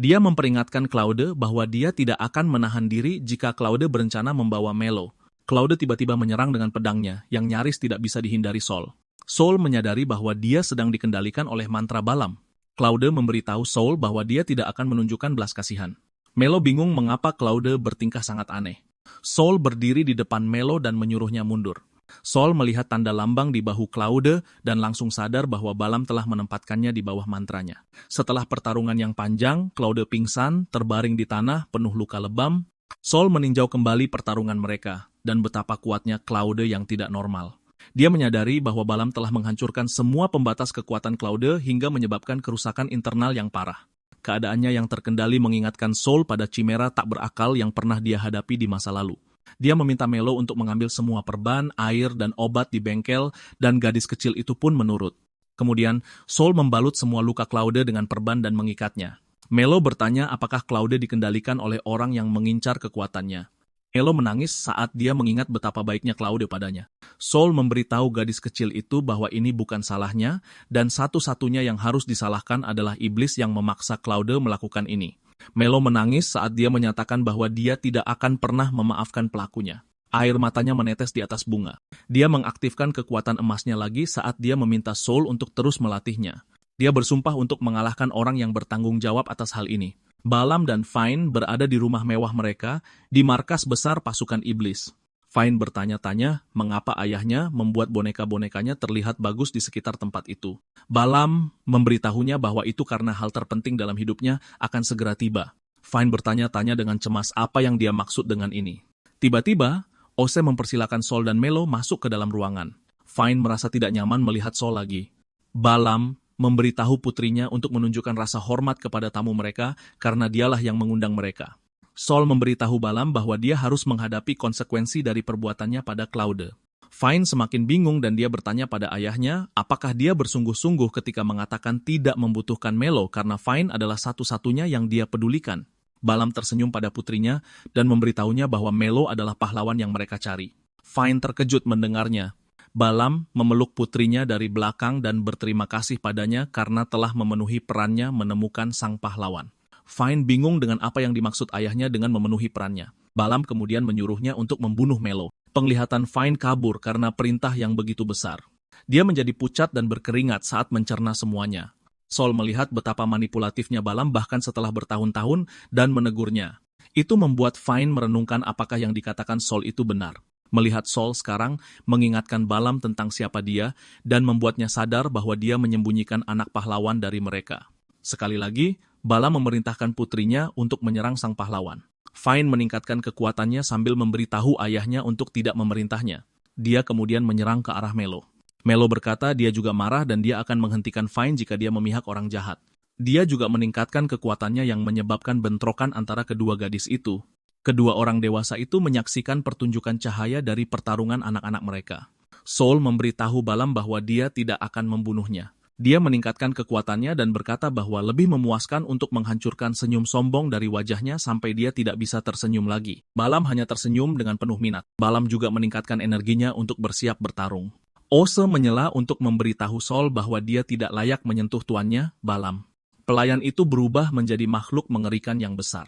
Dia memperingatkan Claude bahwa dia tidak akan menahan diri jika Claude berencana membawa Melo. Claude tiba-tiba menyerang dengan pedangnya, yang nyaris tidak bisa dihindari Saul. Saul menyadari bahwa dia sedang dikendalikan oleh mantra Balaam. Claude memberitahu Saul bahwa dia tidak akan menunjukkan belas kasihan. Melo bingung mengapa Claude bertingkah sangat aneh. Saul berdiri di depan Melo dan menyuruhnya mundur. Saul melihat tanda lambang di bahu Claude dan langsung sadar bahwa Balaam telah menempatkannya di bawah mantranya. Setelah pertarungan yang panjang, Claude pingsan, terbaring di tanah, penuh luka lebam. Saul meninjau kembali pertarungan mereka, dan betapa kuatnya Claude yang tidak normal. Dia menyadari bahwa Balaam telah menghancurkan semua pembatas kekuatan Claude hingga menyebabkan kerusakan internal yang parah. Keadaannya yang terkendali mengingatkan Saul pada chimera tak berakal yang pernah dia hadapi di masa lalu. Dia meminta Melo untuk mengambil semua perban, air, dan obat di bengkel, dan gadis kecil itu pun menurut. Kemudian, Saul membalut semua luka Claude dengan perban dan mengikatnya. Melo bertanya apakah Claude dikendalikan oleh orang yang mengincar kekuatannya. Melo menangis saat dia mengingat betapa baiknya Claude padanya. Saul memberitahu gadis kecil itu bahwa ini bukan salahnya, dan satu-satunya yang harus disalahkan adalah iblis yang memaksa Claude melakukan ini. Melo menangis saat dia menyatakan bahwa dia tidak akan pernah memaafkan pelakunya. Air matanya menetes di atas bunga. Dia mengaktifkan kekuatan emasnya lagi saat dia meminta Saul untuk terus melatihnya. Dia bersumpah untuk mengalahkan orang yang bertanggung jawab atas hal ini. Balaam dan Fine berada di rumah mewah mereka, di markas besar pasukan iblis. Fine bertanya-tanya mengapa ayahnya membuat boneka-bonekanya terlihat bagus di sekitar tempat itu. Balam memberitahunya bahwa itu karena hal terpenting dalam hidupnya akan segera tiba. Fine bertanya-tanya dengan cemas apa yang dia maksud dengan ini. Tiba-tiba, Ose mempersilakan Sol dan Melo masuk ke dalam ruangan. Fine merasa tidak nyaman melihat Sol lagi. Balam memberitahu putrinya untuk menunjukkan rasa hormat kepada tamu mereka karena dialah yang mengundang mereka. Sol memberitahu Balam bahwa dia harus menghadapi konsekuensi dari perbuatannya pada Claude. Fine semakin bingung dan dia bertanya pada ayahnya apakah dia bersungguh-sungguh ketika mengatakan tidak membutuhkan Melo karena Fine adalah satu-satunya yang dia pedulikan. Balam tersenyum pada putrinya dan memberitahunya bahwa Melo adalah pahlawan yang mereka cari. Fine terkejut mendengarnya. Balam memeluk putrinya dari belakang dan berterima kasih padanya karena telah memenuhi perannya menemukan sang pahlawan. Fine bingung dengan apa yang dimaksud ayahnya dengan memenuhi perannya. Balam kemudian menyuruhnya untuk membunuh Melo. Penglihatan Fine kabur karena perintah yang begitu besar. Dia menjadi pucat dan berkeringat saat mencerna semuanya. Sol melihat betapa manipulatifnya Balam bahkan setelah bertahun-tahun dan menegurnya. Itu membuat Fine merenungkan apakah yang dikatakan Sol itu benar. Melihat Sol sekarang mengingatkan Balam tentang siapa dia dan membuatnya sadar bahwa dia menyembunyikan anak pahlawan dari mereka. Sekali lagi, Balam memerintahkan putrinya untuk menyerang sang pahlawan. Fine meningkatkan kekuatannya sambil memberitahu ayahnya untuk tidak memerintahnya. Dia kemudian menyerang ke arah Melo. Melo berkata dia juga marah dan dia akan menghentikan Fine jika dia memihak orang jahat. Dia juga meningkatkan kekuatannya yang menyebabkan bentrokan antara kedua gadis itu. Kedua orang dewasa itu menyaksikan pertunjukan cahaya dari pertarungan anak-anak mereka. Sol memberitahu Balam bahwa dia tidak akan membunuhnya. Dia meningkatkan kekuatannya dan berkata bahwa lebih memuaskan untuk menghancurkan senyum sombong dari wajahnya sampai dia tidak bisa tersenyum lagi. Balam hanya tersenyum dengan penuh minat. Balam juga meningkatkan energinya untuk bersiap bertarung. Ose menyela untuk memberitahu Sol bahwa dia tidak layak menyentuh tuannya, Balam. Pelayan itu berubah menjadi makhluk mengerikan yang besar.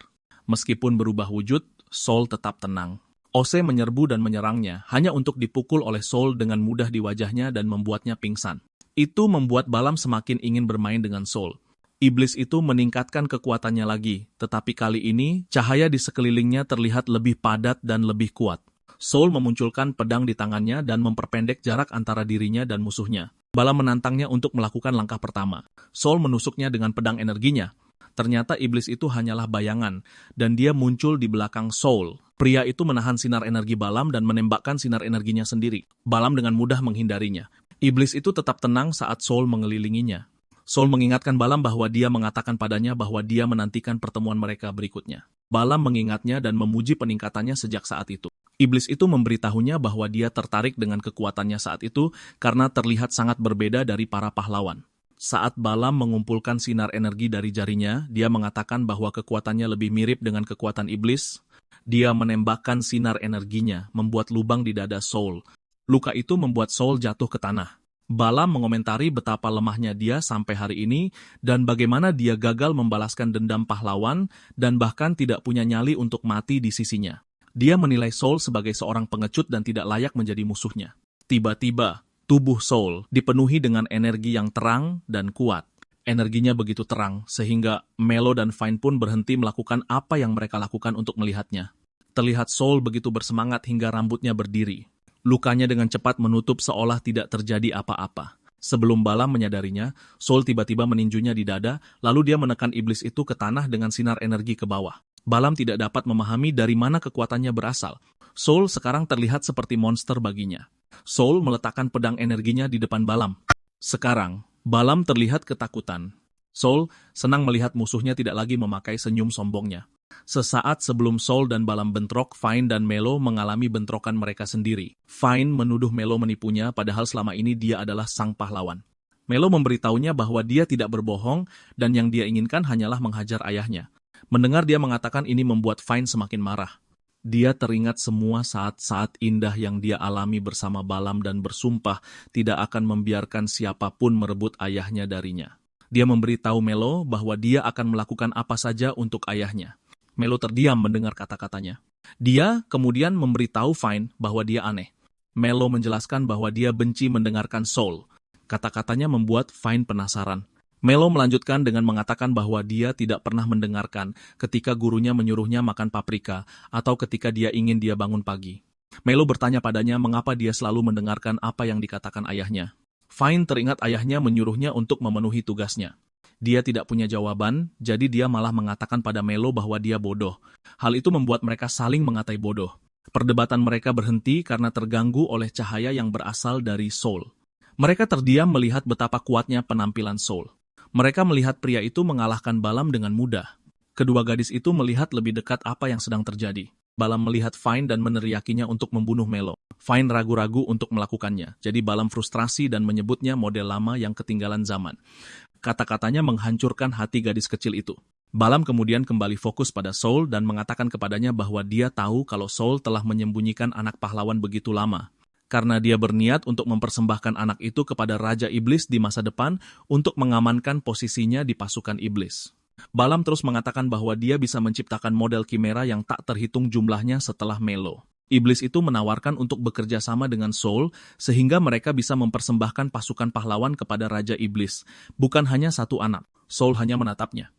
Meskipun berubah wujud, Sol tetap tenang. Ose menyerbu dan menyerangnya hanya untuk dipukul oleh Sol dengan mudah di wajahnya dan membuatnya pingsan. Itu membuat Balam semakin ingin bermain dengan Sol. Iblis itu meningkatkan kekuatannya lagi, tetapi kali ini cahaya di sekelilingnya terlihat lebih padat dan lebih kuat. Sol memunculkan pedang di tangannya dan memperpendek jarak antara dirinya dan musuhnya. Balam menantangnya untuk melakukan langkah pertama. Sol menusuknya dengan pedang energinya. Ternyata iblis itu hanyalah bayangan, dan dia muncul di belakang Sol. Pria itu menahan sinar energi Balam dan menembakkan sinar energinya sendiri. Balam dengan mudah menghindarinya. Iblis itu tetap tenang saat Sol mengelilinginya. Sol mengingatkan Balam bahwa dia mengatakan padanya bahwa dia menantikan pertemuan mereka berikutnya. Balam mengingatnya dan memuji peningkatannya sejak saat itu. Iblis itu memberitahunya bahwa dia tertarik dengan kekuatannya saat itu karena terlihat sangat berbeda dari para pahlawan. Saat Balam mengumpulkan sinar energi dari jarinya, dia mengatakan bahwa kekuatannya lebih mirip dengan kekuatan iblis. Dia menembakkan sinar energinya, membuat lubang di dada Sol. Luka itu membuat Sol jatuh ke tanah. Balam mengomentari betapa lemahnya dia sampai hari ini dan bagaimana dia gagal membalaskan dendam pahlawan dan bahkan tidak punya nyali untuk mati di sisinya. Dia menilai Sol sebagai seorang pengecut dan tidak layak menjadi musuhnya. Tiba-tiba, tubuh Sol dipenuhi dengan energi yang terang dan kuat. Energinya begitu terang sehingga Melo dan Fine pun berhenti melakukan apa yang mereka lakukan untuk melihatnya. Terlihat Sol begitu bersemangat hingga rambutnya berdiri. Lukanya dengan cepat menutup seolah tidak terjadi apa-apa. Sebelum Balam menyadarinya, Sol tiba-tiba meninjunya di dada, lalu dia menekan iblis itu ke tanah dengan sinar energi ke bawah. Balam tidak dapat memahami dari mana kekuatannya berasal. Sol sekarang terlihat seperti monster baginya. Sol meletakkan pedang energinya di depan Balam. Sekarang, Balam terlihat ketakutan. Sol senang melihat musuhnya tidak lagi memakai senyum sombongnya. Sesaat sebelum Sol dan Balam bentrok, Fine dan Melo mengalami bentrokan mereka sendiri. Fine menuduh Melo menipunya, padahal selama ini dia adalah sang pahlawan. Melo memberitahunya bahwa dia tidak berbohong dan yang dia inginkan hanyalah menghajar ayahnya. Mendengar dia mengatakan ini membuat Fine semakin marah. Dia teringat semua saat-saat indah yang dia alami bersama Balam dan bersumpah tidak akan membiarkan siapapun merebut ayahnya darinya. Dia memberitahu Melo bahwa dia akan melakukan apa saja untuk ayahnya. Melo terdiam mendengar kata-katanya. Dia kemudian memberitahu Fine bahwa dia aneh. Melo menjelaskan bahwa dia benci mendengarkan Sol. Kata-katanya membuat Fine penasaran. Melo melanjutkan dengan mengatakan bahwa dia tidak pernah mendengarkan ketika gurunya menyuruhnya makan paprika atau ketika dia ingin dia bangun pagi. Melo bertanya padanya mengapa dia selalu mendengarkan apa yang dikatakan ayahnya. Fine teringat ayahnya menyuruhnya untuk memenuhi tugasnya. Dia tidak punya jawaban, jadi dia malah mengatakan pada Melo bahwa dia bodoh. Hal itu membuat mereka saling mengatai bodoh. Perdebatan mereka berhenti karena terganggu oleh cahaya yang berasal dari Soul. Mereka terdiam melihat betapa kuatnya penampilan Soul. Mereka melihat pria itu mengalahkan Balam dengan mudah. Kedua gadis itu melihat lebih dekat apa yang sedang terjadi. Balam melihat Fine dan meneriakinya untuk membunuh Melo. Fine ragu-ragu untuk melakukannya, jadi Balam frustrasi dan menyebutnya model lama yang ketinggalan zaman. Kata-katanya menghancurkan hati gadis kecil itu. Balam kemudian kembali fokus pada Soul dan mengatakan kepadanya bahwa dia tahu kalau Soul telah menyembunyikan anak pahlawan begitu lama. Karena dia berniat untuk mempersembahkan anak itu kepada Raja Iblis di masa depan untuk mengamankan posisinya di pasukan Iblis. Balam terus mengatakan bahwa dia bisa menciptakan model kimera yang tak terhitung jumlahnya setelah Melo. Iblis itu menawarkan untuk bekerja sama dengan Soul sehingga mereka bisa mempersembahkan pasukan pahlawan kepada Raja Iblis, bukan hanya satu anak. Soul hanya menatapnya.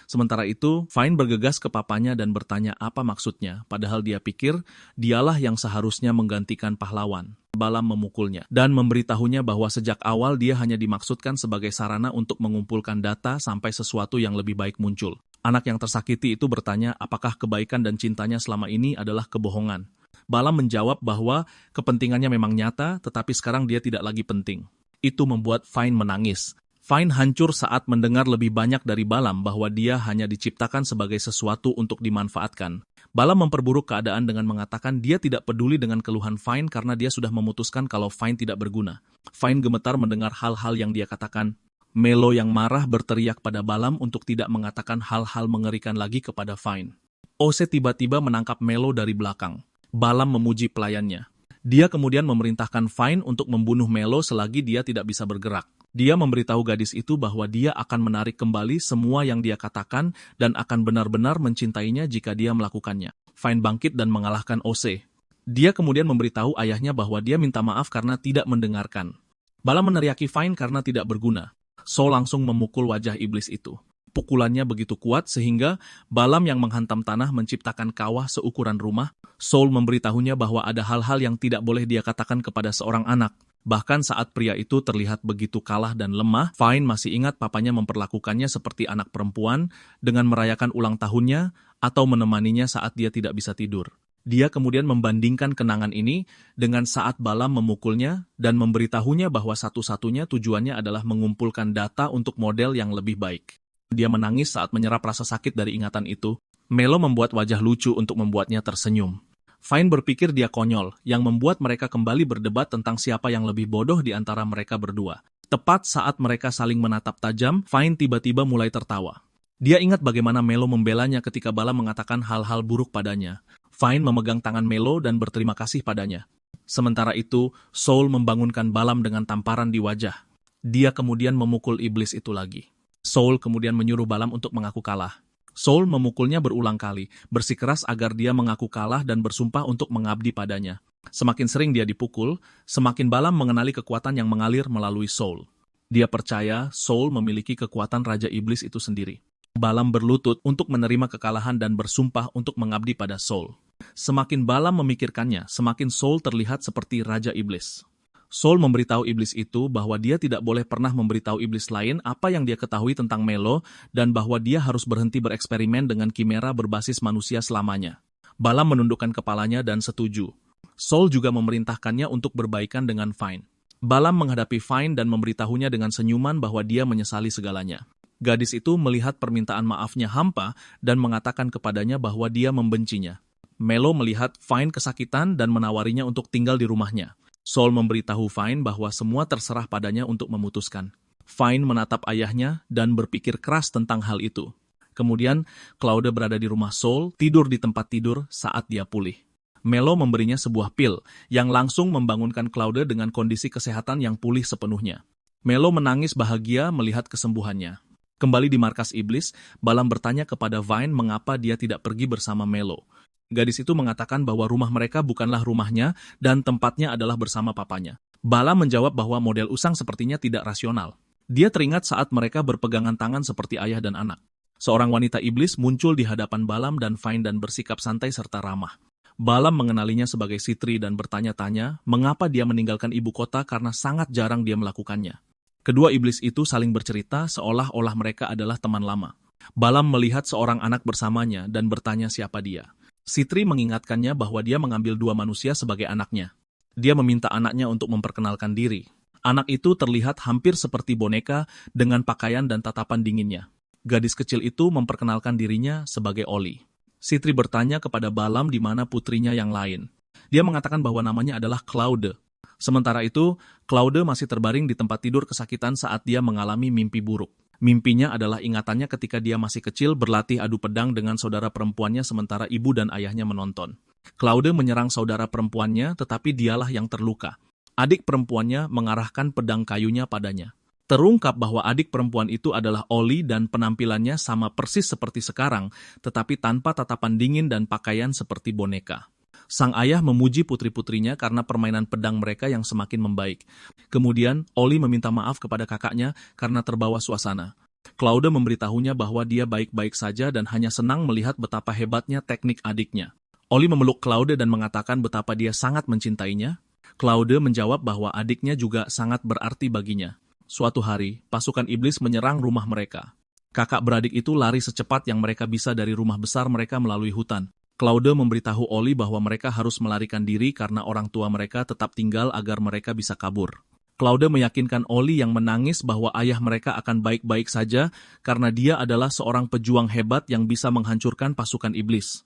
Sementara itu, Fine bergegas ke papanya dan bertanya apa maksudnya, padahal dia pikir dialah yang seharusnya menggantikan pahlawan. Balam memukulnya dan memberitahunya bahwa sejak awal dia hanya dimaksudkan sebagai sarana untuk mengumpulkan data sampai sesuatu yang lebih baik muncul. Anak yang tersakiti itu bertanya apakah kebaikan dan cintanya selama ini adalah kebohongan. Balam menjawab bahwa kepentingannya memang nyata, tetapi sekarang dia tidak lagi penting. Itu membuat Fine menangis. Fine hancur saat mendengar lebih banyak dari Balam bahwa dia hanya diciptakan sebagai sesuatu untuk dimanfaatkan. Balam memperburuk keadaan dengan mengatakan dia tidak peduli dengan keluhan Fine karena dia sudah memutuskan kalau Fine tidak berguna. Fine gemetar mendengar hal-hal yang dia katakan. Melo yang marah berteriak pada Balam untuk tidak mengatakan hal-hal mengerikan lagi kepada Fine. Ose tiba-tiba menangkap Melo dari belakang. Balam memuji pelayannya. Dia kemudian memerintahkan Fine untuk membunuh Melo selagi dia tidak bisa bergerak. Dia memberitahu gadis itu bahwa dia akan menarik kembali semua yang dia katakan dan akan benar-benar mencintainya jika dia melakukannya. Fine bangkit dan mengalahkan Ose. Dia kemudian memberitahu ayahnya bahwa dia minta maaf karena tidak mendengarkan. Balam meneriaki Fine karena tidak berguna. Soul langsung memukul wajah iblis itu. Pukulannya begitu kuat sehingga Balam yang menghantam tanah menciptakan kawah seukuran rumah. Soul memberitahunya bahwa ada hal-hal yang tidak boleh dia katakan kepada seorang anak. Bahkan saat pria itu terlihat begitu kalah dan lemah, Fine masih ingat papanya memperlakukannya seperti anak perempuan dengan merayakan ulang tahunnya atau menemaninya saat dia tidak bisa tidur. Dia kemudian membandingkan kenangan ini dengan saat Balam memukulnya dan memberitahunya bahwa satu-satunya tujuannya adalah mengumpulkan data untuk model yang lebih baik. Dia menangis saat menyerap rasa sakit dari ingatan itu. Melo membuat wajah lucu untuk membuatnya tersenyum. Fine berpikir dia konyol, yang membuat mereka kembali berdebat tentang siapa yang lebih bodoh di antara mereka berdua. Tepat saat mereka saling menatap tajam, Fine tiba-tiba mulai tertawa. Dia ingat bagaimana Melo membelanya ketika Balam mengatakan hal-hal buruk padanya. Fine memegang tangan Melo dan berterima kasih padanya. Sementara itu, Soul membangunkan Balam dengan tamparan di wajah. Dia kemudian memukul iblis itu lagi. Soul kemudian menyuruh Balam untuk mengaku kalah. Soul memukulnya berulang kali, bersikeras agar dia mengaku kalah dan bersumpah untuk mengabdi padanya. Semakin sering dia dipukul, semakin Balam mengenali kekuatan yang mengalir melalui Soul. Dia percaya Soul memiliki kekuatan Raja Iblis itu sendiri. Balam berlutut untuk menerima kekalahan dan bersumpah untuk mengabdi pada Soul. Semakin Balam memikirkannya, semakin Soul terlihat seperti Raja Iblis. Soul memberitahu iblis itu bahwa dia tidak boleh pernah memberitahu iblis lain apa yang dia ketahui tentang Melo dan bahwa dia harus berhenti bereksperimen dengan kimera berbasis manusia selamanya. Balam menundukkan kepalanya dan setuju. Soul juga memerintahkannya untuk berbaikan dengan Fine. Balam menghadapi Fine dan memberitahunya dengan senyuman bahwa dia menyesali segalanya. Gadis itu melihat permintaan maafnya hampa dan mengatakan kepadanya bahwa dia membencinya. Melo melihat Fine kesakitan dan menawarinya untuk tinggal di rumahnya. Soul memberitahu Fine bahwa semua terserah padanya untuk memutuskan. Fine menatap ayahnya dan berpikir keras tentang hal itu. Kemudian, Claude berada di rumah Soul, tidur di tempat tidur saat dia pulih. Melo memberinya sebuah pil yang langsung membangunkan Claude dengan kondisi kesehatan yang pulih sepenuhnya. Melo menangis bahagia melihat kesembuhannya. Kembali di markas iblis, Balam bertanya kepada Vine mengapa dia tidak pergi bersama Melo. Gadis itu mengatakan bahwa rumah mereka bukanlah rumahnya dan tempatnya adalah bersama papanya. Balam menjawab bahwa model usang sepertinya tidak rasional. Dia teringat saat mereka berpegangan tangan seperti ayah dan anak. Seorang wanita iblis muncul di hadapan Balam dan Fine dan bersikap santai serta ramah. Balaam mengenalinya sebagai Sitri dan bertanya-tanya mengapa dia meninggalkan ibu kota karena sangat jarang dia melakukannya. Kedua iblis itu saling bercerita seolah-olah mereka adalah teman lama. Balaam melihat seorang anak bersamanya dan bertanya siapa dia. Sitri mengingatkannya bahwa dia mengambil dua manusia sebagai anaknya. Dia meminta anaknya untuk memperkenalkan diri. Anak itu terlihat hampir seperti boneka dengan pakaian dan tatapan dinginnya. Gadis kecil itu memperkenalkan dirinya sebagai Oli. Sitri bertanya kepada Balaam di mana putrinya yang lain. Dia mengatakan bahwa namanya adalah Claude. Sementara itu, Claude masih terbaring di tempat tidur kesakitan saat dia mengalami mimpi buruk. Mimpinya adalah ingatannya ketika dia masih kecil berlatih adu pedang dengan saudara perempuannya sementara ibu dan ayahnya menonton. Claude menyerang saudara perempuannya, tetapi dialah yang terluka. Adik perempuannya mengarahkan pedang kayunya padanya. Terungkap bahwa adik perempuan itu adalah Oli dan penampilannya sama persis seperti sekarang, tetapi tanpa tatapan dingin dan pakaian seperti boneka. Sang ayah memuji putri-putrinya karena permainan pedang mereka yang semakin membaik. Kemudian, Oli meminta maaf kepada kakaknya karena terbawa suasana. Claude memberitahunya bahwa dia baik-baik saja dan hanya senang melihat betapa hebatnya teknik adiknya. Oli memeluk Claude dan mengatakan betapa dia sangat mencintainya. Claude menjawab bahwa adiknya juga sangat berarti baginya. Suatu hari, pasukan iblis menyerang rumah mereka. Kakak beradik itu lari secepat yang mereka bisa dari rumah besar mereka melalui hutan. Claude memberitahu Oli bahwa mereka harus melarikan diri karena orang tua mereka tetap tinggal agar mereka bisa kabur. Claude meyakinkan Oli yang menangis bahwa ayah mereka akan baik-baik saja karena dia adalah seorang pejuang hebat yang bisa menghancurkan pasukan iblis.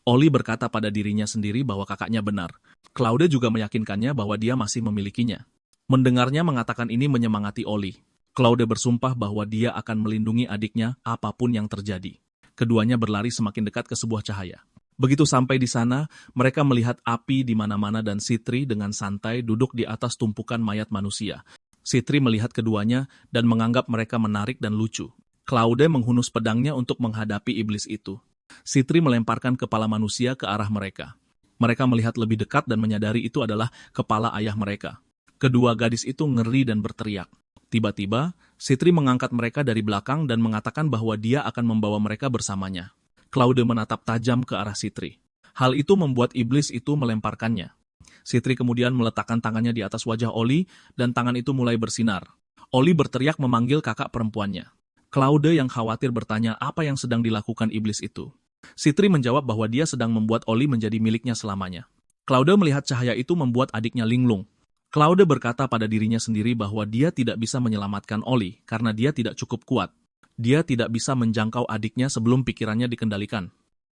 Oli berkata pada dirinya sendiri bahwa kakaknya benar. Claude juga meyakinkannya bahwa dia masih memilikinya. Mendengarnya mengatakan ini menyemangati Oli. Claude bersumpah bahwa dia akan melindungi adiknya apapun yang terjadi. Keduanya berlari semakin dekat ke sebuah cahaya. Begitu sampai di sana, mereka melihat api di mana-mana dan Sitri dengan santai duduk di atas tumpukan mayat manusia. Sitri melihat keduanya dan menganggap mereka menarik dan lucu. Claude menghunus pedangnya untuk menghadapi iblis itu. Sitri melemparkan kepala manusia ke arah mereka. Mereka melihat lebih dekat dan menyadari itu adalah kepala ayah mereka. Kedua gadis itu ngeri dan berteriak. Tiba-tiba, Sitri mengangkat mereka dari belakang dan mengatakan bahwa dia akan membawa mereka bersamanya. Claude menatap tajam ke arah Sitri. Hal itu membuat iblis itu melemparkannya. Sitri kemudian meletakkan tangannya di atas wajah Oli dan tangan itu mulai bersinar. Oli berteriak memanggil kakak perempuannya. Claude yang khawatir bertanya apa yang sedang dilakukan iblis itu. Sitri menjawab bahwa dia sedang membuat Oli menjadi miliknya selamanya. Claude melihat cahaya itu membuat adiknya linglung. Claude berkata pada dirinya sendiri bahwa dia tidak bisa menyelamatkan Oli karena dia tidak cukup kuat. Dia tidak bisa menjangkau adiknya sebelum pikirannya dikendalikan.